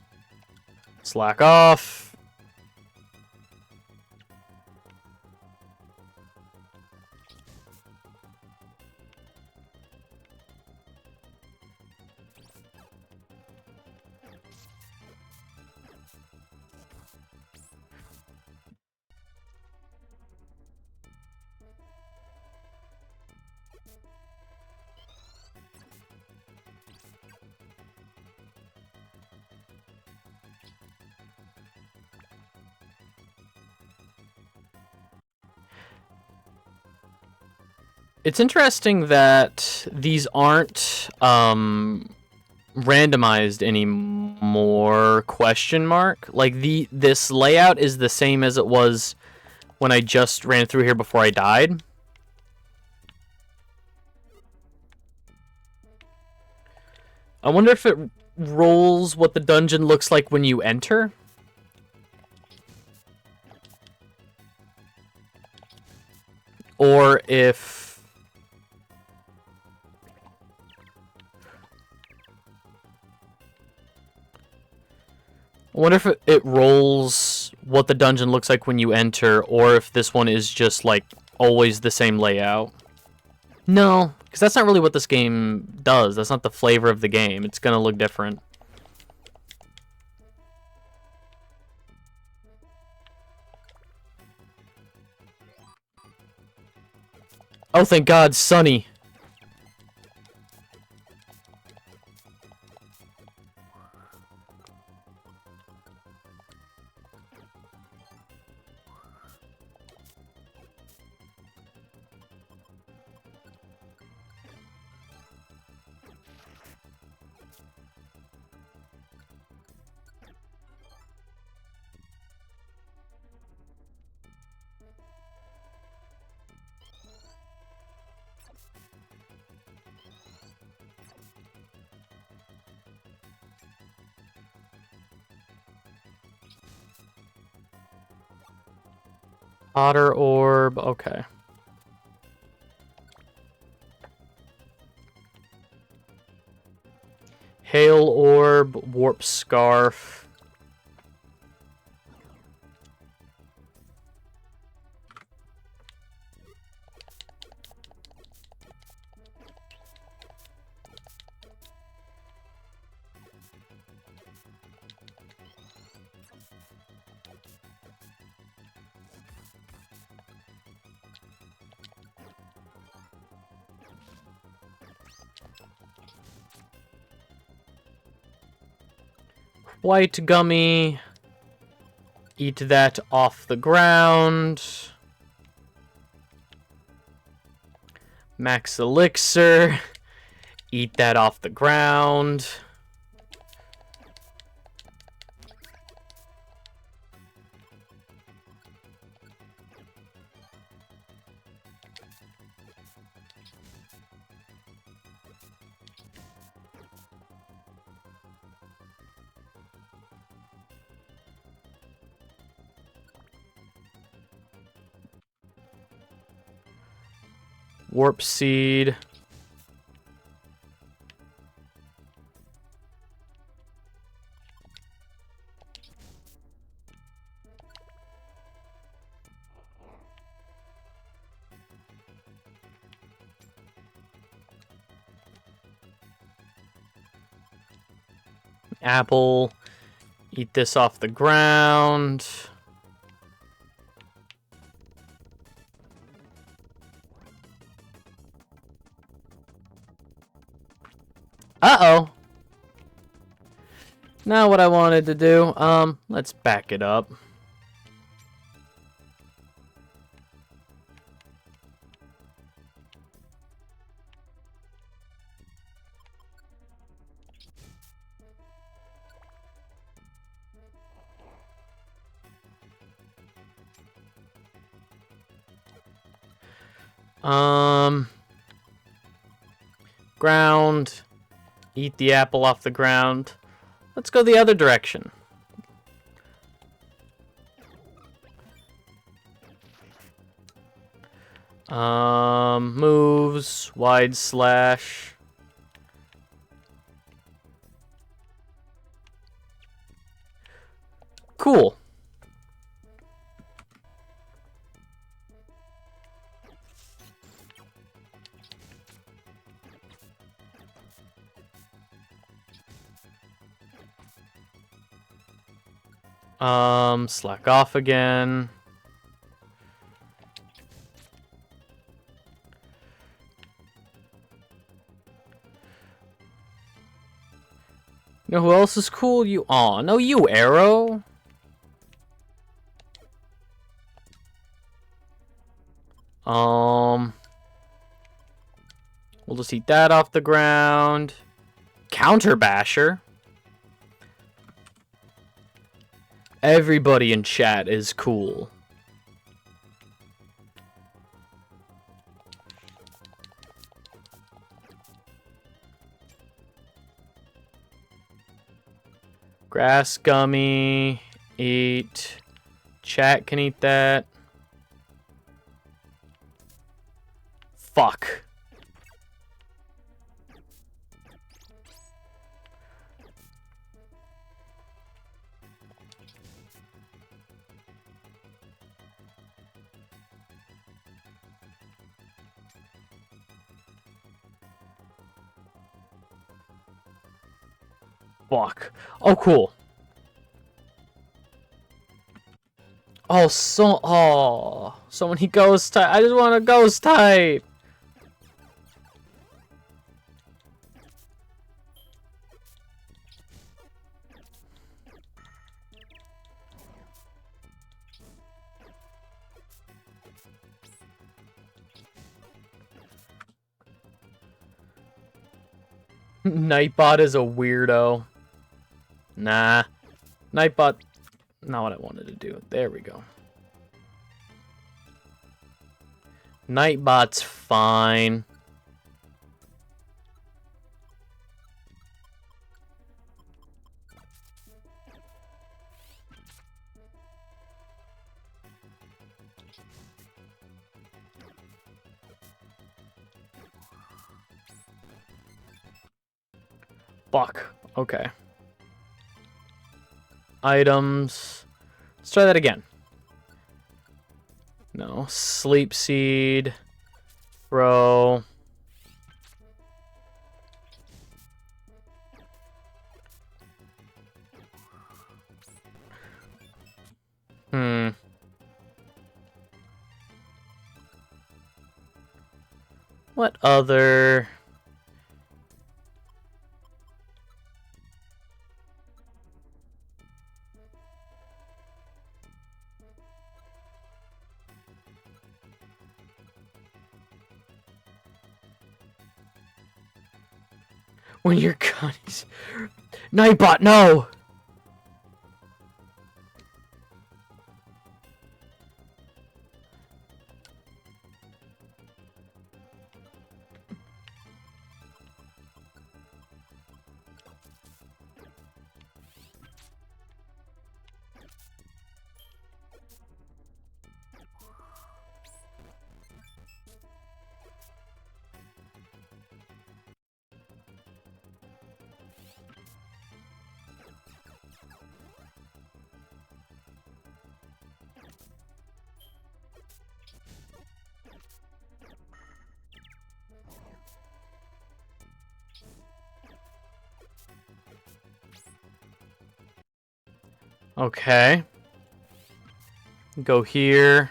Slack off. It's interesting that these aren't randomized anymore, question mark. Like this layout is the same as it was when I just ran through here before I died. I wonder if it rolls what the dungeon looks like when you enter. Or if... I wonder if it rolls what the dungeon looks like when you enter, or if this one is just, like, always the same layout. No, because that's not really what this game does. That's not the flavor of the game. It's gonna look different. Oh, thank God, Sunny. Otter orb, okay. Hail orb, warp scarf. White gummy. Eat that off the ground. Max elixir. Eat that off the ground. Warp seed. Apple. Eat this off the ground. Uh-oh. Not what I wanted to do. Let's back it up. Ground. Eat the apple off the ground. Let's go the other direction. Moves. Wide slash. Cool. Slack off again. You know who else is cool? You. Aw, no, you, Arrow. We'll just eat that off the ground. Counter basher. Everybody in chat is cool. Grass gummy. Eat. Chat can eat that. Fuck. Fuck. Oh, cool. Oh, so many ghost type. I just want a ghost type. Nightbot is a weirdo. Nah. Nightbot, not what I wanted to do. There we go. Nightbot's fine. Fuck. Okay. Items. Let's try that again. No. Sleep seed. Throw. What other... When you're gunnies. Nightbot, no! Okay. Go here.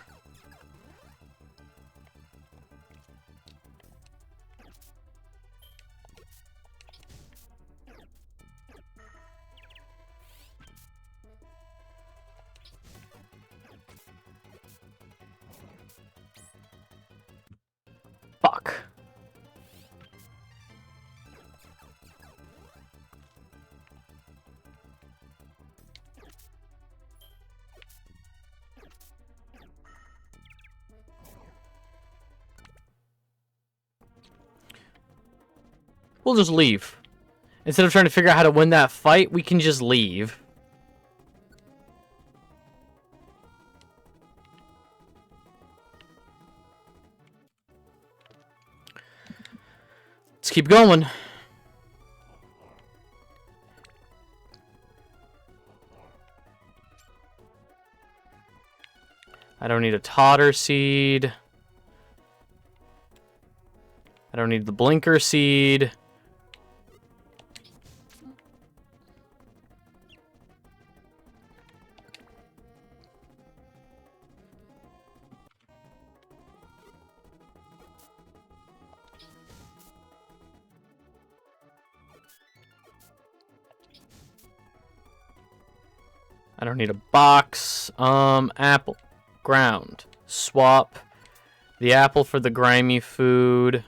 Fuck. We'll just leave. Instead of trying to figure out how to win that fight, we can just leave. Let's keep going. I don't need a totter seed. I don't need the blinker seed. I don't need a box. Apple. Ground. Swap the apple for the grimy food.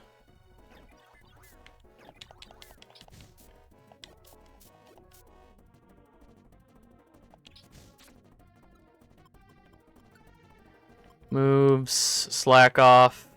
Moves. Slack off.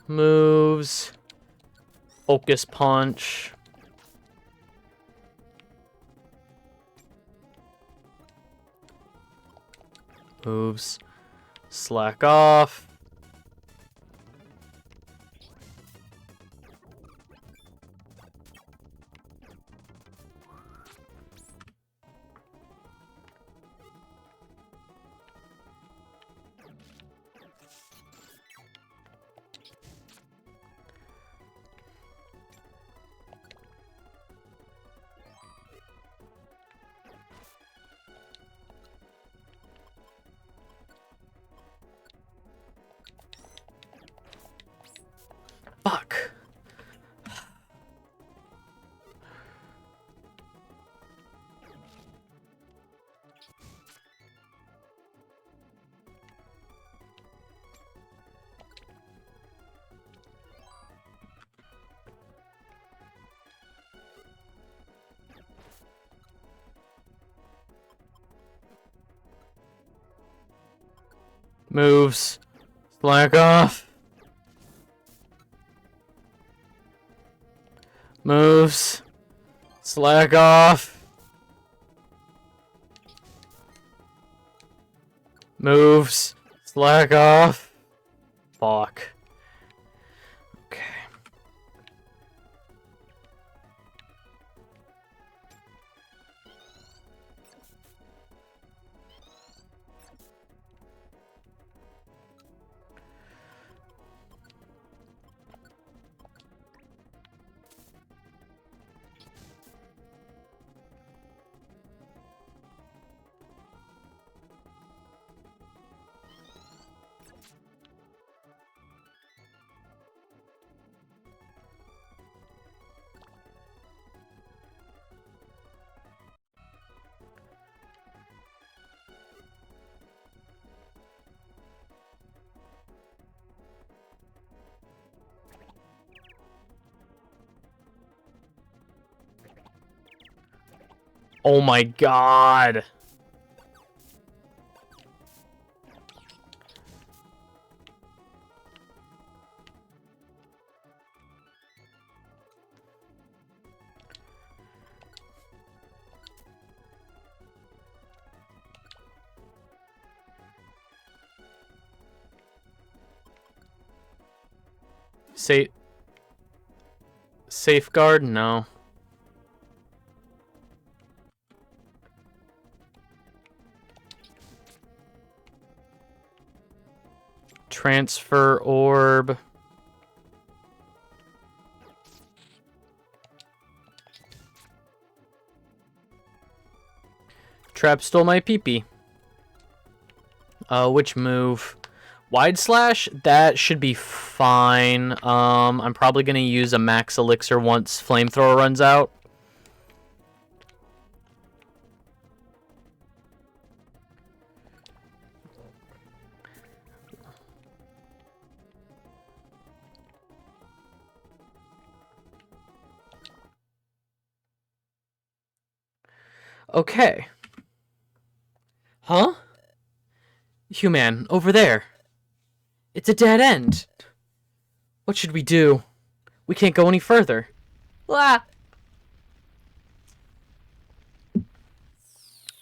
Moves. Focus punch. Moves. Slack off. Fuck. Moves. Slack off. Moves. Slack off. Moves. Slack off. Fuck. Okay. Oh my god. Safeguard? No. Transfer orb. Trap stole my peepee. Which move? Wide slash? That should be fine. I'm probably gonna use a max elixir once flamethrower runs out. Okay. Huh? Human, over there. It's a dead end. What should we do? We can't go any further. Ah!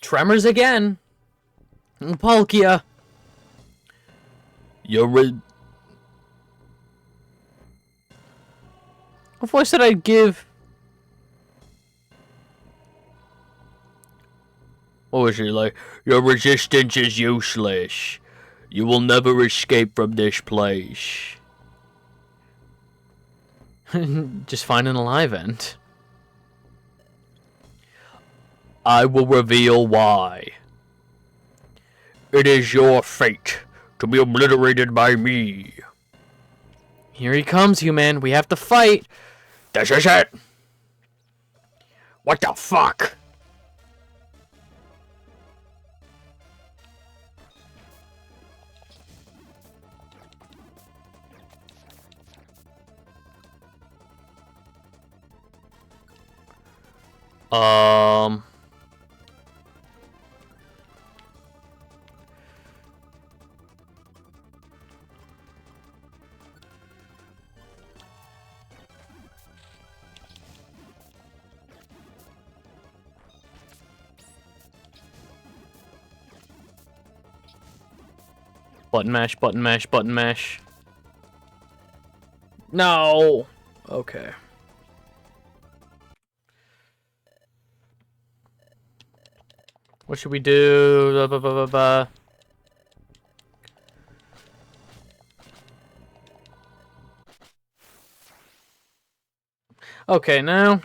Tremors again. Palkia. You're ready. What voice did I give? What was he like? Your resistance is useless. You will never escape from this place. Just find an alive end. I will reveal why. It is your fate to be obliterated by me. Here he comes, human. We have to fight. This is it. What the fuck? Button mash, button mash, button mash. No! Okay. What should we do? Okay, now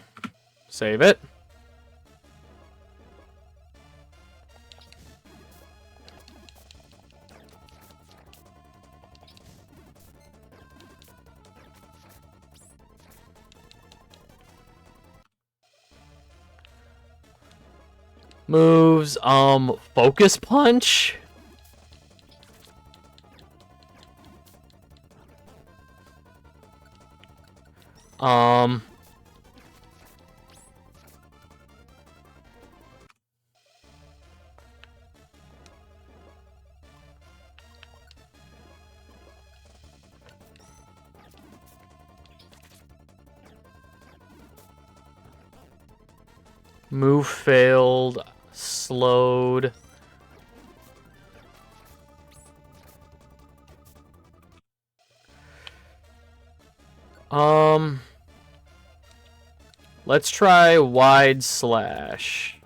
save it. Moves, focus punch. Move failed, slowed. Let's try wide slash.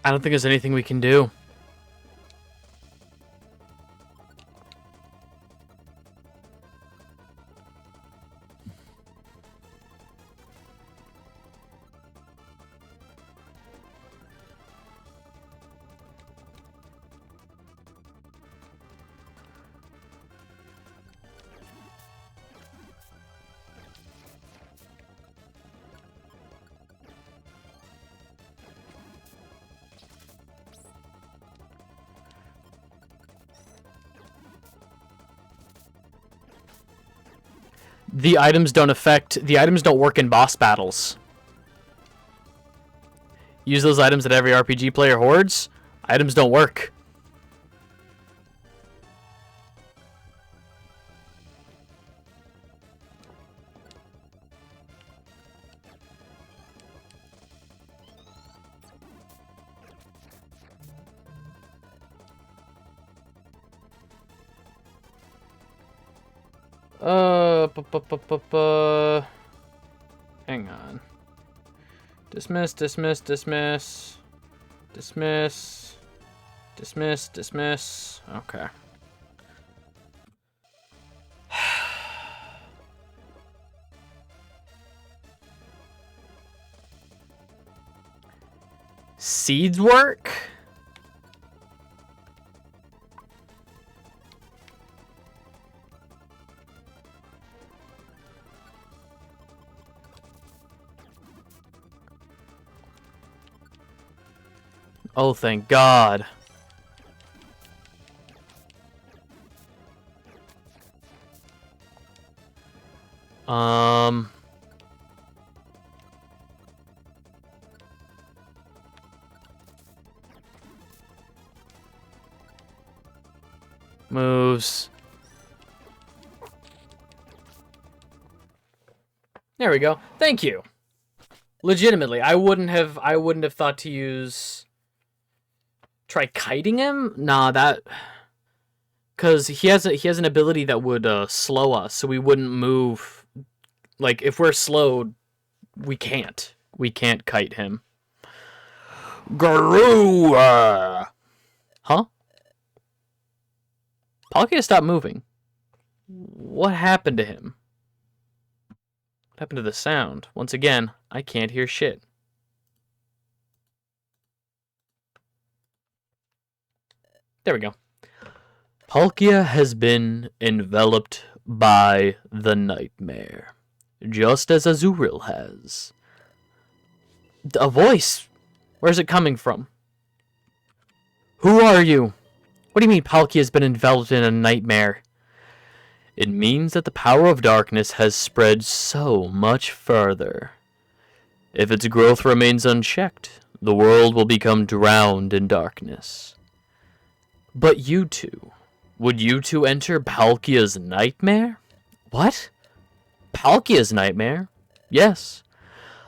I don't think there's anything we can do. The items don't work in boss battles. Use those items that every RPG player hoards. Items don't work. Hang on. Dismiss, dismiss, dismiss. Dismiss. Dismiss, dismiss. Okay. Seeds work? Oh, thank God. moves. There we go. Thank you. Legitimately, I wouldn't have thought to use... Try kiting him? Nah, that... Because he has an ability that would slow us, so we wouldn't move. Like, if we're slowed, we can't. We can't kite him. Garua! Huh? Palkia stopped moving. What happened to him? What happened to the sound? Once again, I can't hear shit. There we go. Palkia has been enveloped by the nightmare, just as Azurill has. A voice? Where's it coming from? Who are you? What do you mean Palkia has been enveloped in a nightmare? It means that the power of darkness has spread so much further. If its growth remains unchecked, the world will become drowned in darkness. But you two... Would you two enter Palkia's nightmare? What? Palkia's nightmare? Yes.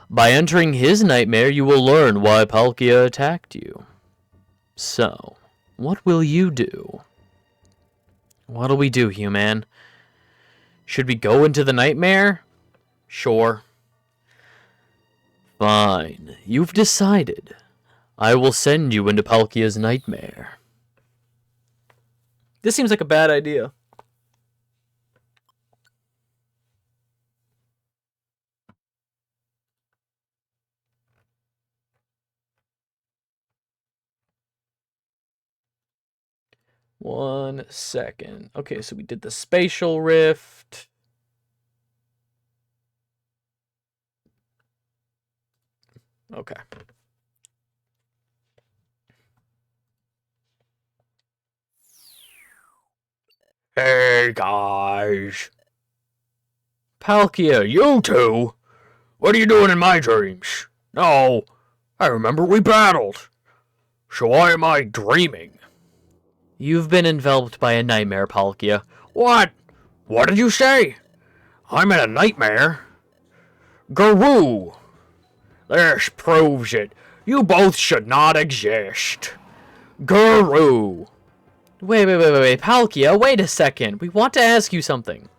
By entering his nightmare, you will learn why Palkia attacked you. So, what will you do? What'll we do, human? Should we go into the nightmare? Sure. Fine. You've decided. I will send you into Palkia's nightmare. This seems like a bad idea. One second. Okay, so we did the spatial rift. Okay. Hey, guys. Palkia, You two? What are you doing in my dreams? No, I remember we battled. So why am I dreaming? you've been enveloped by a nightmare, Palkia. What? What did you say? I'm in a nightmare? Garoo! This proves it. You both should not exist. Garoo! Wait, Palkia, wait a second. We want to ask you something.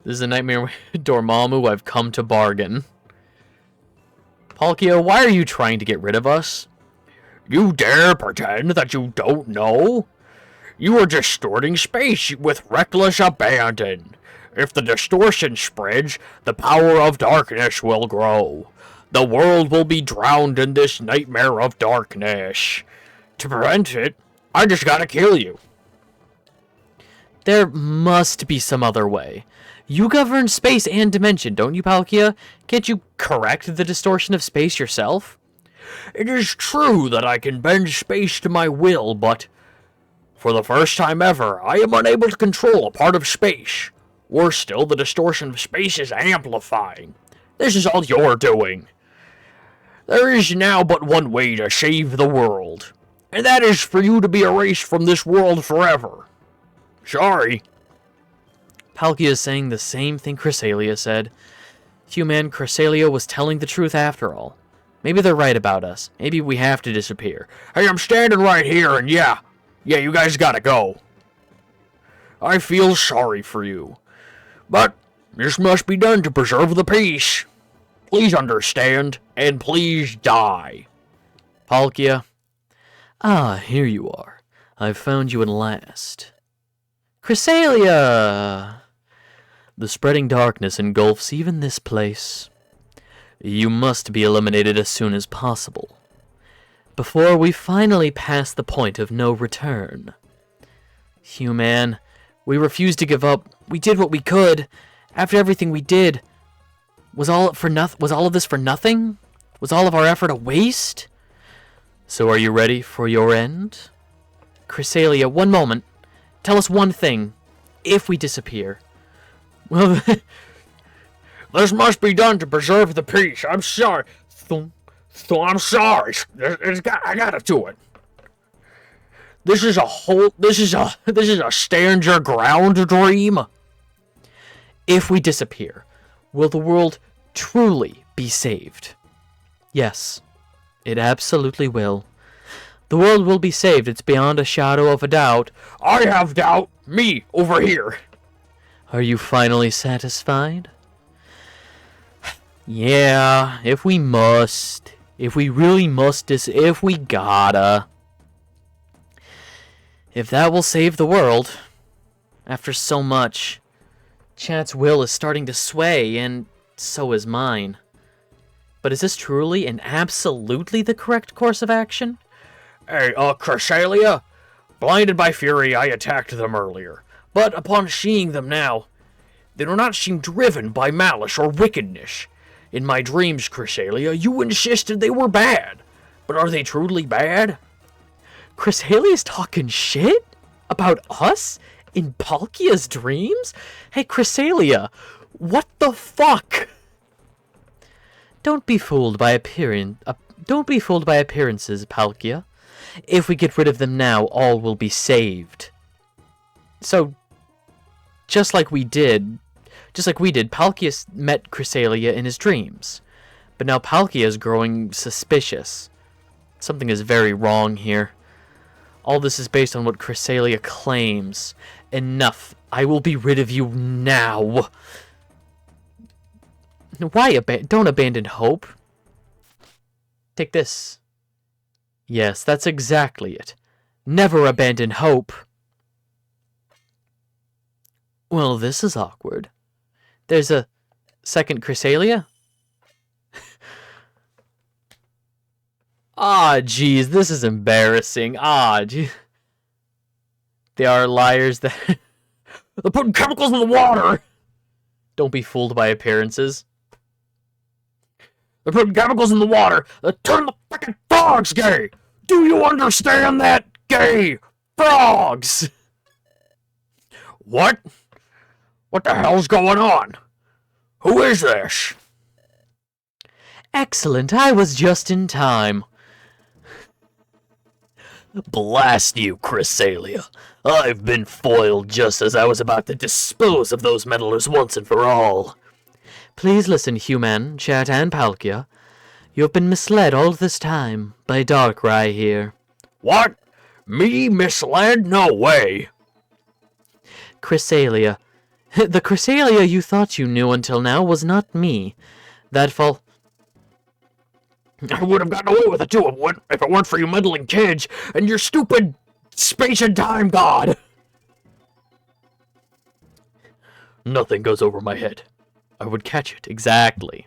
This is a nightmare Dormammu. I've come to bargain. Palkia, why are you trying to get rid of us? You dare pretend that you don't know? You are distorting space with reckless abandon. If the distortion spreads, the power of darkness will grow. The world will be drowned in this nightmare of darkness. To prevent it, I just gotta kill you. There must be some other way. You govern space and dimension, don't you, Palkia? Can't you correct the distortion of space yourself? It is true that I can bend space to my will, but for the first time ever, I am unable to control a part of space. Worse still, the distortion of space is amplifying. This is all you're doing. There is now but one way to save the world, and that is for you to be erased from this world forever. Sorry. Palkia is saying the same thing Cresselia said. Human, Cresselia was telling the truth after all. Maybe they're right about us. Maybe we have to disappear. Hey, I'm standing right here, and yeah, you guys gotta go. I feel sorry for you, but this must be done to preserve the peace. Please understand, and please die. Palkia, Ah, here you are. I've found you at last. Cresselia! The spreading darkness engulfs even this place. You must be eliminated as soon as possible, before we finally pass the point of no return. Human, we refused to give up. We did what we could. After everything we did, was all of this for nothing? Was all of our effort a waste? So are you ready for your end? Cresselia, one moment. Tell us one thing. If we disappear. Well, this must be done to preserve the peace. I'm sorry. I'm sorry. I gotta do it. This is a stand your ground dream. If we disappear, will the world truly be saved? Yes, it absolutely will. The world will be saved, it's beyond a shadow of a doubt. I have doubt. Me, over here. Are you finally satisfied? Yeah, if we must. If we really must, if we gotta. If that will save the world, after so much, Chad's will is starting to sway, and so is mine. But is this truly and absolutely the correct course of action? Hey, Cresselia? Blinded by fury, I attacked them earlier. But upon seeing them now, they do not seem driven by malice or wickedness. In my dreams, Cresselia, you insisted they were bad. But are they truly bad? Chrysalia's talking shit? About us? In Palkia's dreams? Hey, Chrysalia, what the fuck? Don't be fooled by appearances, Palkia. If we get rid of them now, all will be saved. So, just like we did, Palkia met Chrysalia in his dreams. But now Palkia is growing suspicious. Something is very wrong here. All this is based on what Chrysalia claims. Enough. I will be rid of you now. Why don't abandon hope? Take this. Yes, that's exactly it. Never abandon hope. Well, this is awkward. There's a second Chrysalia? Ah, jeez, this is embarrassing. Ah, jeez. They are liars that... They're putting chemicals in the water! Don't be fooled by appearances. They're putting chemicals in the water that turn the fucking frogs gay! Do you understand that? Gay frogs! What? What the hell's going on? Who is this? Excellent, I was just in time. Blast you, Chrysalia. I've been foiled just as I was about to dispose of those meddlers once and for all. Please listen, Human, Chat, and Palkia. You have been misled all this time by Darkrai here. What? Me misled? No way. Chrysalia. The Chrysalia you thought you knew until now was not me. I would have gotten away with it too if it weren't for you meddling kids and your stupid space and time god. Nothing goes over my head. I would catch it, exactly.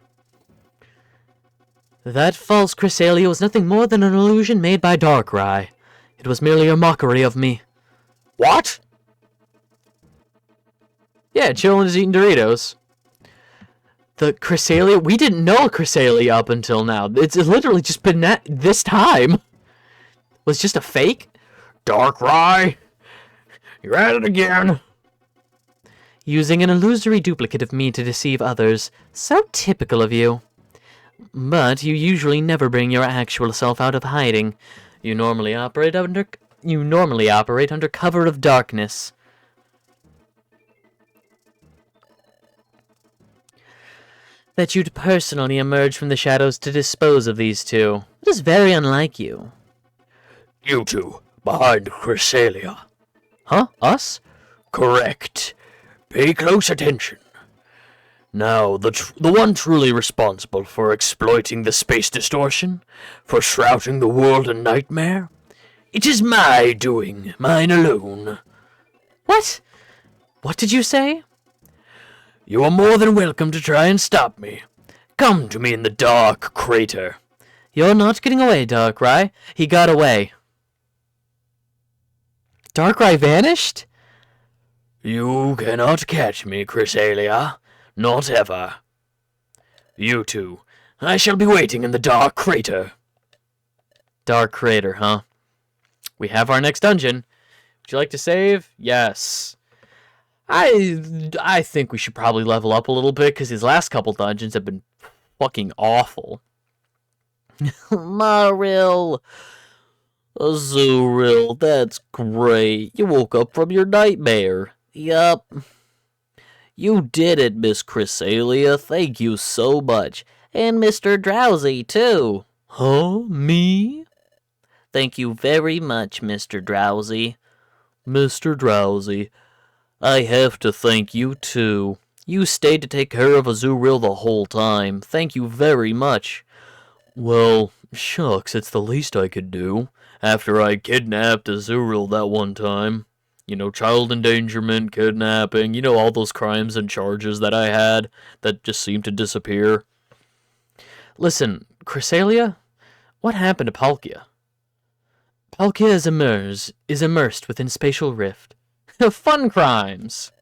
That false Chrysalia was nothing more than an illusion made by Darkrai. It was merely a mockery of me. What? Yeah, chillin' is eating Doritos. The Chrysalia, we didn't know a Chrysalia up until now. It's literally just been that this time. Was just a fake? Darkrai, you're at it again. Using an illusory duplicate of me to deceive others. So typical of you. But you usually never bring your actual self out of hiding. You normally operate under cover of darkness. That you'd personally emerge from the shadows to dispose of these two. It is very unlike you. You two, behind Chrysalia. Huh? Us? Correct. Pay close attention. Now, the one truly responsible for exploiting the space distortion, for shrouding the world in nightmare, it is my doing, mine alone. What? What did you say? You are more than welcome to try and stop me. Come to me in the dark crater. You're not getting away, Darkrai. He got away. Darkrai vanished? You cannot catch me, Chrysalia. Not ever. You two, I shall be waiting in the dark crater. Dark crater, huh? We have our next dungeon. Would you like to save? Yes. I think we should probably level up a little bit, because these last couple dungeons have been fucking awful. Maril! Azurill, that's great. You woke up from your nightmare. Yup. You did it, Miss Chrysalia. Thank you so much. And Mr. Drowsy, too. Huh? Me? Thank you very much, Mr. Drowsy. Mr. Drowsy. I have to thank you, too. You stayed to take care of Azurill the whole time. Thank you very much. Well, shucks, it's the least I could do. After I kidnapped Azurill that one time. You know, child endangerment, kidnapping, you know, all those crimes and charges that I had that just seemed to disappear. Listen, Chrysalia, what happened to Palkia? Palkia is immersed within Spatial Rift. Fun crimes!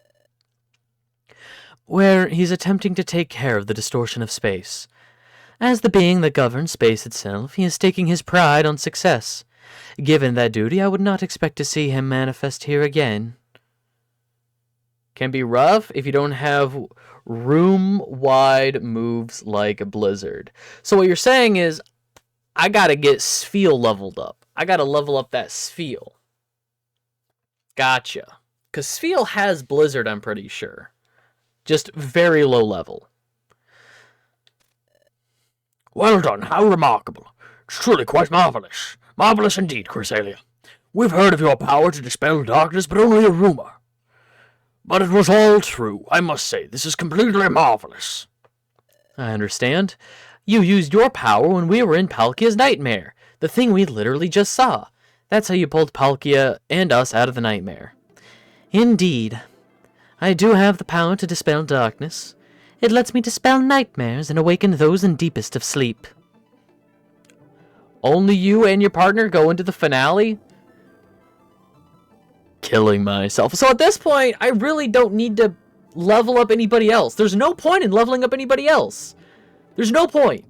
Where he's attempting to take care of the distortion of space. As the being that governs space itself, he is staking his pride on success. Given that duty, I would not expect to see him manifest here again. Can be rough if you don't have room-wide moves like Blizzard. So what you're saying is, I gotta get Spheal leveled up. I gotta level up that Spheal. Gotcha. Because Spheal has Blizzard, I'm pretty sure. Just very low level. Well done, how remarkable. It's truly quite marvelous. Marvelous indeed, Chrysalia. We've heard of your power to dispel darkness, but only a rumor. But it was all true, I must say. This is completely marvelous. I understand. You used your power when we were in Palkia's nightmare. The thing we literally just saw. That's how you pulled Palkia and us out of the nightmare. Indeed. I do have the power to dispel darkness. It lets me dispel nightmares and awaken those in deepest of sleep. Only you and your partner go into the finale? Killing myself. So at this point, I really don't need to level up anybody else. There's no point in leveling up anybody else. There's no point.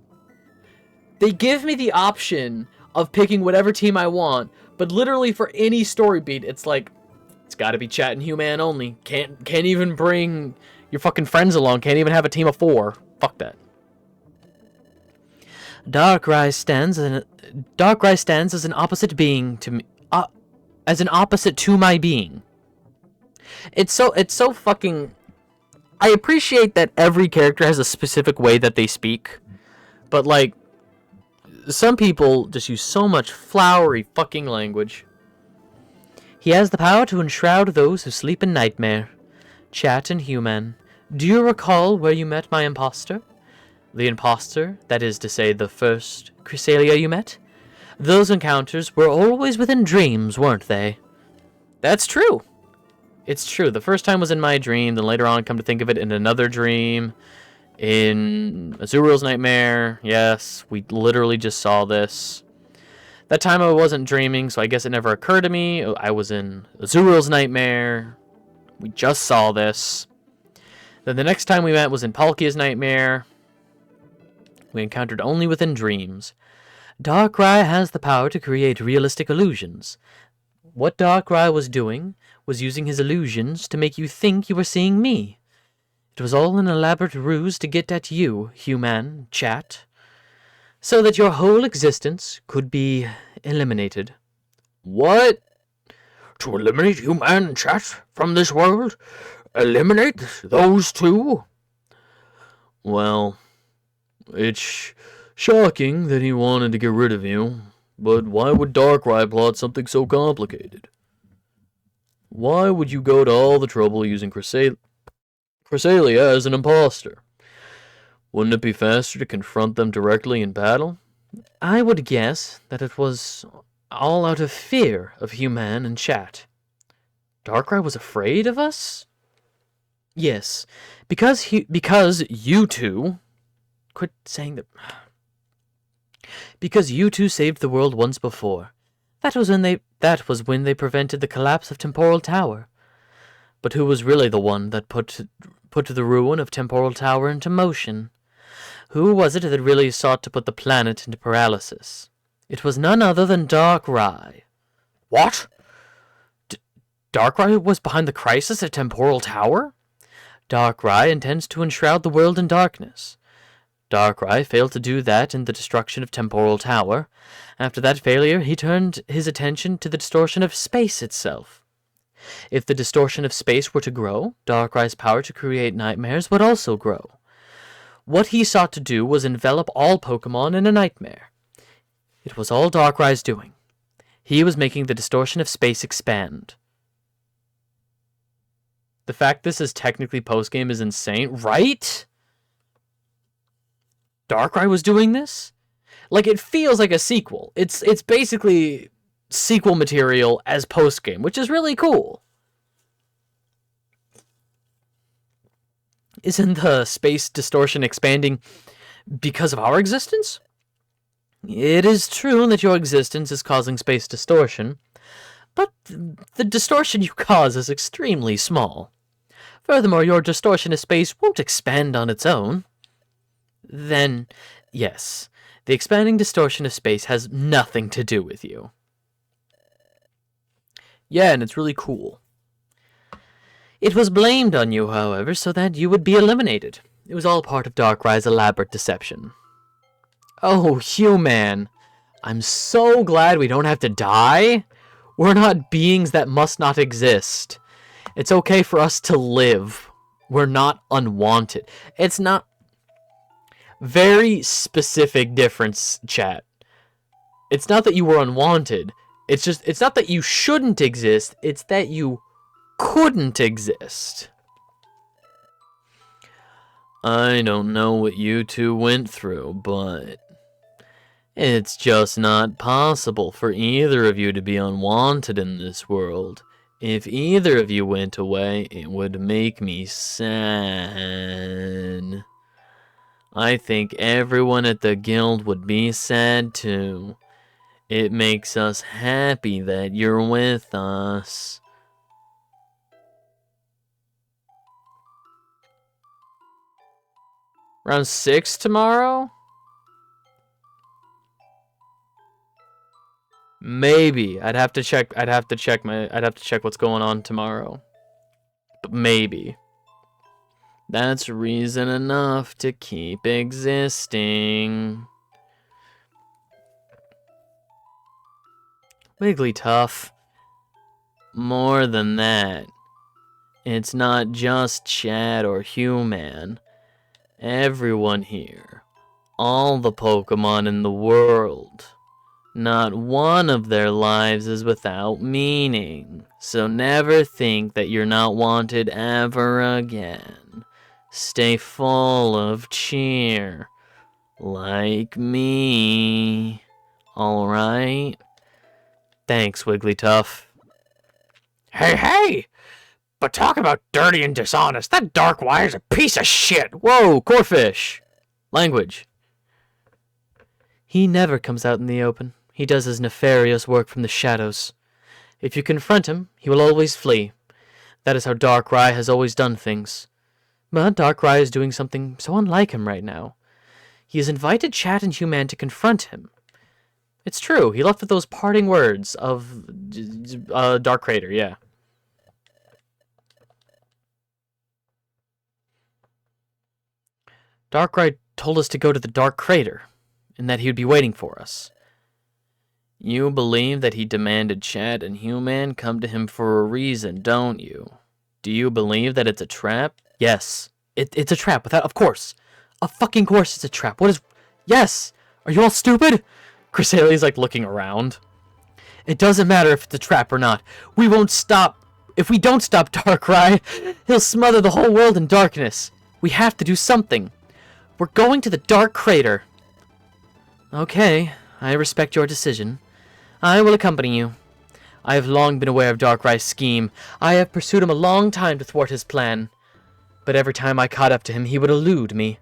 They give me the option of picking whatever team I want, but literally for any story beat, it's like, it's gotta be chat and human only. Can't even bring your fucking friends along. Can't even have a team of 4. Fuck that. Darkrai stands as an opposite being to me, as an opposite to my being. It's so fucking. I appreciate that every character has a specific way that they speak, but like, some people just use so much flowery fucking language. He has the power to enshroud those who sleep in nightmare. Chat and human. Do you recall where you met my imposter? The imposter, that is to say, the first Chrysalia you met? Those encounters were always within dreams, weren't they? That's true. It's true. The first time was in my dream, then later on, come to think of it, in another dream. In Azurill's nightmare. Yes, we literally just saw this. That time I wasn't dreaming, so I guess it never occurred to me. I was in Azurill's nightmare. We just saw this. Then the next time we met was in Palkia's nightmare. We encountered only within dreams. Darkrai has the power to create realistic illusions. What Darkrai was doing was using his illusions to make you think you were seeing me. It was all an elaborate ruse to get at you, human, chat, so that your whole existence could be eliminated. What? To eliminate human and chat from this world? Eliminate those two? Well, it's shocking that he wanted to get rid of you, but why would Darkrai plot something so complicated? Why would you go to all the trouble using Chrysalia as an imposter? Wouldn't it be faster to confront them directly in battle? I would guess that it was all out of fear of human and chat. Darkrai was afraid of us? Yes, because you two... Quit saying that... Because you two saved the world once before. That was when they prevented the collapse of Temporal Tower. But who was really the one that put the ruin of Temporal Tower into motion? Who was it that really sought to put the planet into paralysis? It was none other than Darkrai. What? Darkrai was behind the crisis at Temporal Tower? Darkrai intends to enshroud the world in darkness. Darkrai failed to do that in the destruction of Temporal Tower. After that failure, he turned his attention to the distortion of space itself. If the distortion of space were to grow, Darkrai's power to create nightmares would also grow. What he sought to do was envelop all Pokemon in a nightmare. It was all Darkrai's doing. He was making the distortion of space expand. The fact this is technically postgame is insane, right? Darkrai was doing this? Like, it feels like a sequel. It's basically sequel material as postgame, which is really cool. Isn't the space distortion expanding because of our existence? It is true that your existence is causing space distortion, but the distortion you cause is extremely small. Furthermore, your distortion of space won't expand on its own. Then, yes, the expanding distortion of space has nothing to do with you. Yeah, and it's really cool. It was blamed on you, however, so that you would be eliminated. It was all part of Darkrai's elaborate deception. Oh, human. I'm so glad we don't have to die. We're not beings that must not exist. It's okay for us to live. We're not unwanted. It's not... Very specific difference, chat. It's not that you were unwanted. It's not that you shouldn't exist. It's that you couldn't exist. I don't know what you two went through, but it's just not possible for either of you to be unwanted in this world. If either of you went away, it would make me sad. I think everyone at the guild would be sad too. It makes us happy that you're with us. Round 6 tomorrow? Maybe. I'd have to check what's going on tomorrow. But maybe. That's reason enough to keep existing. Wigglytuff. More than that, it's not just Chad or Human. Everyone here, all the Pokemon in the world, not one of their lives is without meaning. So never think that you're not wanted ever again. Stay full of cheer, like me. Alright? Thanks, Wigglytuff. Hey! But talk about dirty and dishonest. That Darkrai is a piece of shit. Whoa, Corphish! Language. He never comes out in the open. He does his nefarious work from the shadows. If you confront him, he will always flee. That is how Darkrai has always done things. But Darkrai is doing something so unlike him right now. He has invited Chat and Human to confront him. It's true, he left with those parting words of Dark Crater, yeah. Darkrai told us to go to the Dark Crater, and that he would be waiting for us. You believe that he demanded Chad and Human come to him for a reason, don't you? Do you believe that it's a trap? Yes, it's a trap, without, of course. Of fucking course it's a trap. What is... Yes! Are you all stupid? Cresalia's like looking around. It doesn't matter if it's a trap or not. We won't stop. If we don't stop Darkrai, he'll smother the whole world in darkness. We have to do something. We're going to the Dark Crater. Okay, I respect your decision. I will accompany you. I have long been aware of Darkrai's scheme. I have pursued him a long time to thwart his plan. But every time I caught up to him, he would elude me.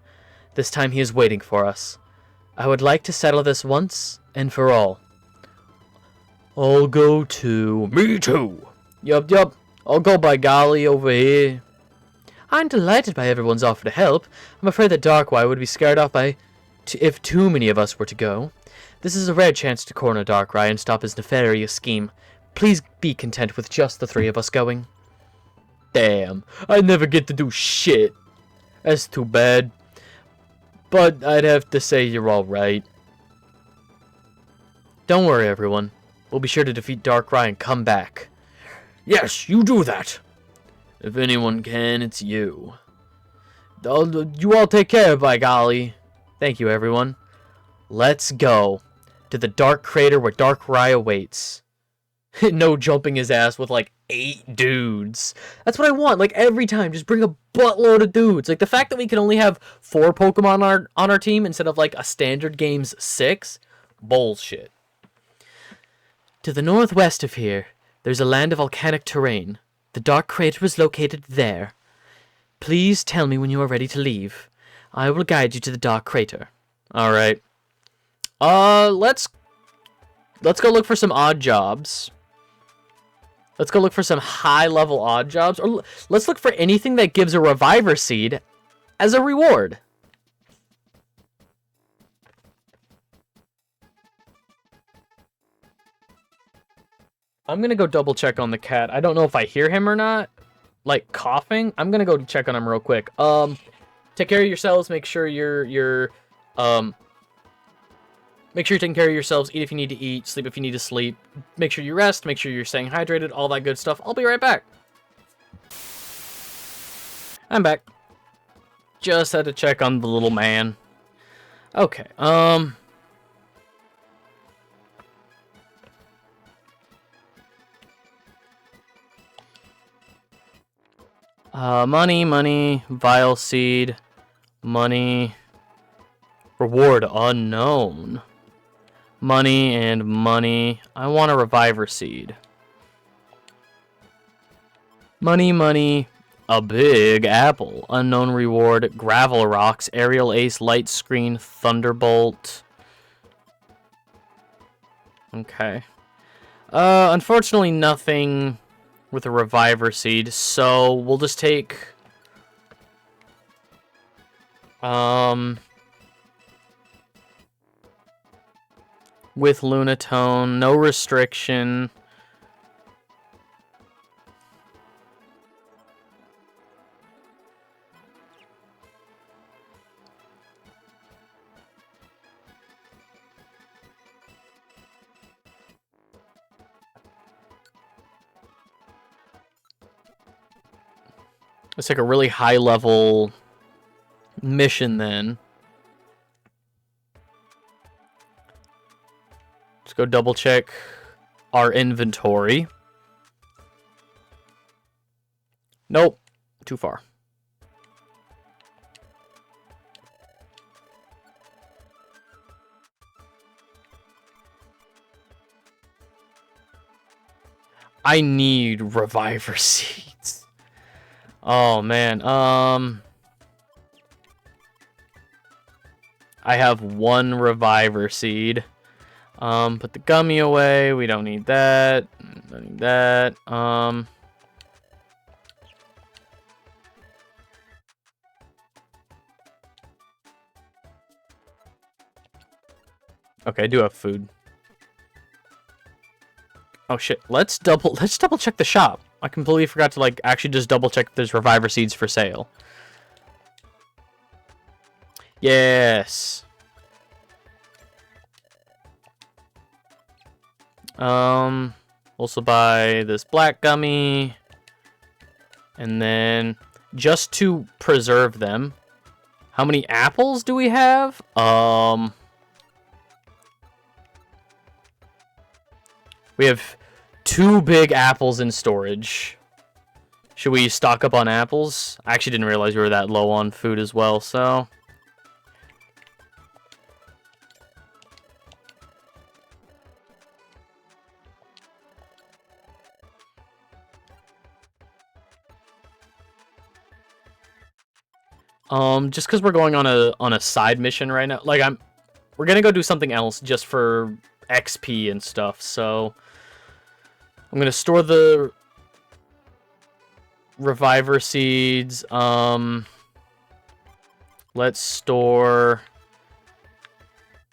This time he is waiting for us. I would like to settle this once and for all. I'll go too. Me too. Yup. I'll go by golly over here. I'm delighted by everyone's offer to help. I'm afraid that Darkrai would be scared off if too many of us were to go. This is a rare chance to corner Darkrai and stop his nefarious scheme. Please be content with just the three of us going. Damn, I never get to do shit. That's too bad. but I'd have to say you're all right. Don't worry, everyone. We'll be sure to defeat Darkrai and come back. Yes, you do that. If anyone can, it's you. You all take care, by golly. Thank you, everyone. Let's go to the Dark Crater where Darkrai awaits. No jumping his ass with like 8 dudes. That's what I want. Like every time, just bring a buttload of dudes. Like the fact that we can only have 4 Pokemon on our team instead of like a standard game's 6, bullshit. To the northwest of here, there's a land of volcanic terrain. The Dark Crater is located there. Please tell me when you are ready to leave. I will guide you to the Dark Crater. All right. Let's go look for some odd jobs. Let's go look for some high-level odd jobs. Or let's look for anything that gives a Reviver Seed as a reward. I'm going to go double-check on the cat. I don't know if I hear him or not. Like, coughing. I'm going to go check on him real quick. Take care of yourselves. Make sure make sure you're taking care of yourselves. Eat if you need to eat. Sleep if you need to sleep. Make sure you rest. Make sure you're staying hydrated. All that good stuff. I'll be right back. I'm back. Just had to check on the little man. Okay. Money, Vile Seed, money, reward unknown, money and money. I want a Reviver Seed. Money, a big apple, unknown reward, Gravel Rocks, Aerial Ace, Light Screen, Thunderbolt. Okay. Unfortunately nothing with a Reviver Seed, so we'll just take with Lunatone, no restriction. Let's take a really high level mission then. Let's go double check our inventory. Nope, too far. I need Reviver Seeds. Oh man, I have 1 Reviver Seed. Put the gummy away. We don't need that. Don't need that. Okay, I do have food. Oh shit. Let's double check the shop. I completely forgot to like actually just double check if there's Reviver Seeds for sale. Yes. Also buy this black gummy. And then just to preserve them. How many apples do we have? We have 2 big apples in storage. Should we stock up on apples? I actually didn't realize we were that low on food as well, so... just because we're going on a side mission right now, like we're gonna go do something else just for XP and stuff, so I'm gonna store the Reviver Seeds. Let's store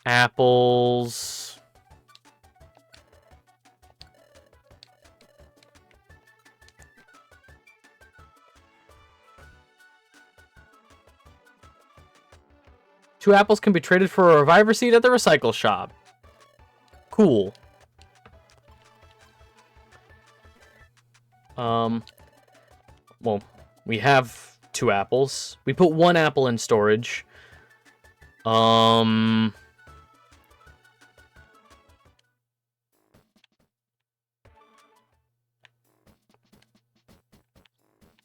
apples. 2 apples can be traded for a reviver seed at the recycle shop. Cool. Well, we have 2 apples. We put 1 apple in storage. Oh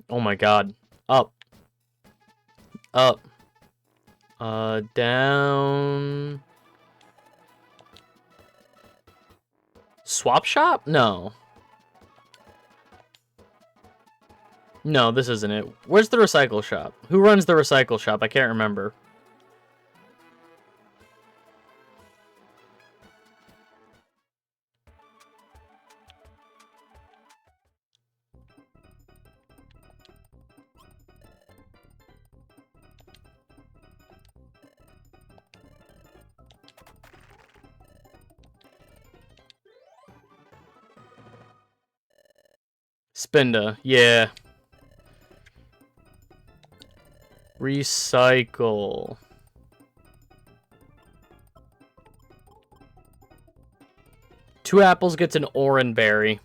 my god. Up. Up. Down. Swap shop? No. No, this isn't it. Where's the recycle shop? Who runs the recycle shop? I can't remember. Spinda, yeah. Recycle. Two apples gets an orange berry.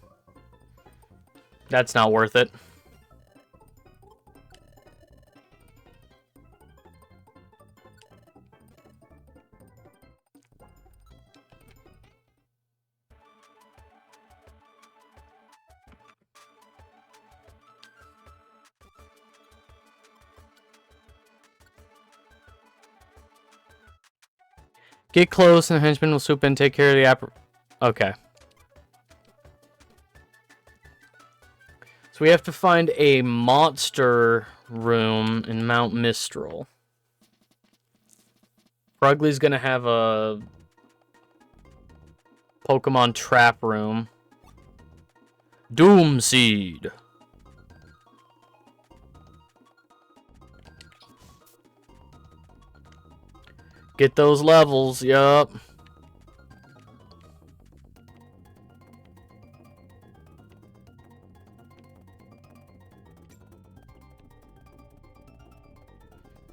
That's not worth it. Get close and the henchman will swoop in and take care of the app. Okay. So we have to find a monster room in Mount Mistral. Frugly's gonna have a Pokemon trap room. Doom Seed. Get those levels, yup.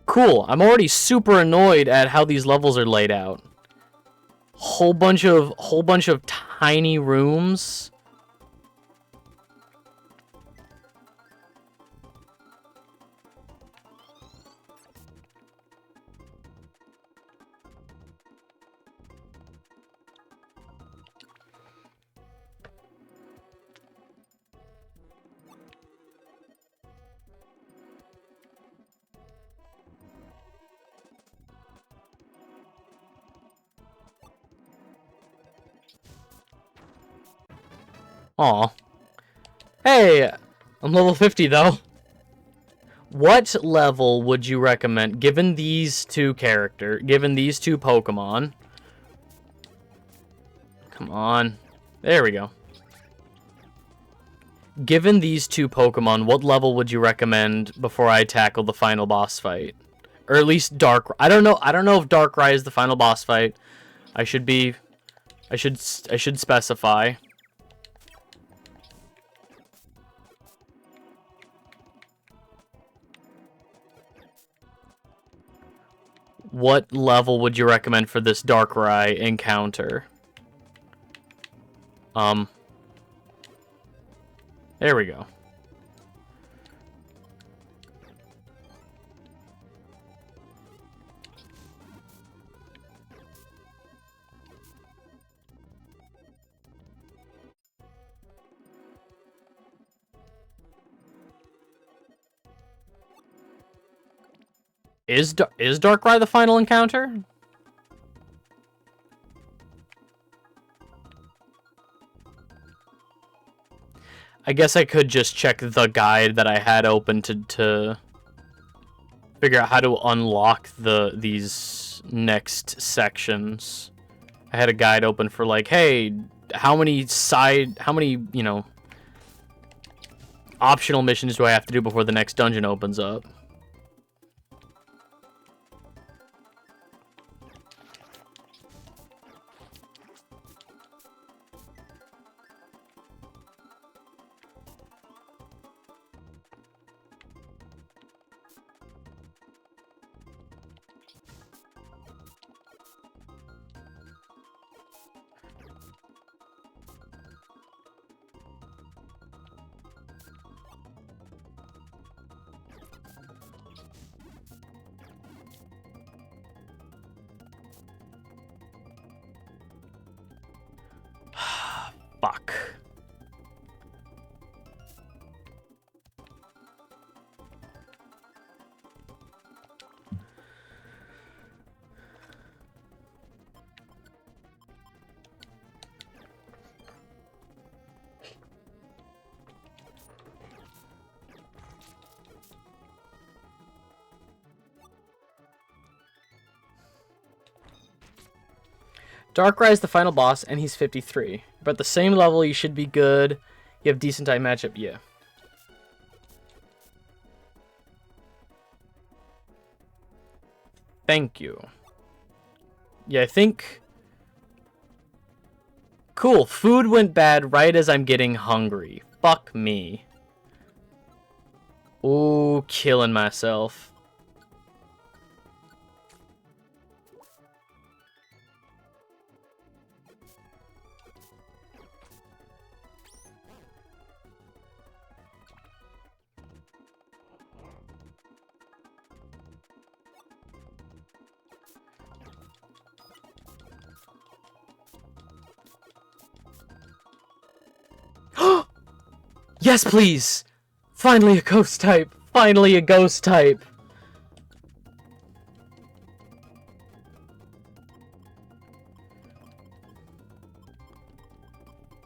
Cool. I'm already super annoyed at how these levels are laid out. Whole bunch of tiny rooms. Aw. Hey, I'm level 50 though. What level would you recommend, given these two Pokemon? Come on. There we go. Given these two Pokemon, what level would you recommend before I tackle the final boss fight? Or at least Dark... I don't know if Darkrai is the final boss fight. I should specify. What level would you recommend for this Darkrai encounter? There we go. Is Darkrai the final encounter? I guess I could just check the guide that I had open to figure out how to unlock these next sections. I had a guide open for like, hey, how many, you know, optional missions do I have to do before the next dungeon opens up? Darkrai is the final boss, and he's 53. But at the same level, you should be good. You have decent type matchup, yeah. Thank you. Yeah, I think... Cool, food went bad right as I'm getting hungry. Fuck me. Ooh, killing myself. Yes, please! Finally a ghost type! Finally a ghost type!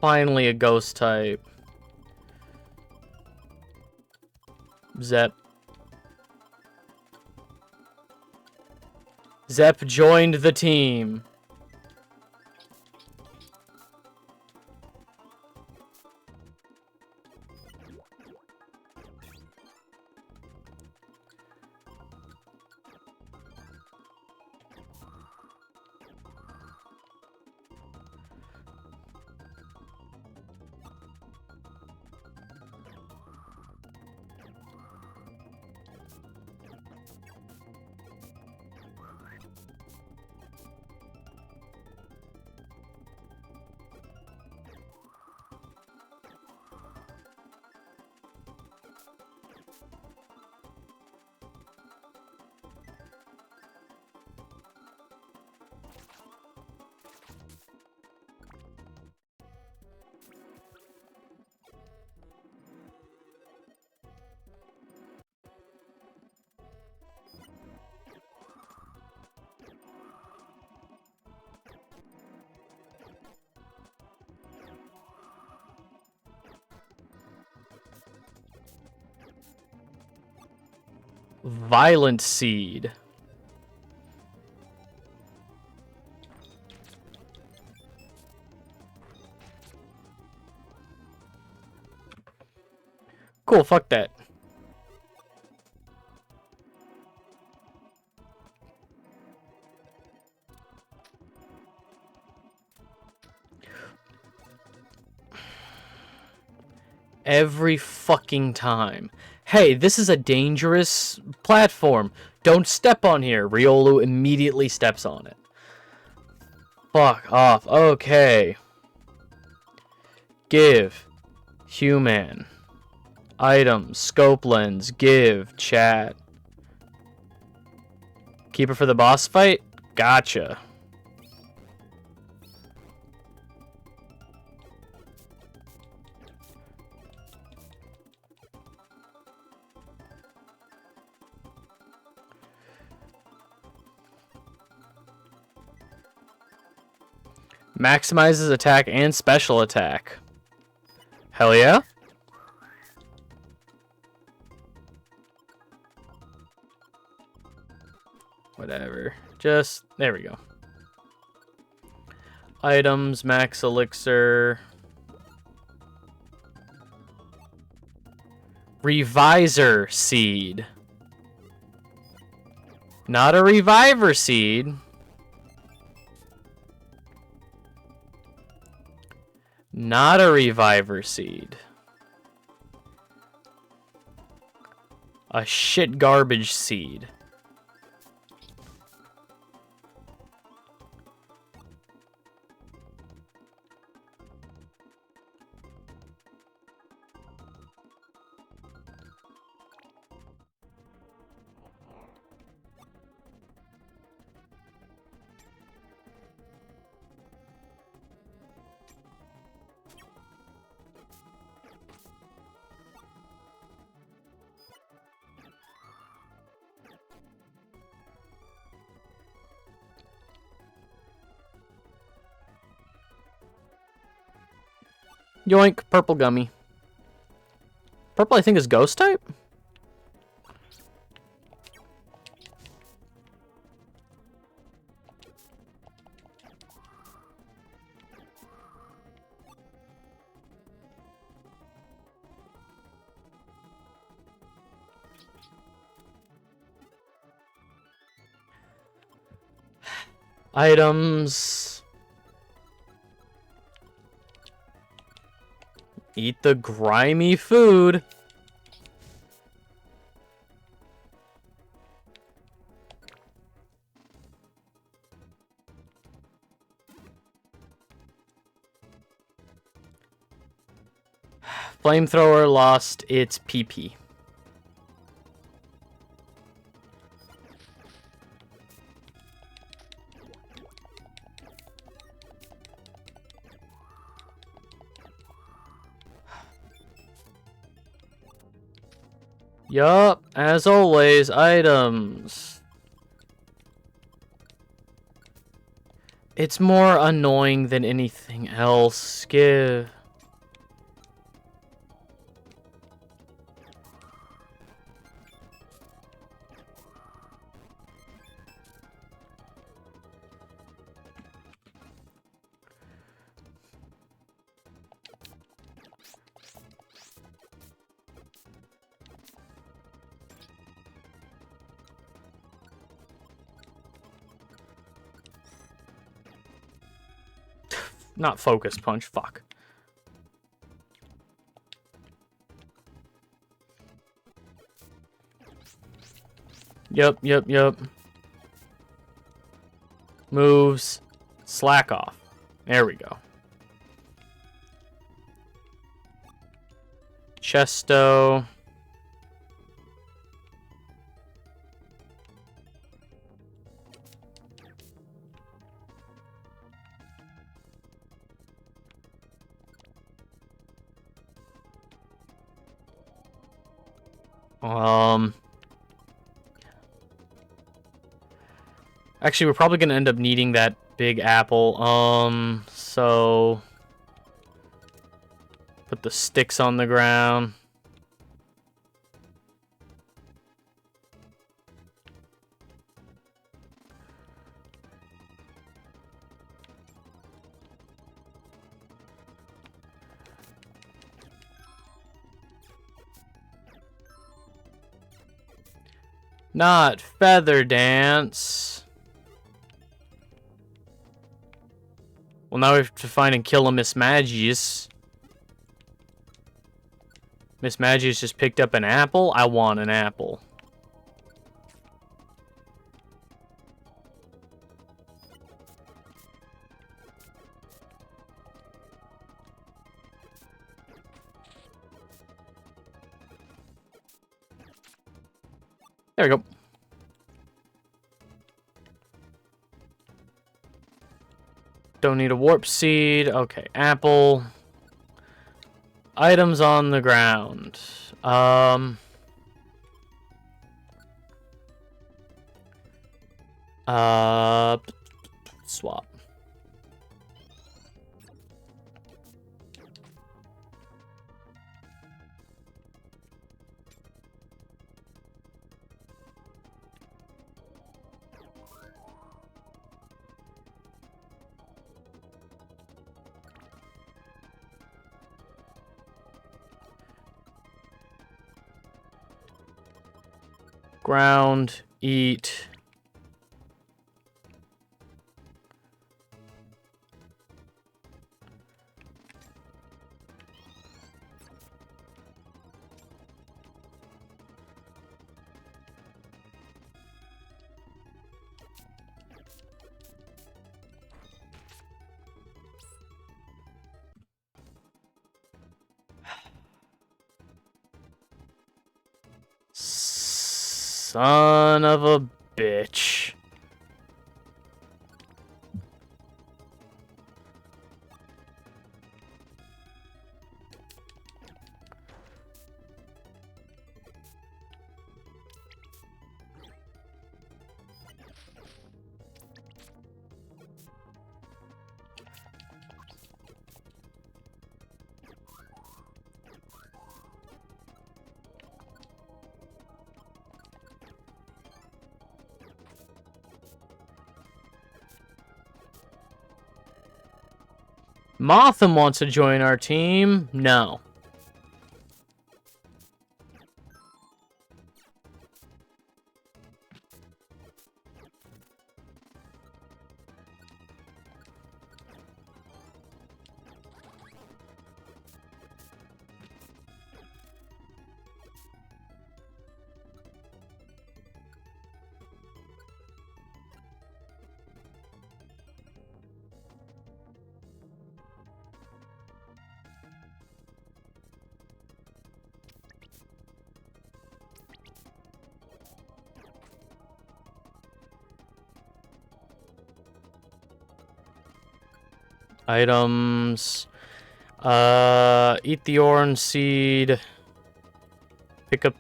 Finally a ghost type. Zep. Zep joined the team. Violent Seed. Cool, fuck that. Every fucking time. Hey, this is a dangerous platform. Don't step on here. Riolu immediately steps on it. Fuck off. Okay. Give. Human. Items. Scope lens. Give. Chat. Keeper for the boss fight? Gotcha. Maximizes attack and special attack. Hell yeah. Whatever. Just, there we go. Items, max elixir. Reviser seed. Not a reviver seed. Not a reviver seed. A shit garbage seed. Yoink, purple gummy. Purple, I think, is ghost type? Items. Eat the grimy food. Flamethrower lost its PP. Yup, as always, items. It's more annoying than anything else. Give. Not focus punch, fuck. Yup. Moves. Slack off. There we go. Chesto. Actually, we're probably gonna end up needing that big apple. So put the sticks on the ground. Not feather dance. Well, now we have to find and kill a Miss Magius. Miss Magius just picked up an apple. I want an apple. There we go. Don't need a warp seed. Okay, apple. Items on the ground. Swap. Ground, eat. Son of a bitch. Motham wants to join our team. No. Items. Eat the orange seed. Pick up.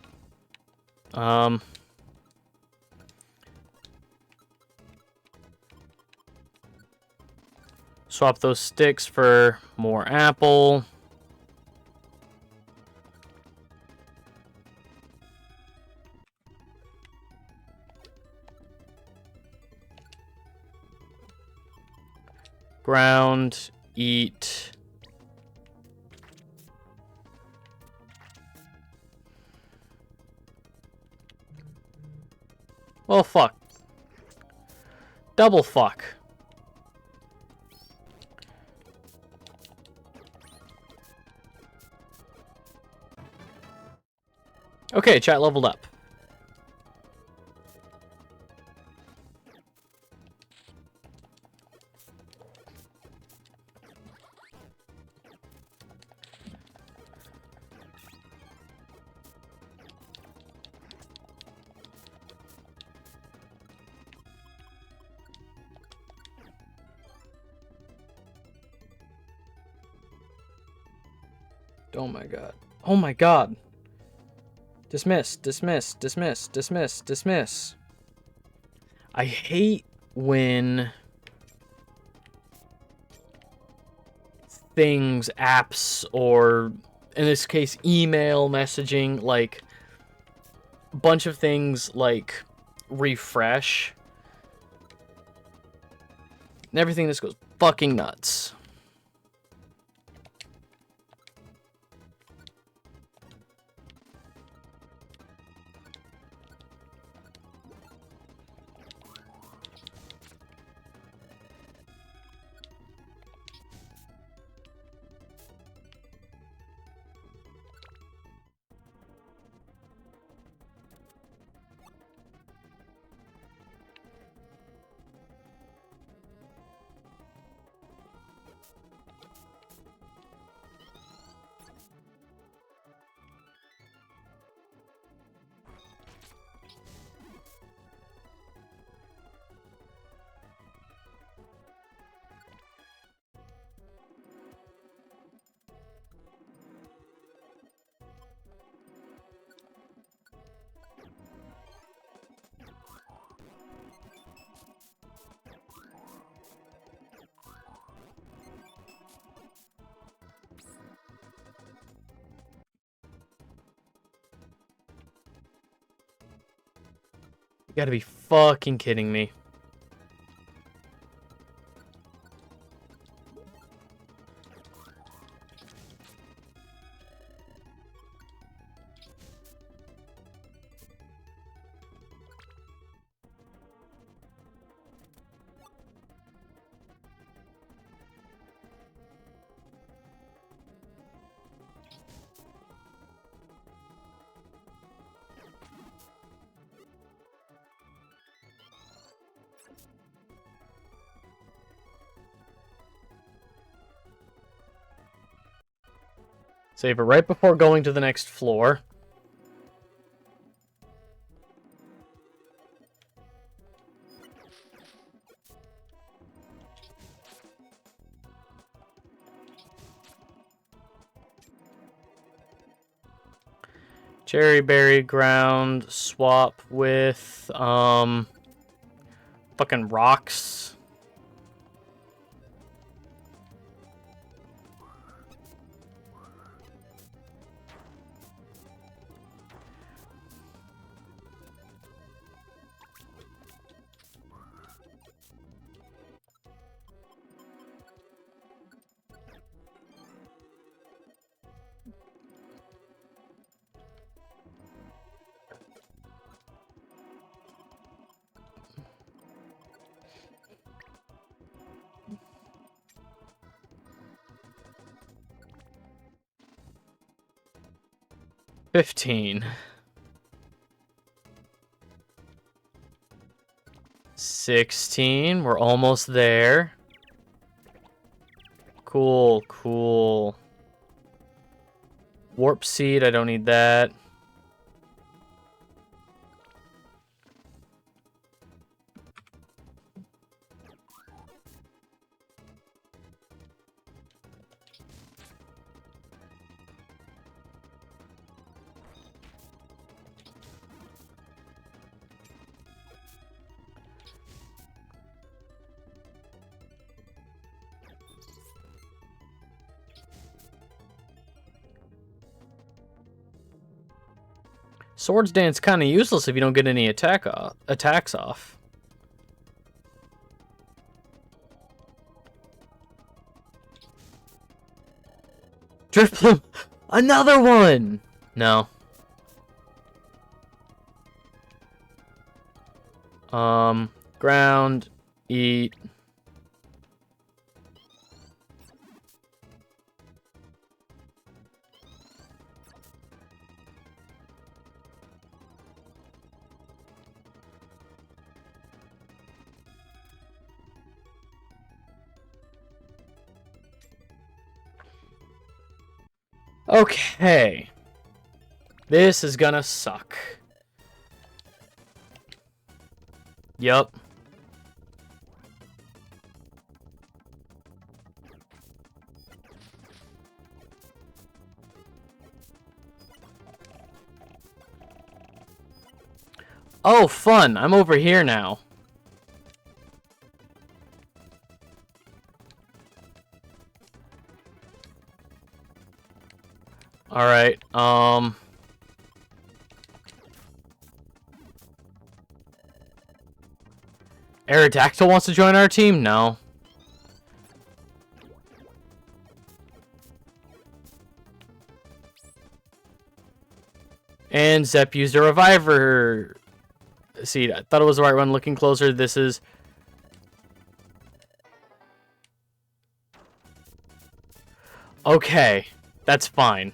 Swap those sticks for more apple. Ground, eat. Well, fuck. Double fuck. Okay, chat leveled up. Oh my god. Oh my god. Dismiss, dismiss, dismiss, dismiss, dismiss. I hate when things, apps, or in this case, email messaging, like a bunch of things like refresh. And everything just goes fucking nuts. You gotta be fucking kidding me. Save it right before going to the next floor. Cherry berry ground swap with fucking rocks. $15. 16. We're almost there. Cool, cool. Warp seed, I don't need that. Swords Dance kind of useless if you don't get any attacks off. Drift Plume! Another one! No. Ground, eat. Okay. This is gonna suck. Yup. Oh, fun. I'm over here now. Alright, Aerodactyl wants to join our team? No. And Zep used a reviver seed. I thought it was the right one. Looking closer, this is... Okay, that's fine.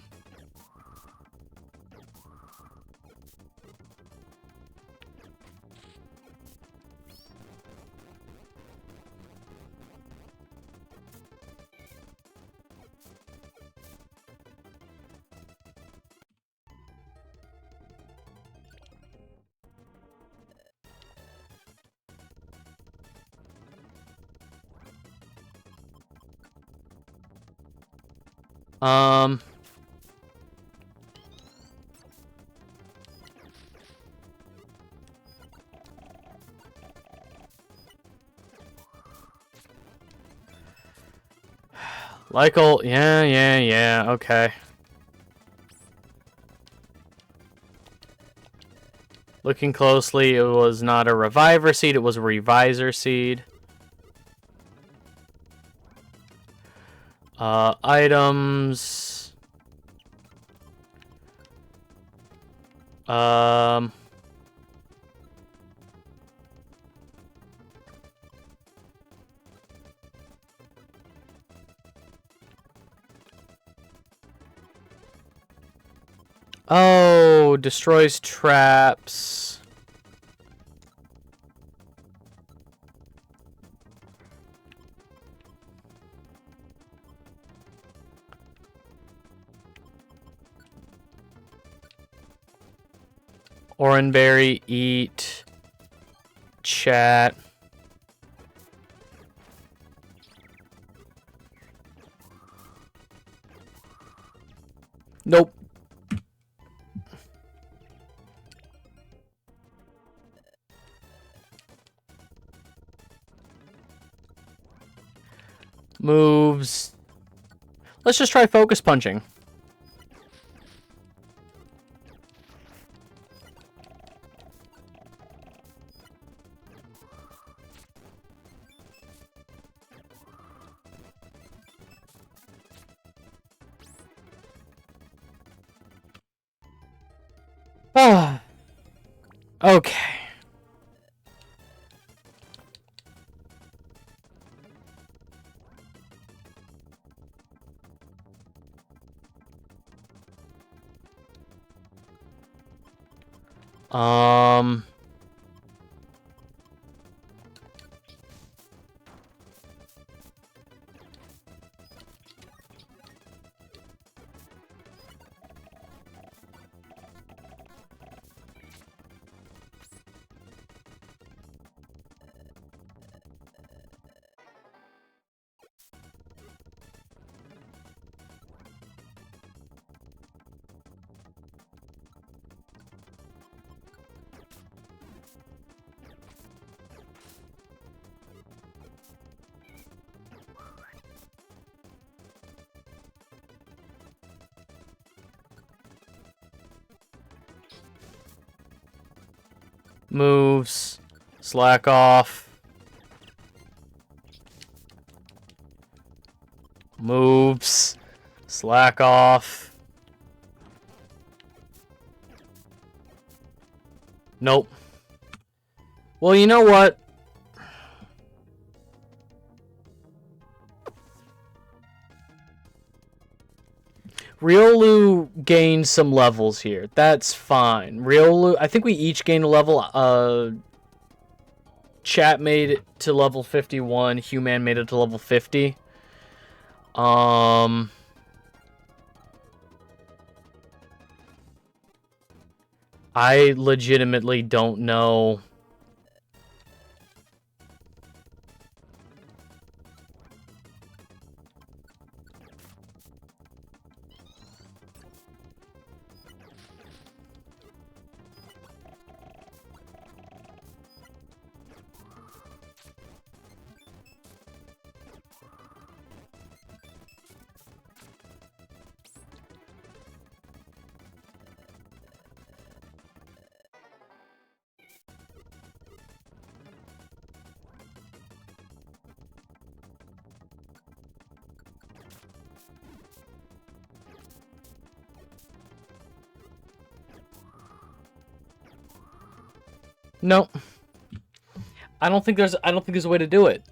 Lycal, yeah, okay. Looking closely, it was not a reviver seed, it was a revisor seed. Items. Oh, destroys traps. Oranberry, eat, chat. Nope. Moves. Let's just try focus punching. Ah. Okay. Um. Moves. Slack off. Moves. Slack off. Nope. Well, you know what? Riolu gained some levels here. That's fine. Riolu, I think we each gained a level. Chat made it to level 51. Human made it to level 50. I legitimately don't know. No. I don't think there's a way to do it.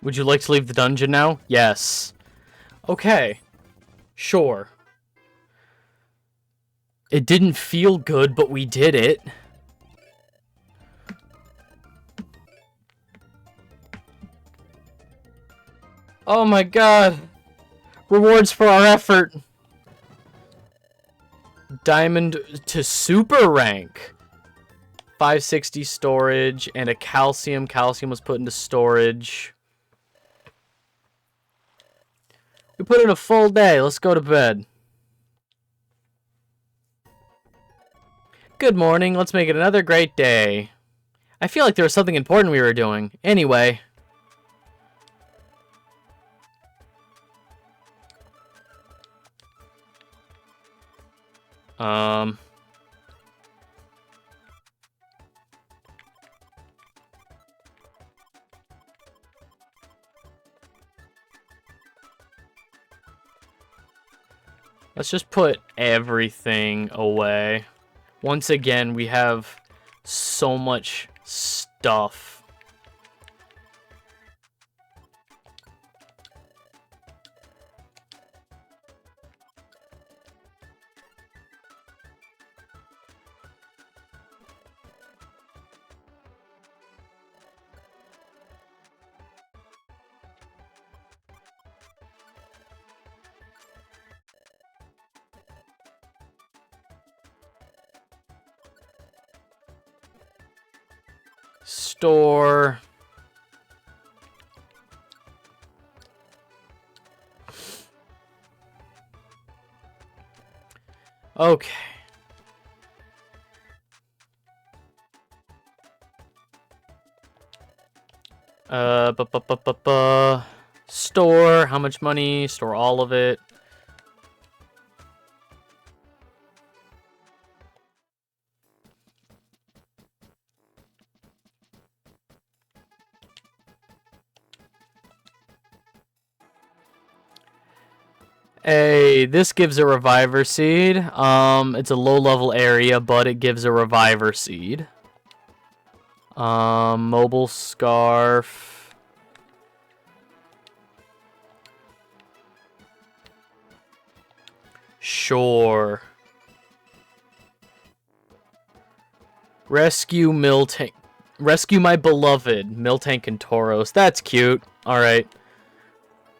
Would you like to leave the dungeon now? Yes. Okay. Sure. It didn't feel good, but we did it. Oh my god. Rewards for our effort. Diamond to super rank. 560 storage and a calcium. Calcium was put into storage. We put in a full day. Let's go to bed. Good morning. Let's make it another great day. I feel like there was something important we were doing. Anyway. Let's just put everything away. Once again, we have so much stuff. Store. Okay. Store. How much money? Store all of it. Hey, this gives a reviver seed. It's a low level area, but it gives a reviver seed. Mobile scarf. Sure. Rescue Miltank. Rescue my beloved Miltank and Tauros. That's cute. All right.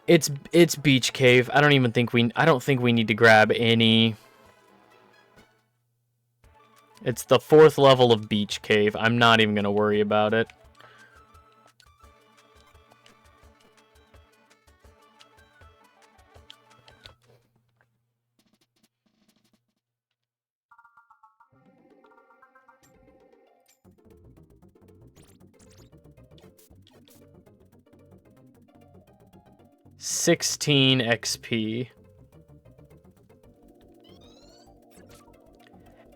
It's Beach Cave. I don't think we need to grab any. It's the 4th level of Beach Cave. I'm not even going to worry about it. $16 XP.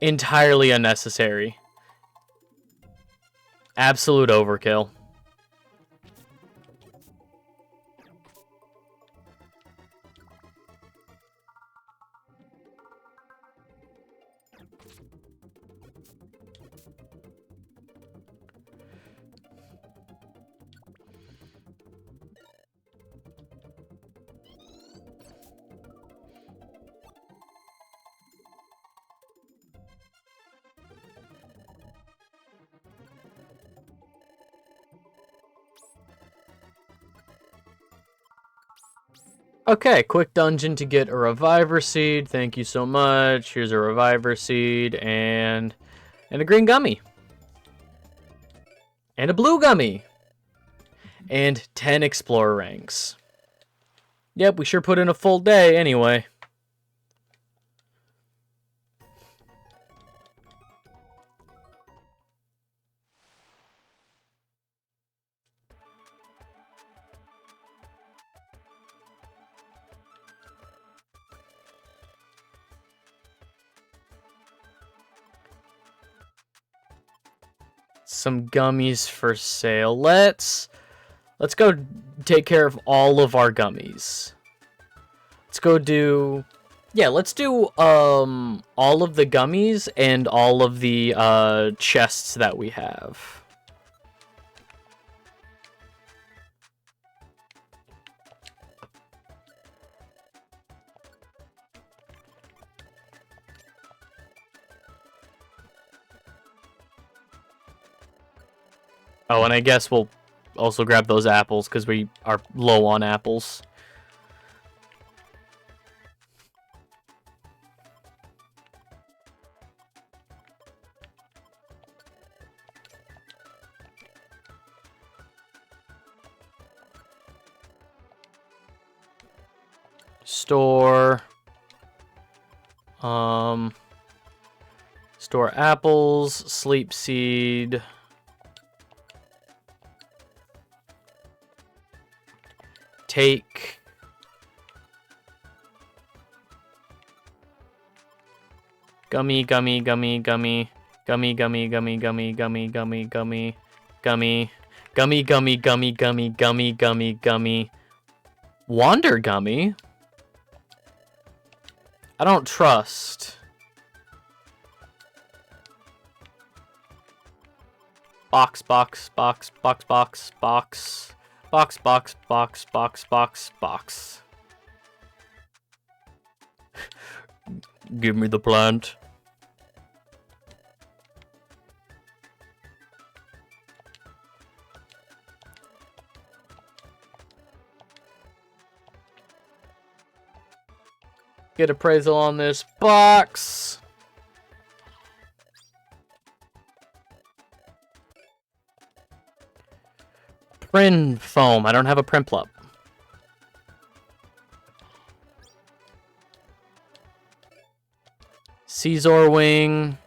Entirely unnecessary. Absolute overkill. Okay, quick dungeon to get a reviver seed. Thank you so much. Here's a reviver seed and a green gummy. And a blue gummy. And 10 explorer ranks. Yep, we sure put in a full day anyway. Some gummies for sale. Let's go take care of all of our gummies. Let's go do... Yeah, let's do all of the gummies and all of the chests that we have. Oh, and I guess we'll also grab those apples because we are low on apples. Store. Store apples, sleep seed. Take gummy, gummy, gummy, gummy, gummy, gummy, gummy, gummy, gummy, gummy, gummy, gummy, gummy, gummy, gummy, gummy, gummy, gummy, gummy, wander gummy. I don't trust. Box, box, box, box, box, box. Box, box, box, box, box, box. Give me the plant. Get appraisal on this box. Print foam. I don't have a print plug. Caesar wing.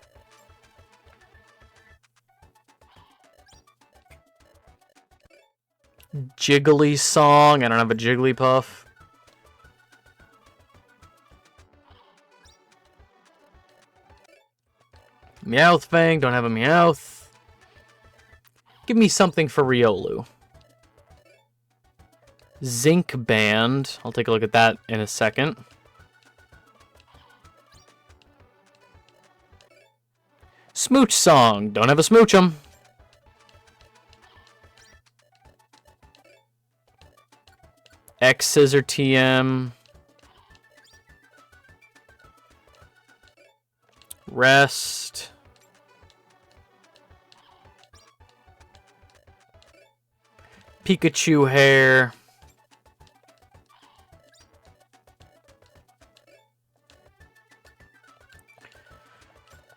Jiggly song. I don't have a Jigglypuff. Meowth Fang. Don't have a Meowth. Give me something for Riolu. Zinc Band. I'll take a look at that in a second. Smooch song. Don't have a smooch 'em. X Scissor TM. Rest. Pikachu hair.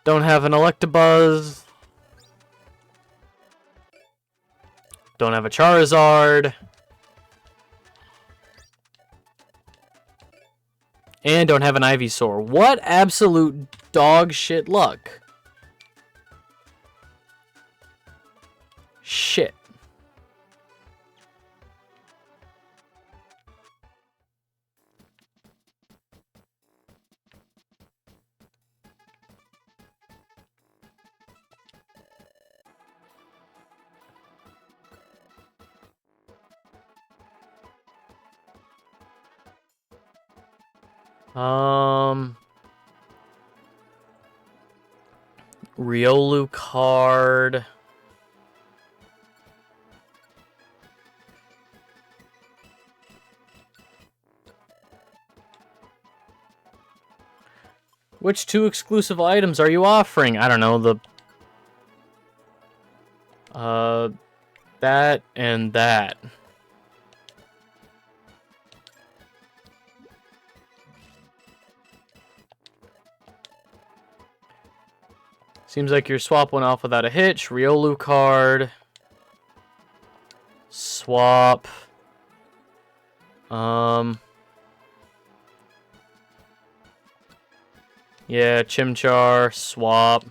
Don't have an Electabuzz. Don't have a Charizard. And don't have an Ivysaur. What absolute dog shit luck. Shit. Riolu card. Which 2 exclusive items are you offering? I don't know, that and that. Seems like your swap went off without a hitch. Riolu card. Swap. Yeah, Chimchar, swap.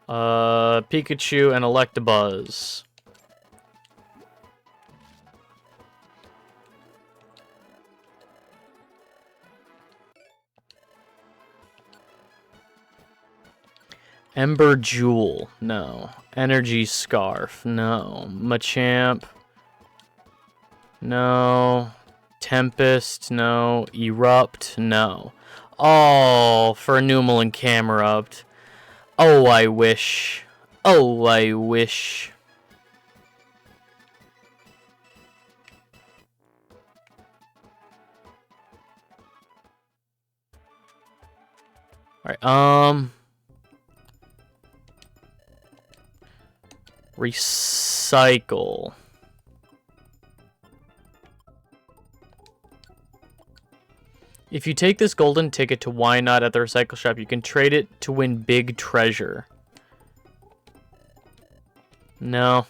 Pikachu and Electabuzz. Ember Jewel, no. Energy Scarf, no. Machamp, no. Tempest, no. Erupt, no. Oh, for Numel and Camerupt. Oh, I wish. Oh, I wish. Alright, recycle. If you take this golden ticket to Why Not at the recycle shop, you can trade it to win big treasure. No.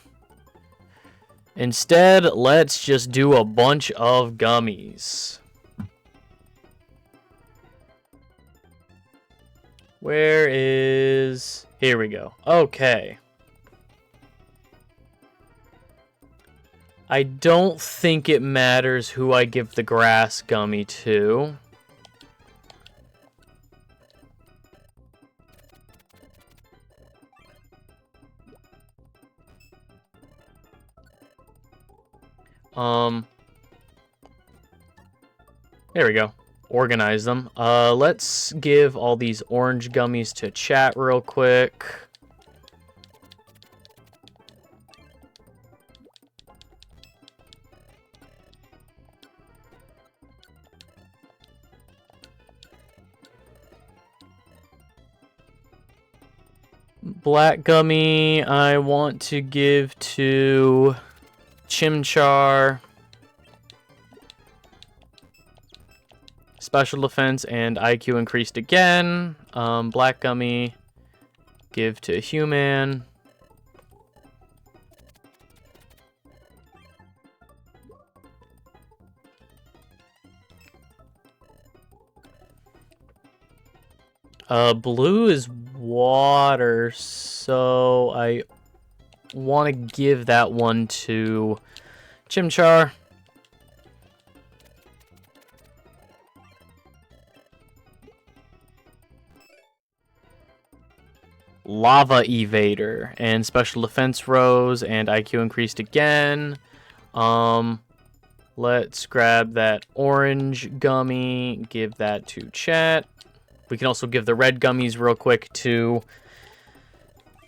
Instead, let's just do a bunch of gummies. Where is... Here we go. Okay. I don't think it matters who I give the grass gummy to. There we go. Organize them. Let's give all these orange gummies to chat real quick. Black gummy I want to give to Chimchar. Special defense and IQ increased again. Black gummy give to Human. Blue is water, so I want to give that one to Chimchar. Lava Evader and Special Defense rose and IQ increased again. Let's grab that orange gummy, give that to chat. We can also give the red gummies real quick to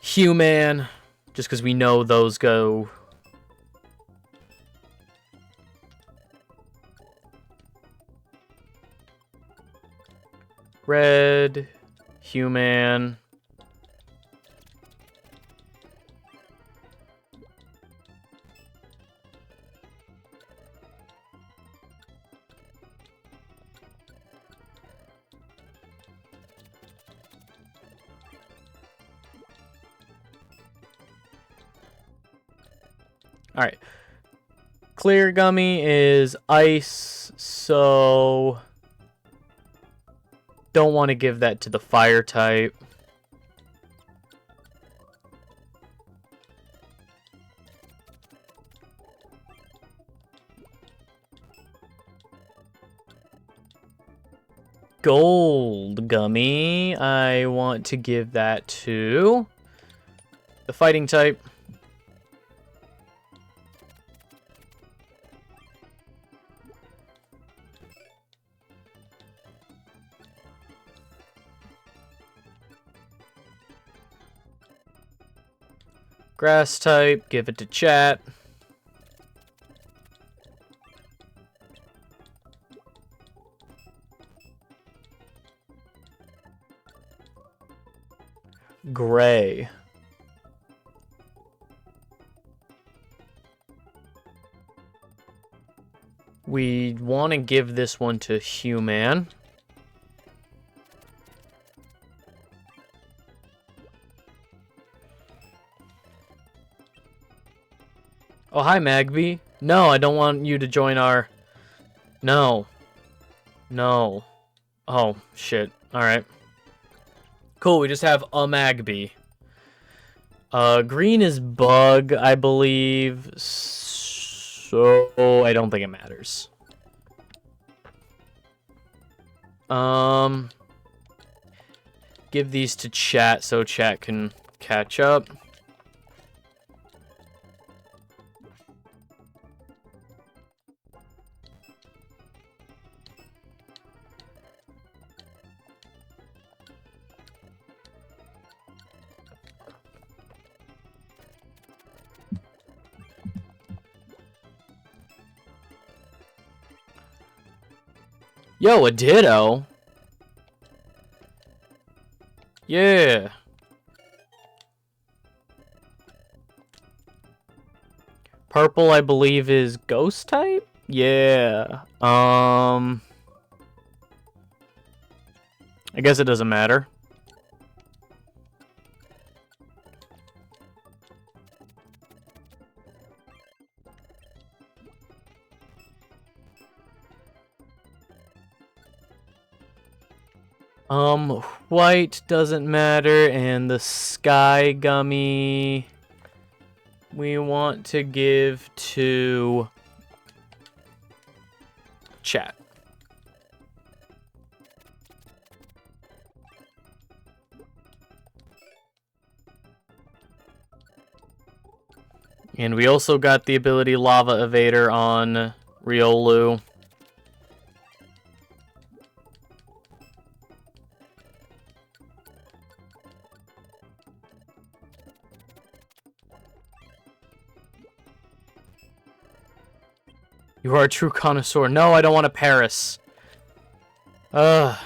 Human, just because we know those go. Red, human. Alright. Clear gummy is ice, so don't want to give that to the fire type. Gold gummy, I want to give that to the fighting type. Grass type, give it to chat. Gray. We want to give this one to human. Oh, hi, Magby. No, I don't want you to join our... No. No. Oh, shit. Alright. Cool, we just have a Magby. Green is bug, I believe. So, I don't think it matters. Give these to chat so chat can catch up. Yo, a ditto? Yeah. Purple, I believe, is ghost type? Yeah. I guess it doesn't matter. White doesn't matter, and the sky gummy we want to give to chat. And we also got the ability Lava Evader on Riolu. You are a true connoisseur. No, I don't want a Paris. Ugh.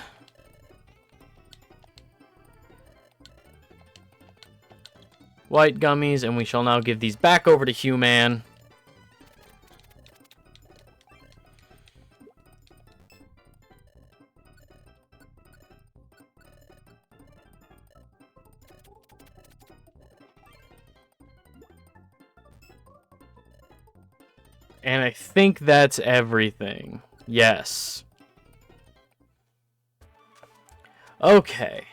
White gummies, and we shall now give these back over to Human. And I think that's everything. Yes. Okay.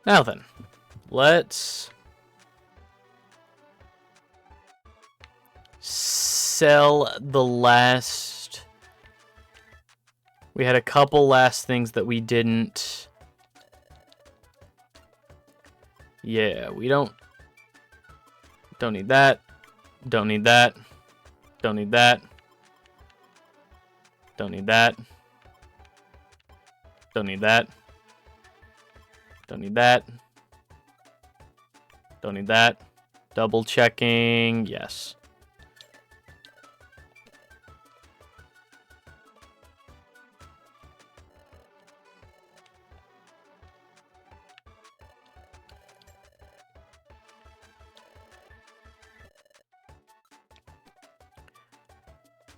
Now then, let's sell the last... We had a couple last things that we didn't Yeah, we don't need that. Don't need that. Don't need that. Don't need that. Don't need that. Don't need that. Don't need that. Double checking. Yes.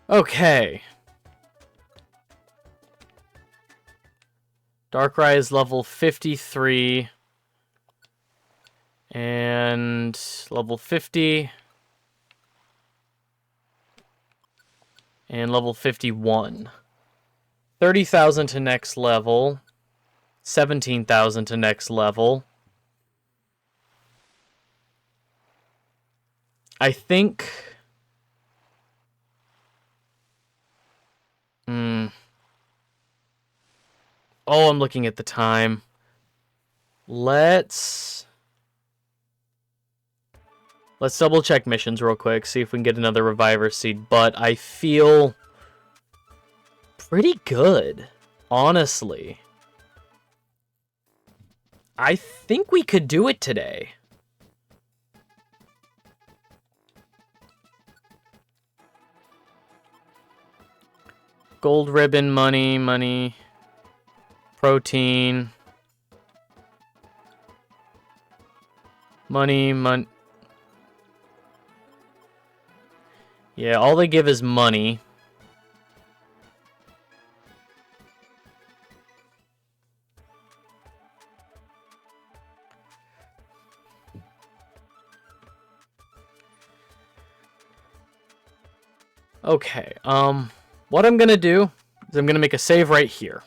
Okay. Darkrai is level 53. And level 50. And level 51. 30,000 to next level. 17,000 to next level. I think... Oh, I'm looking at the time. Let's double check missions real quick, see if we can get another Reviver Seed, but I feel pretty good, honestly. I think we could do it today. Gold ribbon, money, protein, money. Yeah, all they give is money. Okay, what I'm gonna do is I'm gonna make a save right here.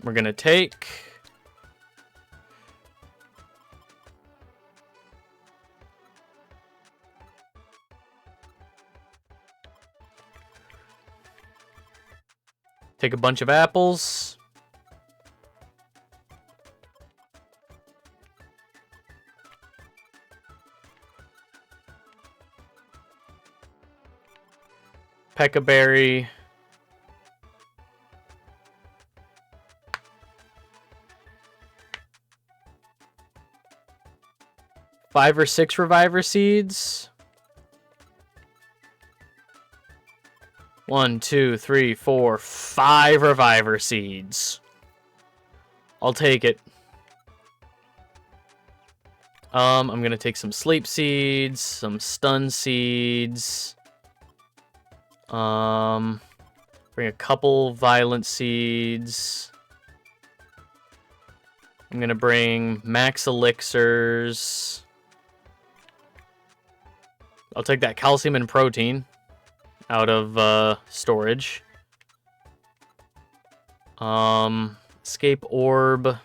We're gonna take... Take a bunch of apples. Peckaberry. Five or six Reviver Seeds. 1, 2, 3, 4, 5 Reviver Seeds. I'll take it. I'm gonna take some Sleep Seeds, some Stun Seeds. Bring a couple Violent Seeds. I'm gonna bring Max Elixirs. I'll take that Calcium and Protein out of storage. Escape Orb.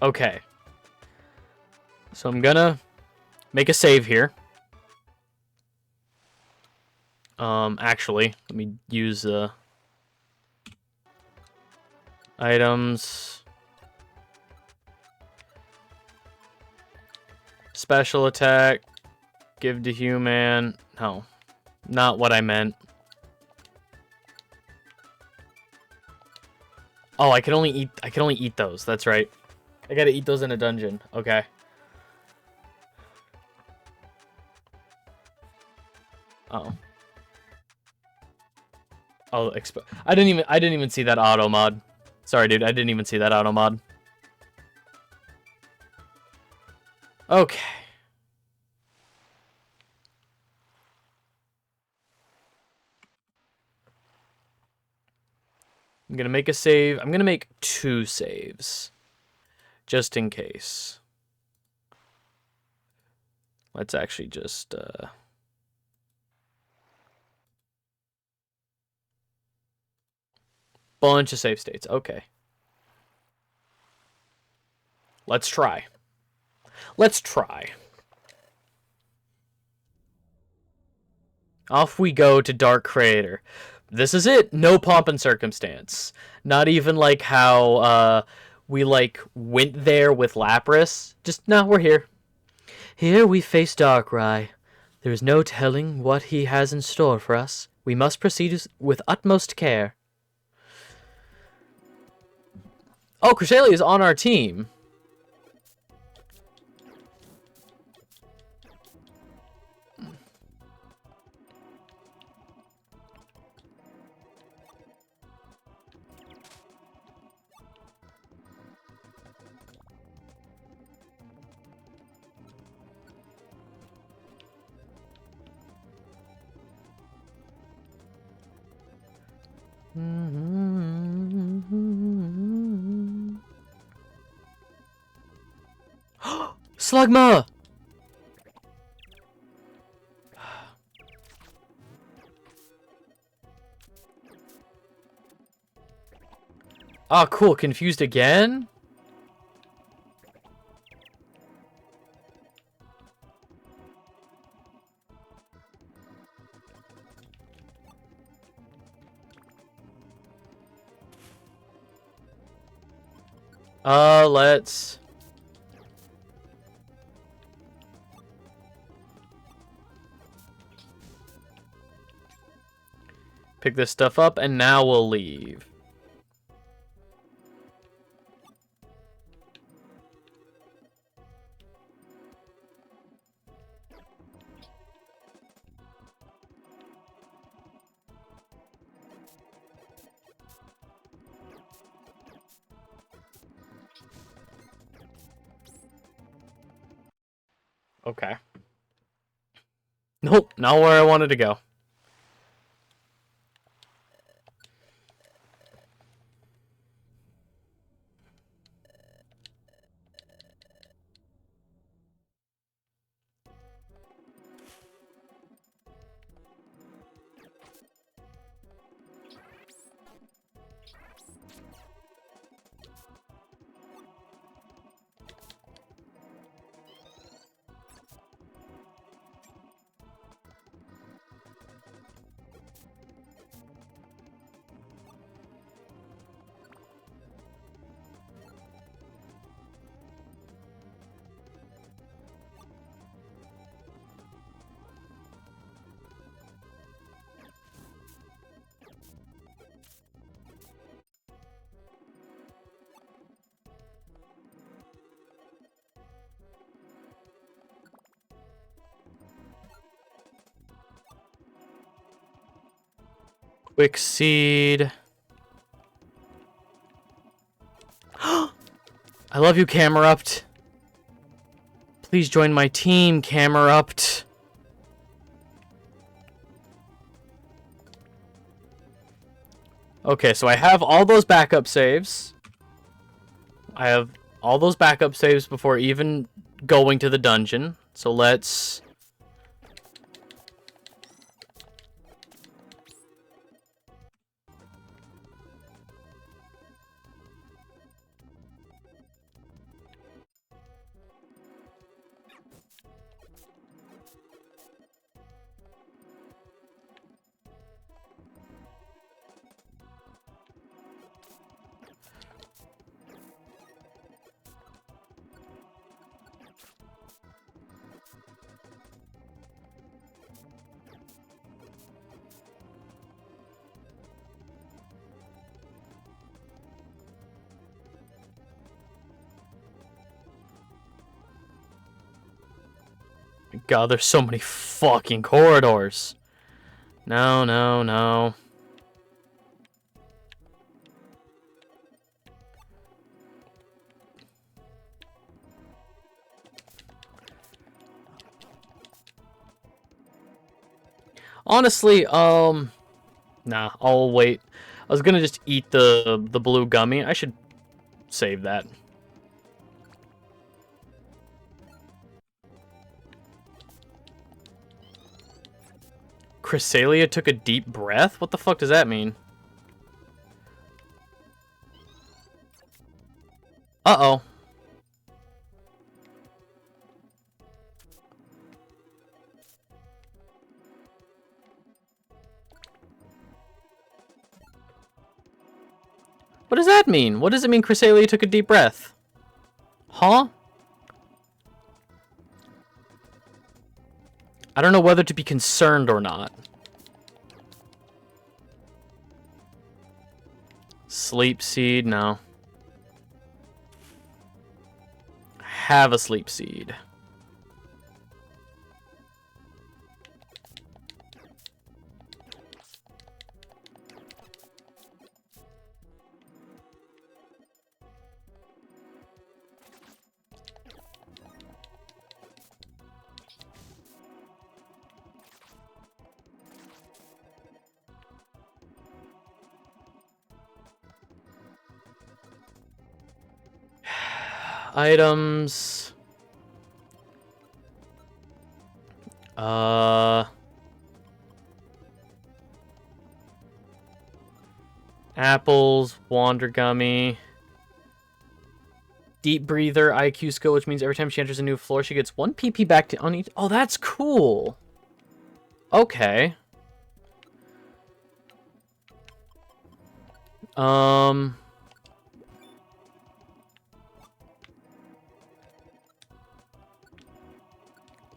Okay. So I'm gonna make a save here. Actually, let me use items. Special attack. Give to human. No. Not what I meant. Oh, I can only eat those. That's right. I gotta eat those in a dungeon. Okay. Oh. Oh, I didn't even see that auto mod. Sorry, dude. I didn't even see that auto mod. Okay. I'm gonna make a save. I'm gonna make 2 saves. Just in case. Let's actually just, bunch of save states. Okay. Let's try. Let's try. Off we go to Dark Crater. This is it. No pomp and circumstance. Not even like how we like went there with Lapras. Just, no, we're here. Here we face Darkrai. There is no telling what he has in store for us. We must proceed with utmost care. Oh, Cresselia is on our team. Slugma! Oh, cool. Confused again? Let's... pick this stuff up, and now we'll leave. Okay. Nope, not where I wanted to go. Quick seed. I love you, Camerupt. Please join my team, Camerupt. Okay, so I have all those backup saves. I have all those backup saves before even going to the dungeon. So let's... God, there's so many fucking corridors. No, no, no. Honestly, nah, I'll wait. I was gonna just eat the blue gummy. I should save that. Chrysalia took a deep breath? What the fuck does that mean? Uh-oh. What does that mean? What does it mean Chrysalia took a deep breath? Huh? I don't know whether to be concerned or not. Sleep seed? No. Have a sleep seed. Items. Apples, Wander Gummy. Deep Breather, IQ skill, which means every time she enters a new floor, she gets 1 PP back to on each. Oh, that's cool. Okay.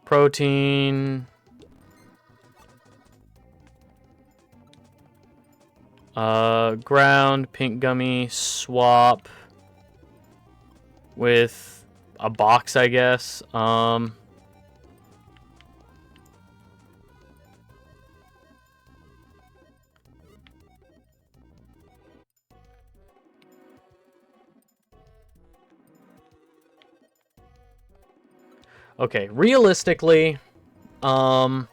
Protein. Ground, pink gummy, swap with a box, I guess. Okay, realistically, I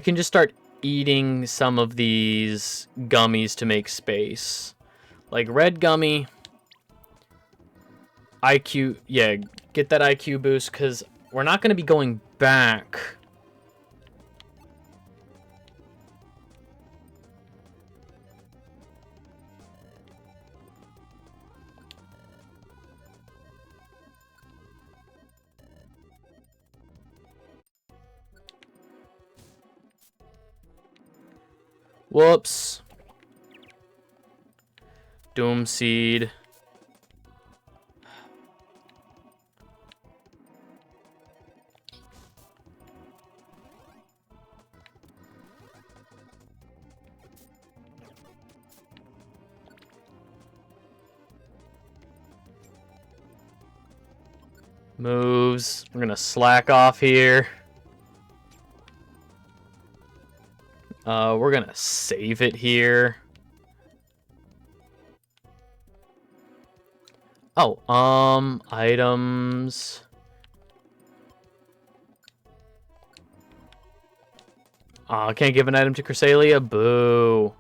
can just start eating some of these gummies to make space. Like red gummy, IQ, yeah, get that IQ boost, because we're not going to be going back. Whoops. Doom Seed. Moves. We're gonna slack off here. We're gonna save it here. Oh, items. Aw, can't give an item to Chrysalia? Boo.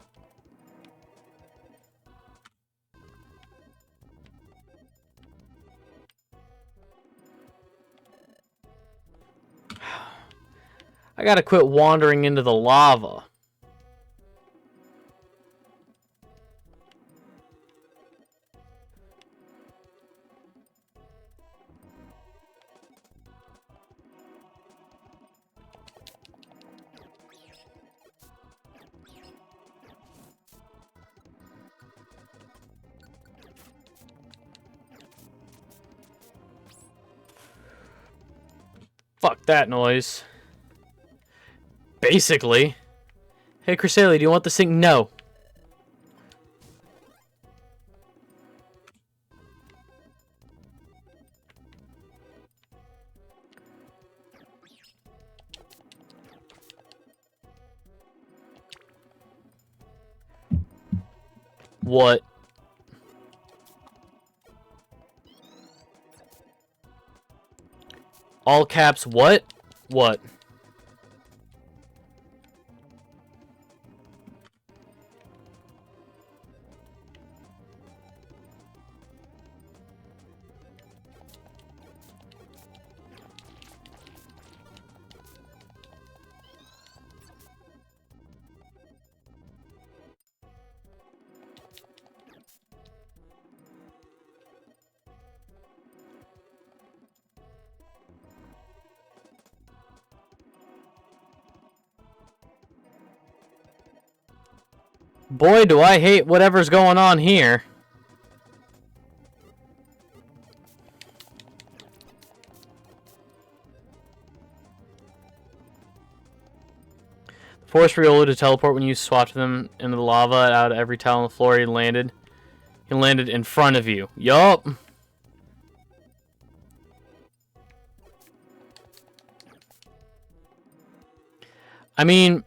I gotta quit wandering into the lava. Fuck that noise. Basically. Hey, Chrysalia, do you want this thing? No. What? All caps, what? What? Boy, do I hate whatever's going on here. Force Riolu to teleport when you swapped them into the lava out of every tile on the floor he landed. He landed in front of you. Yup. I mean,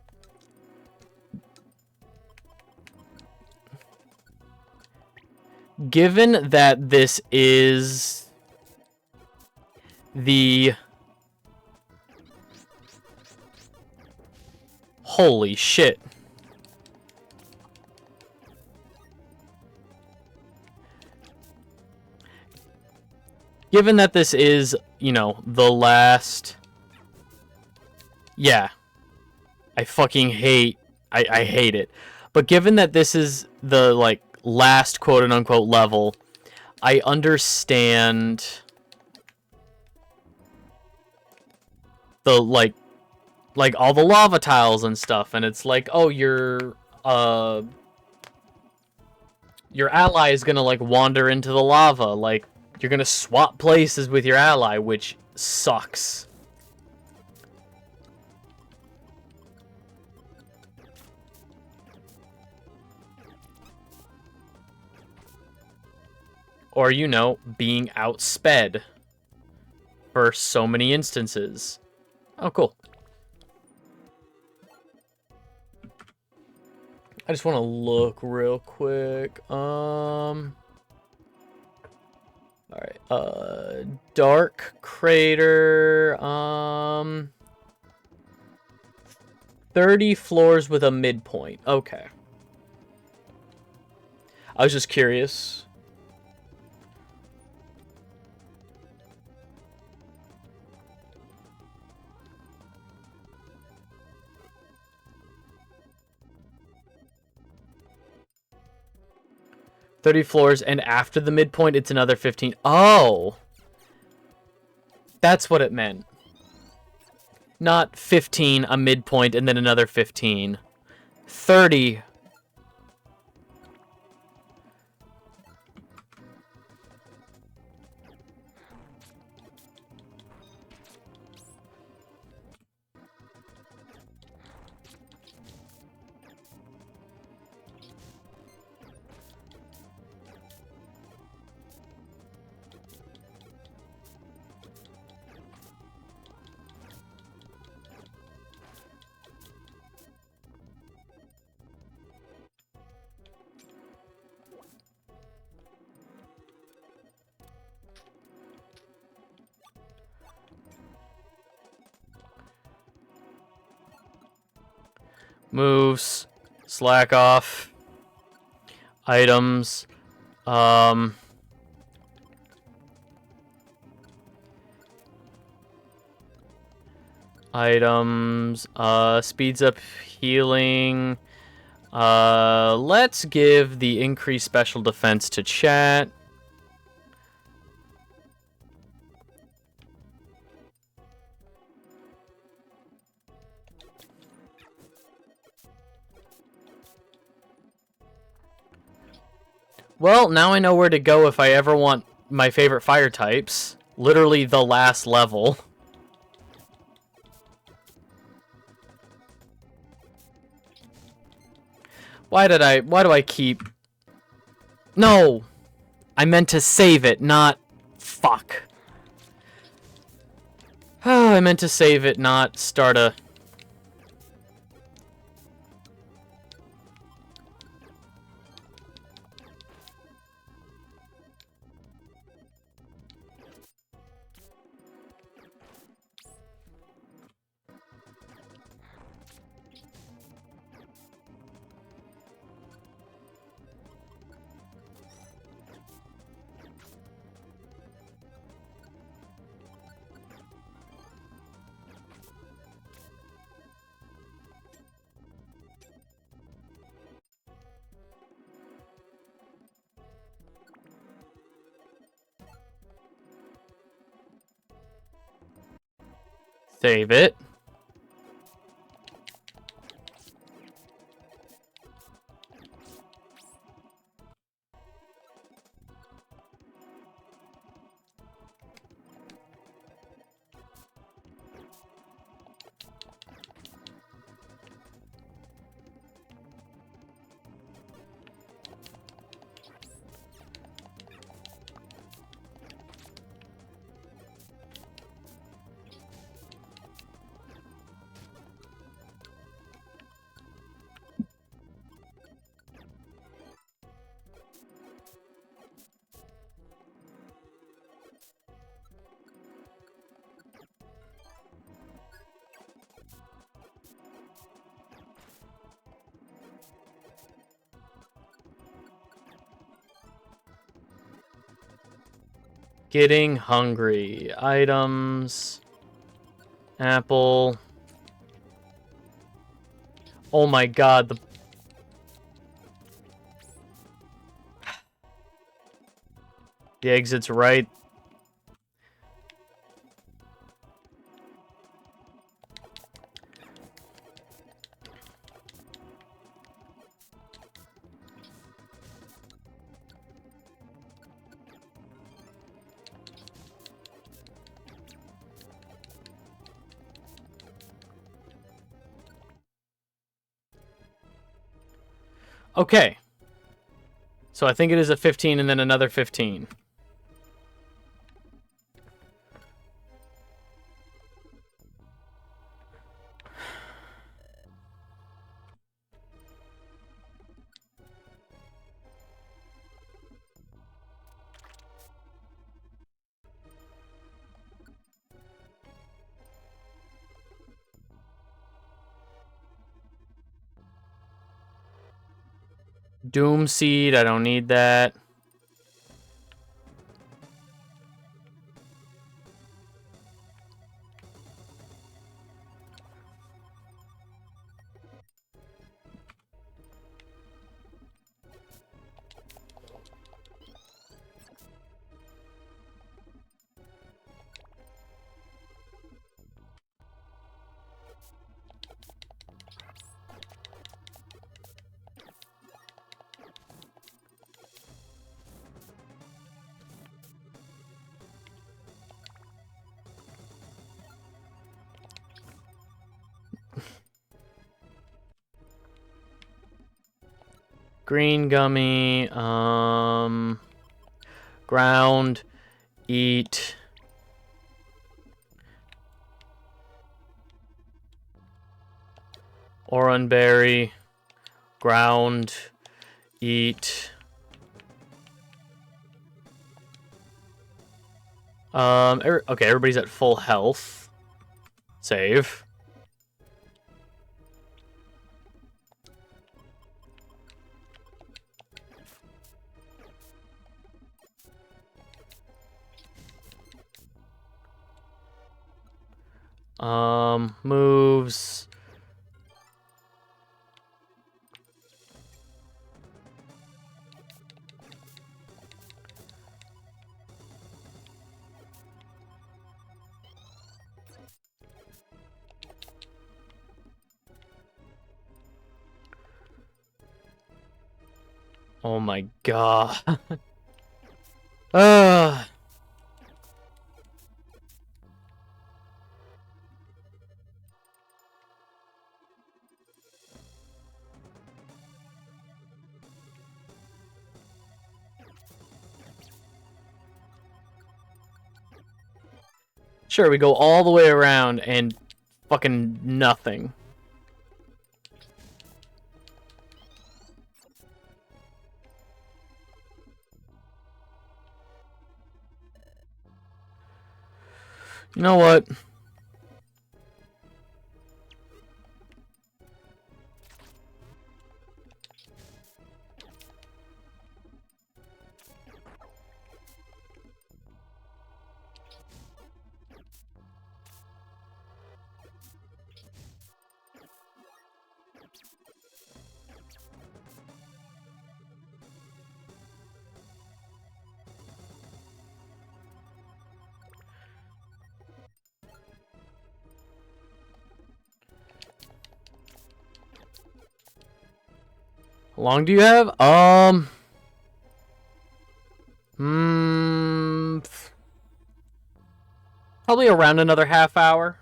given that this is the... Holy shit. Given that this is, you know, the last... Yeah. I fucking hate... I hate it. But given that this is the, like, last quote-unquote level, I understand the, like all the lava tiles and stuff, and it's like, oh, your ally is gonna, like, wander into the lava, like, you're gonna swap places with your ally, which sucks. Or, you know, being outsped for so many instances. Oh, cool. I just want to look real quick. Alright, Dark Crater, 30 floors with a midpoint. Okay. I was just curious. $30 floors, and after the midpoint, it's another 15. Oh! That's what it meant. Not 15, a midpoint, and then another 15. 30. Moves, slack off, items, speeds up healing. Let's give the increased special defense to chat. Well, now I know where to go if I ever want my favorite fire types. Literally the last level. Why do I keep... No! I meant to save it, not... Fuck. I meant to save it, not start a... Save it. Getting hungry. Items. Apple. Oh my god, the exit's right. Okay. So I think it is a 15 and then another 15. Doom Seed, I don't need that. Green gummy, ground, eat. Oranberry, ground, eat. Okay, everybody's at full health. Save. Moves. Oh my god. uh Sure, we go all the way around and fucking nothing. You know what? How long do you have? Probably around another half hour.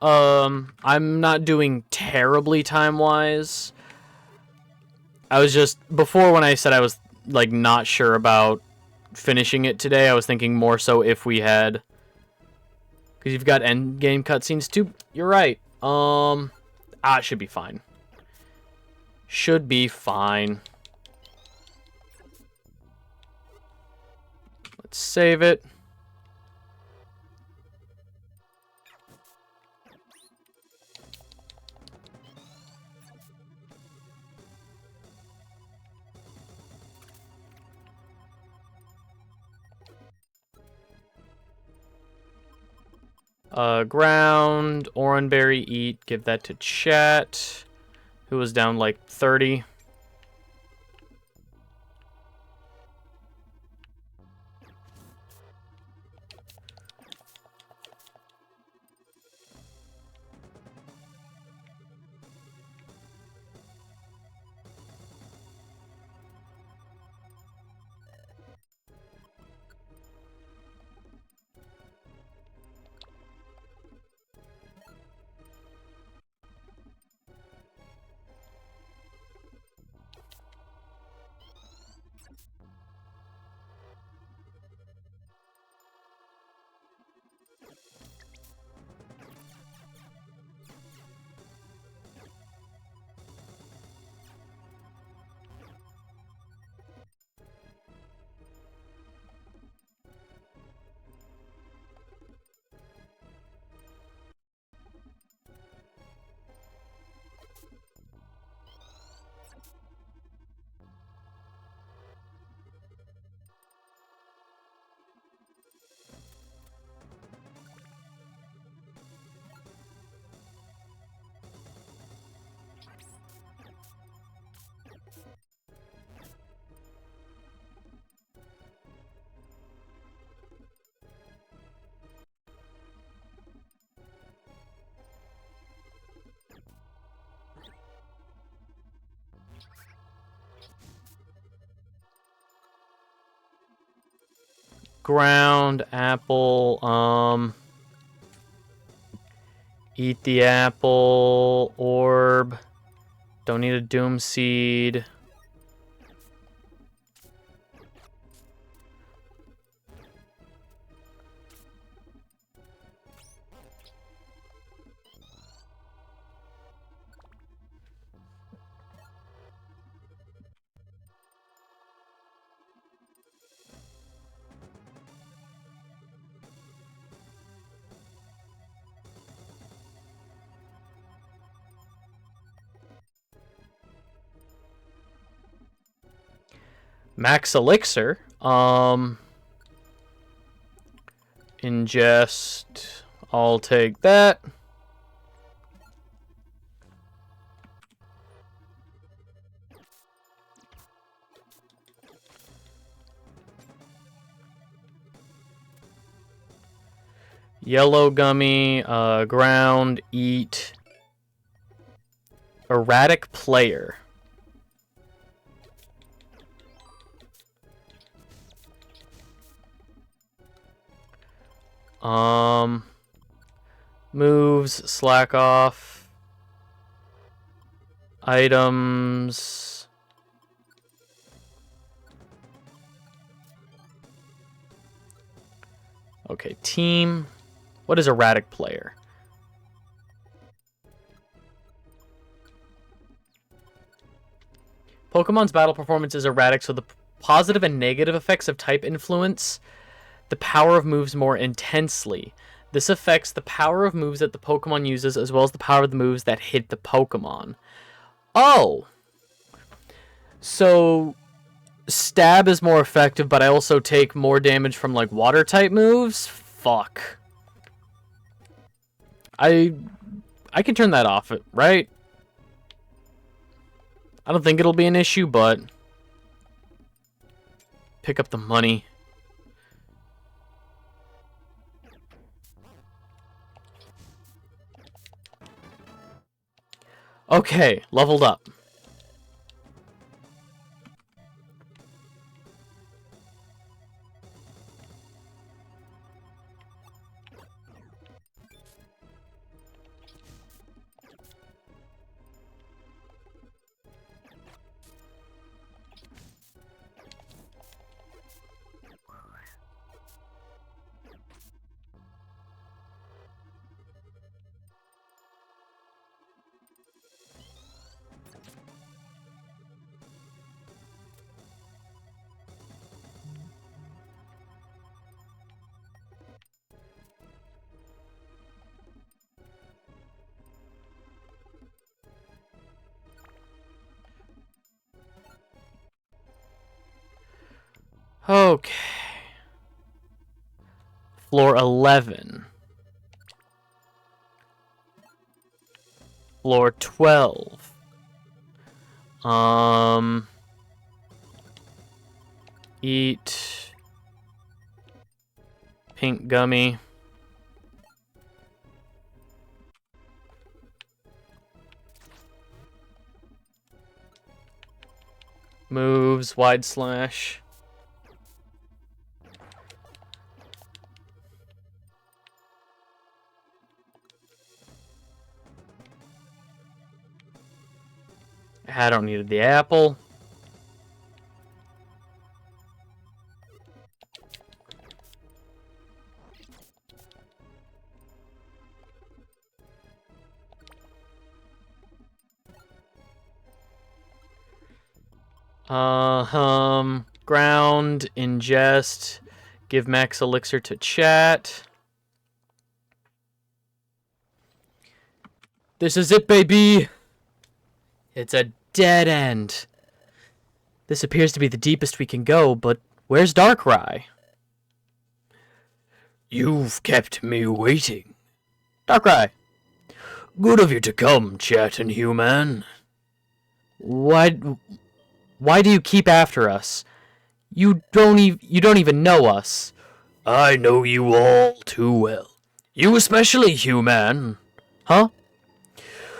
I'm not doing terribly time-wise. I was just, before when I said I was, like, not sure about finishing it today, I was thinking more so if we had, because you've got end game cutscenes too. You're right. It should be fine. Should be fine. Let's save it. Ground, Oranberry, eat. Give that to chat. Who was down like 30. Ground, apple, eat the apple, orb. Don't need a doom seed. Max elixir. Ingest. I'll take that. Yellow gummy, ground, eat. Erratic player. Moves, slack off. Items. Okay, team. What is erratic player? Pokemon's battle performance is erratic, so the positive and negative effects of type influence the power of moves more intensely. This affects the power of moves that the Pokemon uses, as well as the power of the moves that hit the Pokemon. Oh! So, stab is more effective, but I also take more damage from, like, water-type moves? Fuck. I can turn that off, right? I don't think it'll be an issue, but pick up the money. Okay, leveled up. Okay. Floor 11. Floor 12. Eat pink gummy. Moves, wide slash. I don't need the apple. Ground, ingest, give max elixir to chat. This is it, baby! It's a dead end. This appears to be the deepest we can go, but where's Darkrai? You've kept me waiting. Darkrai! Good of you to come, chat and human. Why do you keep after us? You don't even know us. I know you all too well. You especially, human. Huh?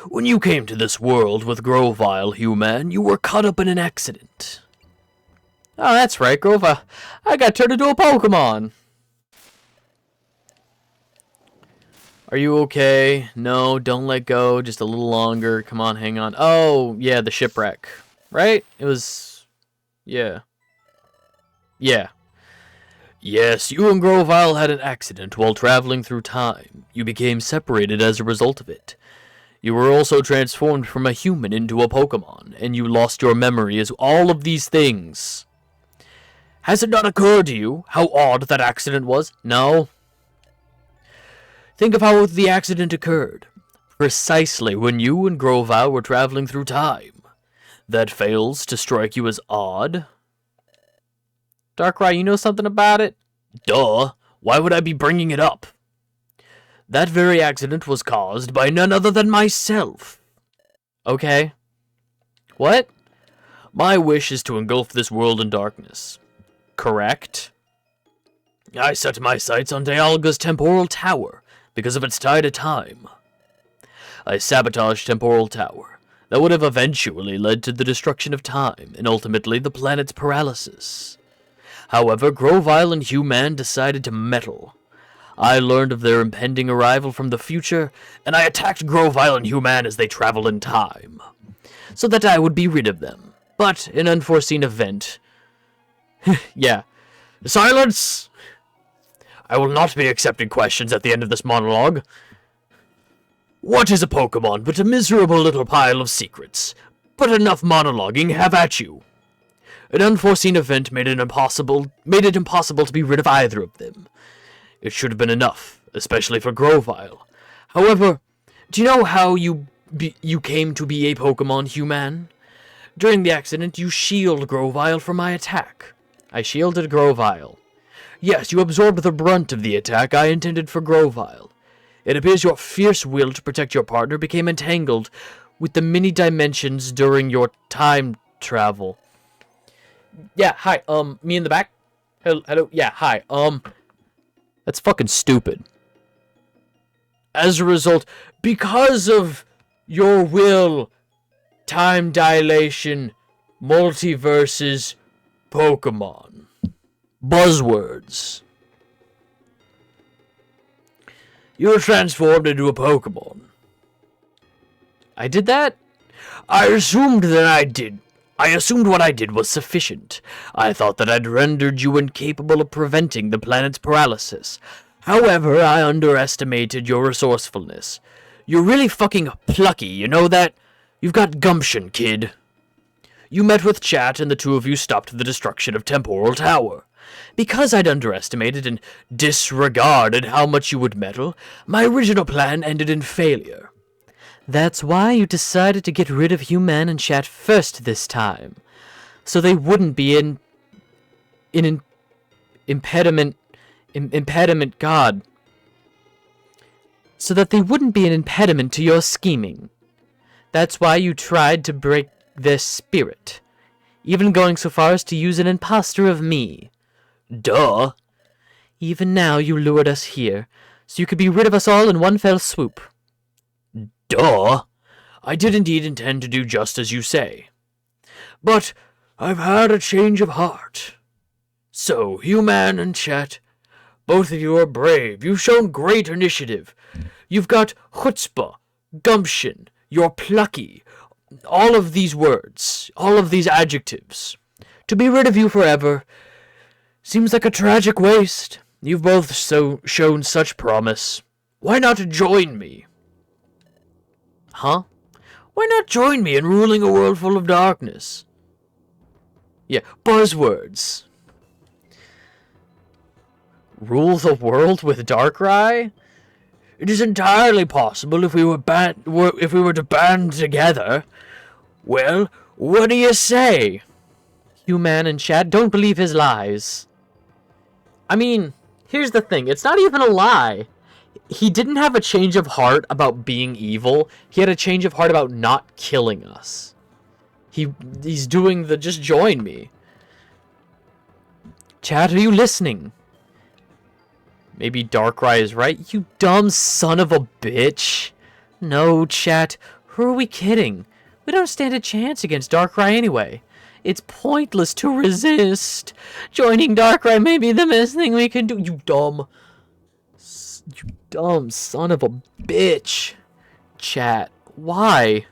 When you came to this world with Grovyle, human, you were caught up in an accident. Oh, that's right, Grova. I got turned into a Pokemon. Are you okay? No, don't let go. Just a little longer. Come on, hang on. Oh, yeah, the shipwreck. Right? It was... Yeah. Yeah. Yes, you and Grovyle had an accident while traveling through time. You became separated as a result of it. You were also transformed from a human into a Pokemon, and you lost your memory as all of these things. Has it not occurred to you how odd that accident was? No. Think of how the accident occurred. Precisely when you and Grovyle were traveling through time. That fails to strike you as odd? Darkrai, you know something about it? Duh. Why would I be bringing it up? That very accident was caused by none other than myself. Okay. What? My wish is to engulf this world in darkness. Correct. I set my sights on Dialga's temporal tower because of its tie to time. I sabotaged Temporal Tower. That would have eventually led to the destruction of time and ultimately the planet's paralysis. However, Grovyle and Human decided to meddle. I learned of their impending arrival from the future, and I attacked Grovyle and Human as they traveled in time, so that I would be rid of them. But an unforeseen event... Yeah. Silence! I will not be accepting questions at the end of this monologue. What is a Pokemon but a miserable little pile of secrets? But enough monologuing, have at you. An unforeseen event made it impossible to be rid of either of them. It should have been enough, especially for Grovyle. However, do you know how you came to be a Pokemon, Human? During the accident, you shielded Grovyle from my attack. I shielded Grovyle. Yes, you absorbed the brunt of the attack I intended for Grovyle. It appears your fierce will to protect your partner became entangled with the many dimensions during your time travel. Yeah, hi, me in the back? Hello, yeah, hi, that's fucking stupid. As a result, because of your will, time dilation, multiverses, Pokemon. Buzzwords. You're transformed into a Pokemon. I did that? I assumed that I did. I assumed what I did was sufficient. I thought that I'd rendered you incapable of preventing the planet's paralysis. However, I underestimated your resourcefulness. You're really fucking plucky, you know that? You've got gumption, kid. You met with Chat and the two of you stopped the destruction of Temporal Tower. Because I'd underestimated and disregarded how much you would meddle, my original plan ended in failure. That's why you decided to get rid of Human and Chat first this time. So they wouldn't be impediment, God. So that they wouldn't be an impediment to your scheming. That's why you tried to break their spirit, even going so far as to use an impostor of me. Duh. Even now you lured us here, so you could be rid of us all in one fell swoop. Duh. I did indeed intend to do just as you say. But I've had a change of heart. So, Human and Chat, both of you are brave. You've shown great initiative. You've got chutzpah, gumption, you're plucky. All of these words, all of these adjectives. To be rid of you forever seems like a tragic waste. You've both shown such promise. Why not join me? Huh? Why not join me in ruling a world full of darkness? Yeah, buzzwords. Rule the world with Darkrai? It is entirely possible if we were to band together. Well, what do you say? Human and Chat, don't believe his lies. I mean, here's the thing. It's not even a lie. He didn't have a change of heart about being evil. He had a change of heart about not killing us. He's doing the just join me. Chat, are you listening? Maybe Darkrai is right. You dumb son of a bitch. No, Chat. Who are we kidding? We don't stand a chance against Darkrai anyway. It's pointless to resist. Joining Darkrai may be the best thing we can do. You dumb son of a bitch. Chat, why?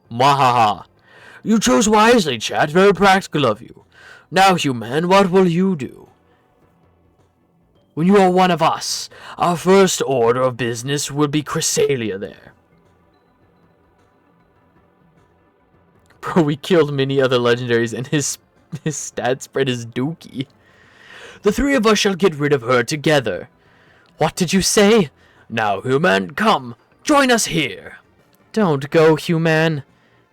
Mwahaha. You chose wisely, Chat. Very practical of you. Now, Human, what will you do? When you are one of us, our first order of business will be Chrysalia there. Bro, we killed many other legendaries and his stat spread is dookie. The three of us shall get rid of her together. What did you say? Now, Human, come, join us here. Don't go, Human.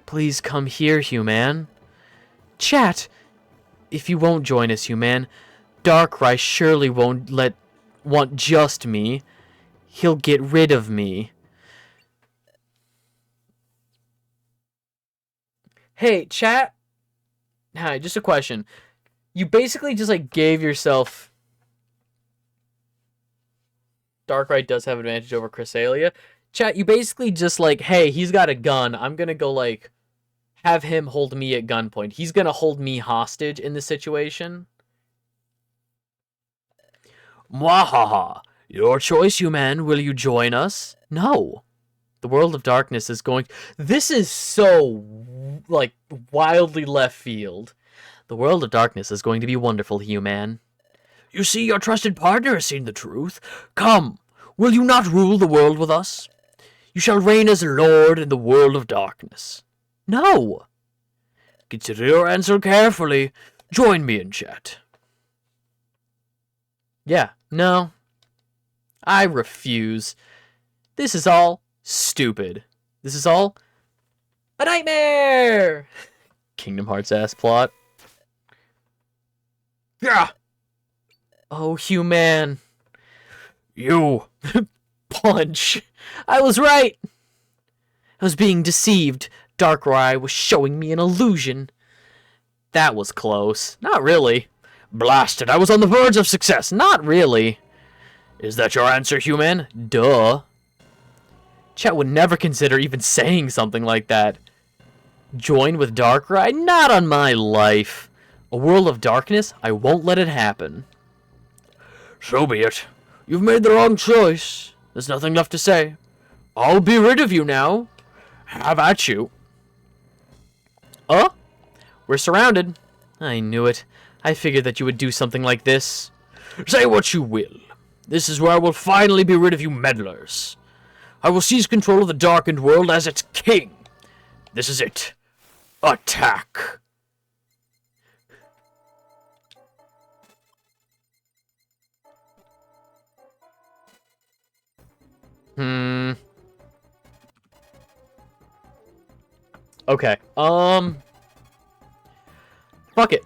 Please come here, Human. Chat, if you won't join us, Human, Darkrai surely won't want just me. He'll get rid of me. Hey, chat. Hi, just a question. You basically just like gave yourself. Darkrai does have advantage over Chrysalia. Chat, you basically just like, hey, he's got a gun. I'm gonna go like have him hold me at gunpoint. He's gonna hold me hostage in this situation. Mwahaha. Your choice, Human. Will you join us? No. The world of darkness is going. This is so like wildly left field. The world of darkness is going to be wonderful, Human. You see, your trusted partner has seen the truth. Come, will you not rule the world with us? You shall reign as Lord in the world of darkness. No. Consider your answer carefully. Join me in chat. Yeah, no. I refuse. This is all stupid. This is all a nightmare! Kingdom Hearts ass plot. Yeah. Oh, Human. You. Punch. I was right. I was being deceived. Darkrai was showing me an illusion. That was close. Not really. Blasted, I was on the verge of success. Not really. Is that your answer, Human? Duh. Chat would never consider even saying something like that. Join with Darkrai? Not on my life. A world of darkness? I won't let it happen. So be it. You've made the wrong choice. There's nothing left to say. I'll be rid of you now. Have at you. We're surrounded. I knew it. I figured that you would do something like this. Say what you will. This is where I will finally be rid of you meddlers. I will seize control of the darkened world as its king. This is it. Attack. Okay. Fuck it.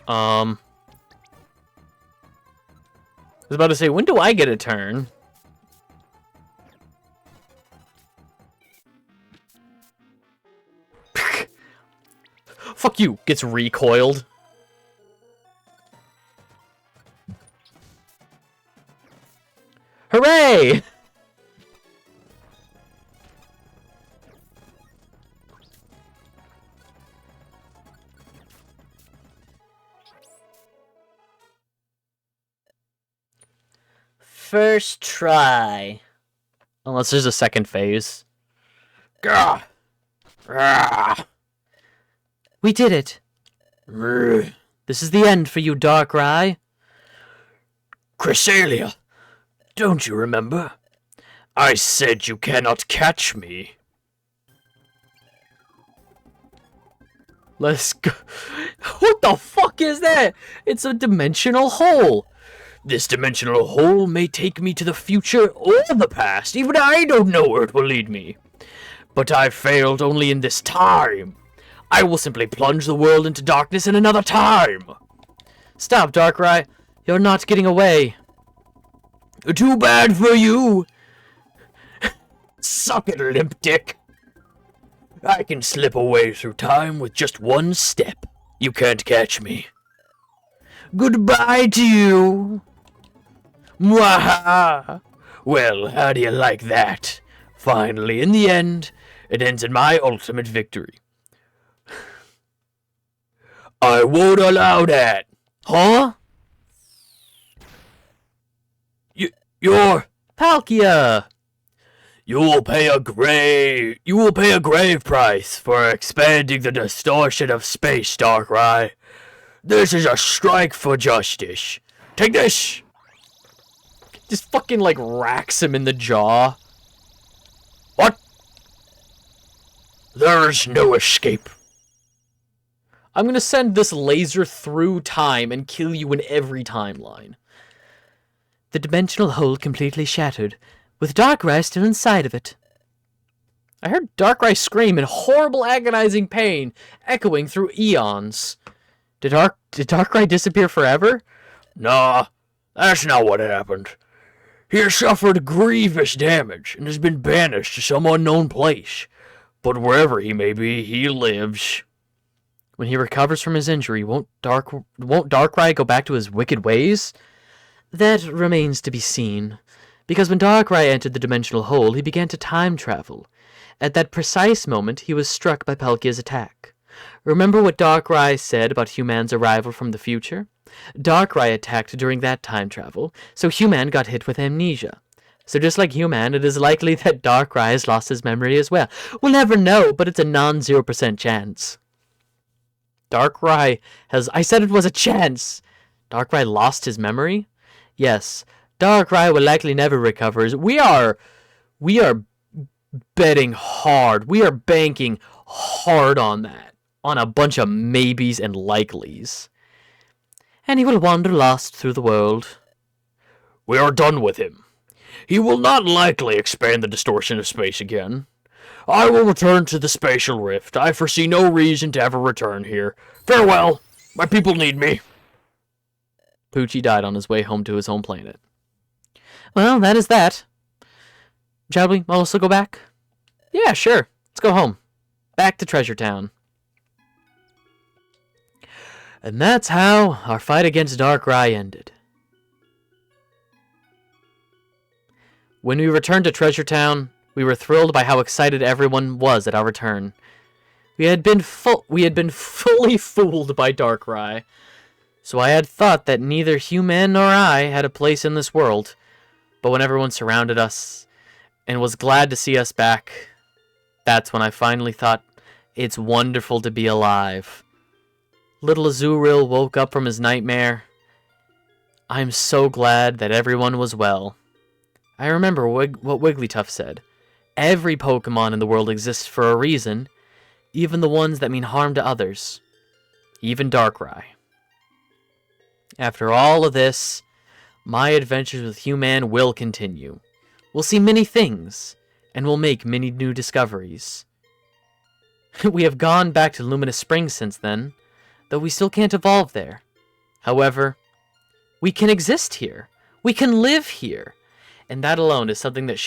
I was about to say, when do I get a turn? Fuck you, gets recoiled. Hooray! First try. Unless there's a second phase. Gah! Ah! We did it. This is the end for you, Darkrai. Cresselia, don't you remember? I said you cannot catch me. Let's go. What the fuck is that? It's a dimensional hole. This dimensional hole may take me to the future or the past. Even I don't know where it will lead me. But I failed only in this time. I will simply plunge the world into darkness in another time. Stop, Darkrai. You're not getting away. Too bad for you. Suck it, limp dick. I can slip away through time with just one step. You can't catch me. Goodbye to you. Mwaha! Well, how do you like that? Finally, in the end, it ends in my ultimate victory. I won't allow that. Huh? You're... Palkia! You will pay a grave price for expanding the distortion of space, Darkrai. This is a strike for justice. Take this! Just fucking, like, racks him in the jaw. What? There's no escape. I'm gonna send this laser through time and kill you in every timeline. The dimensional hole completely shattered, with Darkrai still inside of it. I heard Darkrai scream in horrible agonizing pain, echoing through eons. Did Darkrai disappear forever? Nah, that's not what happened. He has suffered grievous damage and has been banished to some unknown place. But wherever he may be, he lives. When he recovers from his injury, won't Darkrai go back to his wicked ways? That remains to be seen, because when Darkrai entered the dimensional hole, he began to time travel. At that precise moment, he was struck by Palkia's attack. Remember what Darkrai said about Human's arrival from the future? Darkrai attacked during that time travel, so Human got hit with amnesia. So just like Human, it is likely that Darkrai has lost his memory as well. We'll never know, but it's a non-0% chance. Darkrai has... I said it was a chance! Darkrai lost his memory? Yes, Darkrai will likely never recover. We are betting hard. We are banking hard on that. On a bunch of maybes and likelies. And he will wander lost through the world. We are done with him. He will not likely expand the distortion of space again. I will return to the spatial rift. I foresee no reason to ever return here. Farewell. My people need me. Poochie died on his way home to his home planet. Well, that is that. Shall we also go back? Yeah, sure. Let's go home. Back to Treasure Town. And that's how our fight against Darkrai ended. When we returned to Treasure Town, we were thrilled by how excited everyone was at our return. We had been fully fooled by Darkrai, so I had thought that neither Human nor I had a place in this world. But when everyone surrounded us and was glad to see us back, that's when I finally thought, it's wonderful to be alive. Little Azurill woke up from his nightmare. I'm so glad that everyone was well. I remember what Wigglytuff said. Every Pokemon in the world exists for a reason, even the ones that mean harm to others. Even Darkrai. After all of this, my adventures with Human will continue. We'll see many things, and we'll make many new discoveries. We have gone back to Luminous Springs since then, though we still can't evolve there. However, we can exist here. We can live here. And that alone is something that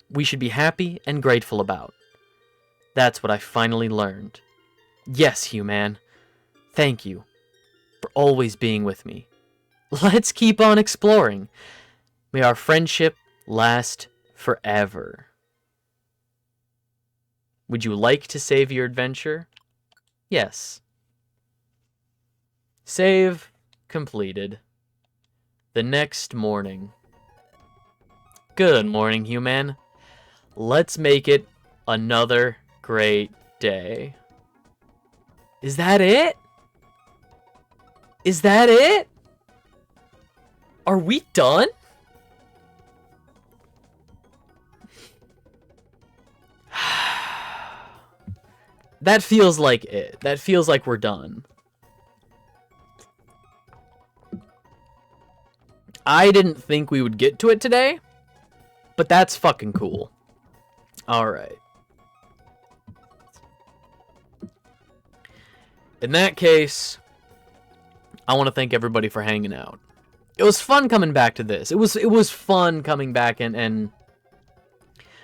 we should be happy and grateful about. That's what I finally learned. Yes, human. Thank you for always being with me. Let's keep on exploring. May our friendship last forever. Would you like to save your adventure? Yes. Save completed. The next morning. Good morning, human. Let's make it another great day. Is that it? Is that it? Are we done? That feels like it. That feels like we're done. I didn't think we would get to it today, but that's fucking cool. Alright. In that case, I want to thank everybody for hanging out. It was fun coming back to this. It was fun coming back and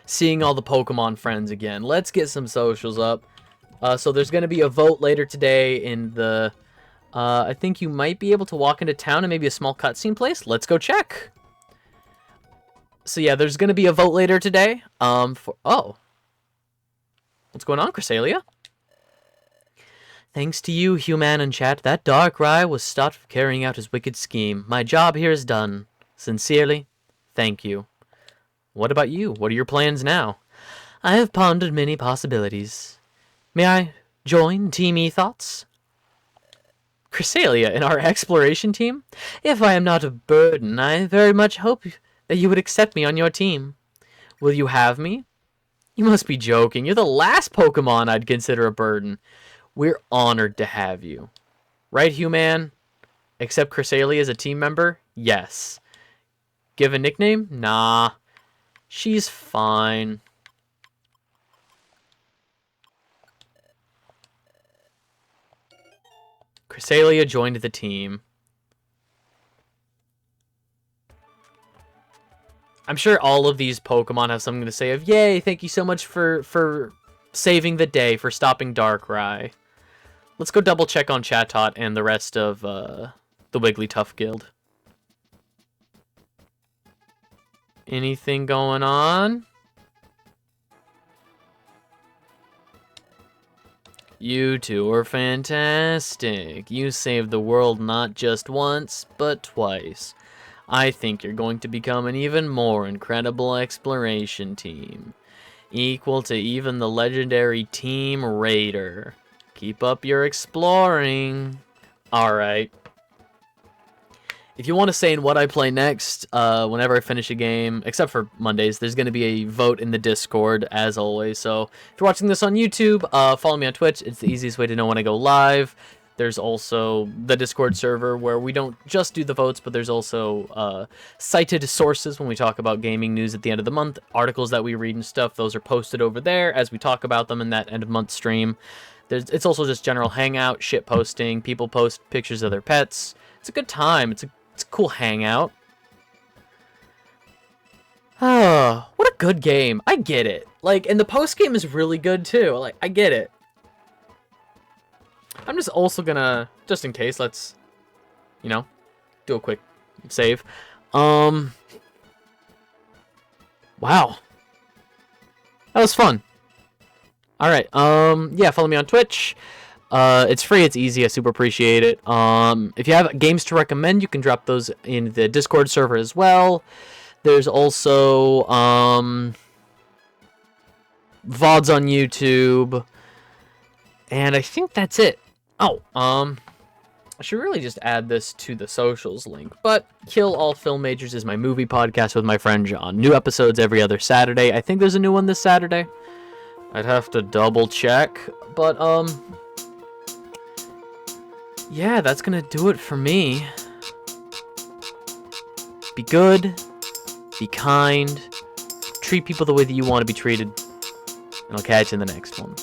seeing all the Pokemon friends again. Let's get some socials up. So there's going to be a vote later today in the... I think you might be able to walk into town and maybe a small cutscene place. Let's go check. So yeah, there's going to be a vote later today. Oh. What's going on, Cresselia? Thanks to you, human and chat, that Darkrai was stopped from carrying out his wicked scheme. My job here is done. Sincerely, thank you. What about you? What are your plans now? I have pondered many possibilities. May I join Team Ethos? Cresselia in our exploration team? If I am not a burden, I very much hope that you would accept me on your team. Will you have me? You must be joking. You're the last Pokemon I'd consider a burden. We're honored to have you. Right, human? Accept Cresselia as a team member? Yes. Give a nickname? Nah. She's fine. Cresselia joined the team. I'm sure all of these Pokemon have something to say of, yay, thank you so much for saving the day, for stopping Darkrai. Let's go double check on Chatot and the rest of the Wigglytuff Guild. Anything going on? You two are fantastic. You saved the world not just once, but twice. I think you're going to become an even more incredible exploration team. Equal to even the legendary Team Raider. Keep up your exploring. Alright. If you want to say in what I play next, whenever I finish a game, except for Mondays, there's going to be a vote in the Discord, as always. So if you're watching this on YouTube, follow me on Twitch. It's the easiest way to know when I go live. There's also the Discord server where we don't just do the votes, but there's also cited sources when we talk about gaming news at the end of the month. Articles that we read and stuff, those are posted over there as we talk about them in that end of month stream. It's also just general hangout, shit posting. People post pictures of their pets. It's a good time. It's a cool hangout. Oh, what a good game. I get it. Like, and the post game is really good too. Like, I get it. I'm just also gonna, just in case, let's, you know, do a quick save. Wow. That was fun. Alright, yeah, follow me on Twitch. It's free, it's easy, I super appreciate it. If you have games to recommend, you can drop those in the Discord server as well. There's also, VODs on YouTube. And I think that's it. Oh, I should really just add this to the socials link. But Kill All Film Majors is my movie podcast with my friend John. New episodes every other Saturday. I think there's a new one this Saturday. I'd have to double check. But, yeah, that's gonna do it for me. Be good. Be kind. Treat people the way that you want to be treated. And I'll catch you in the next one.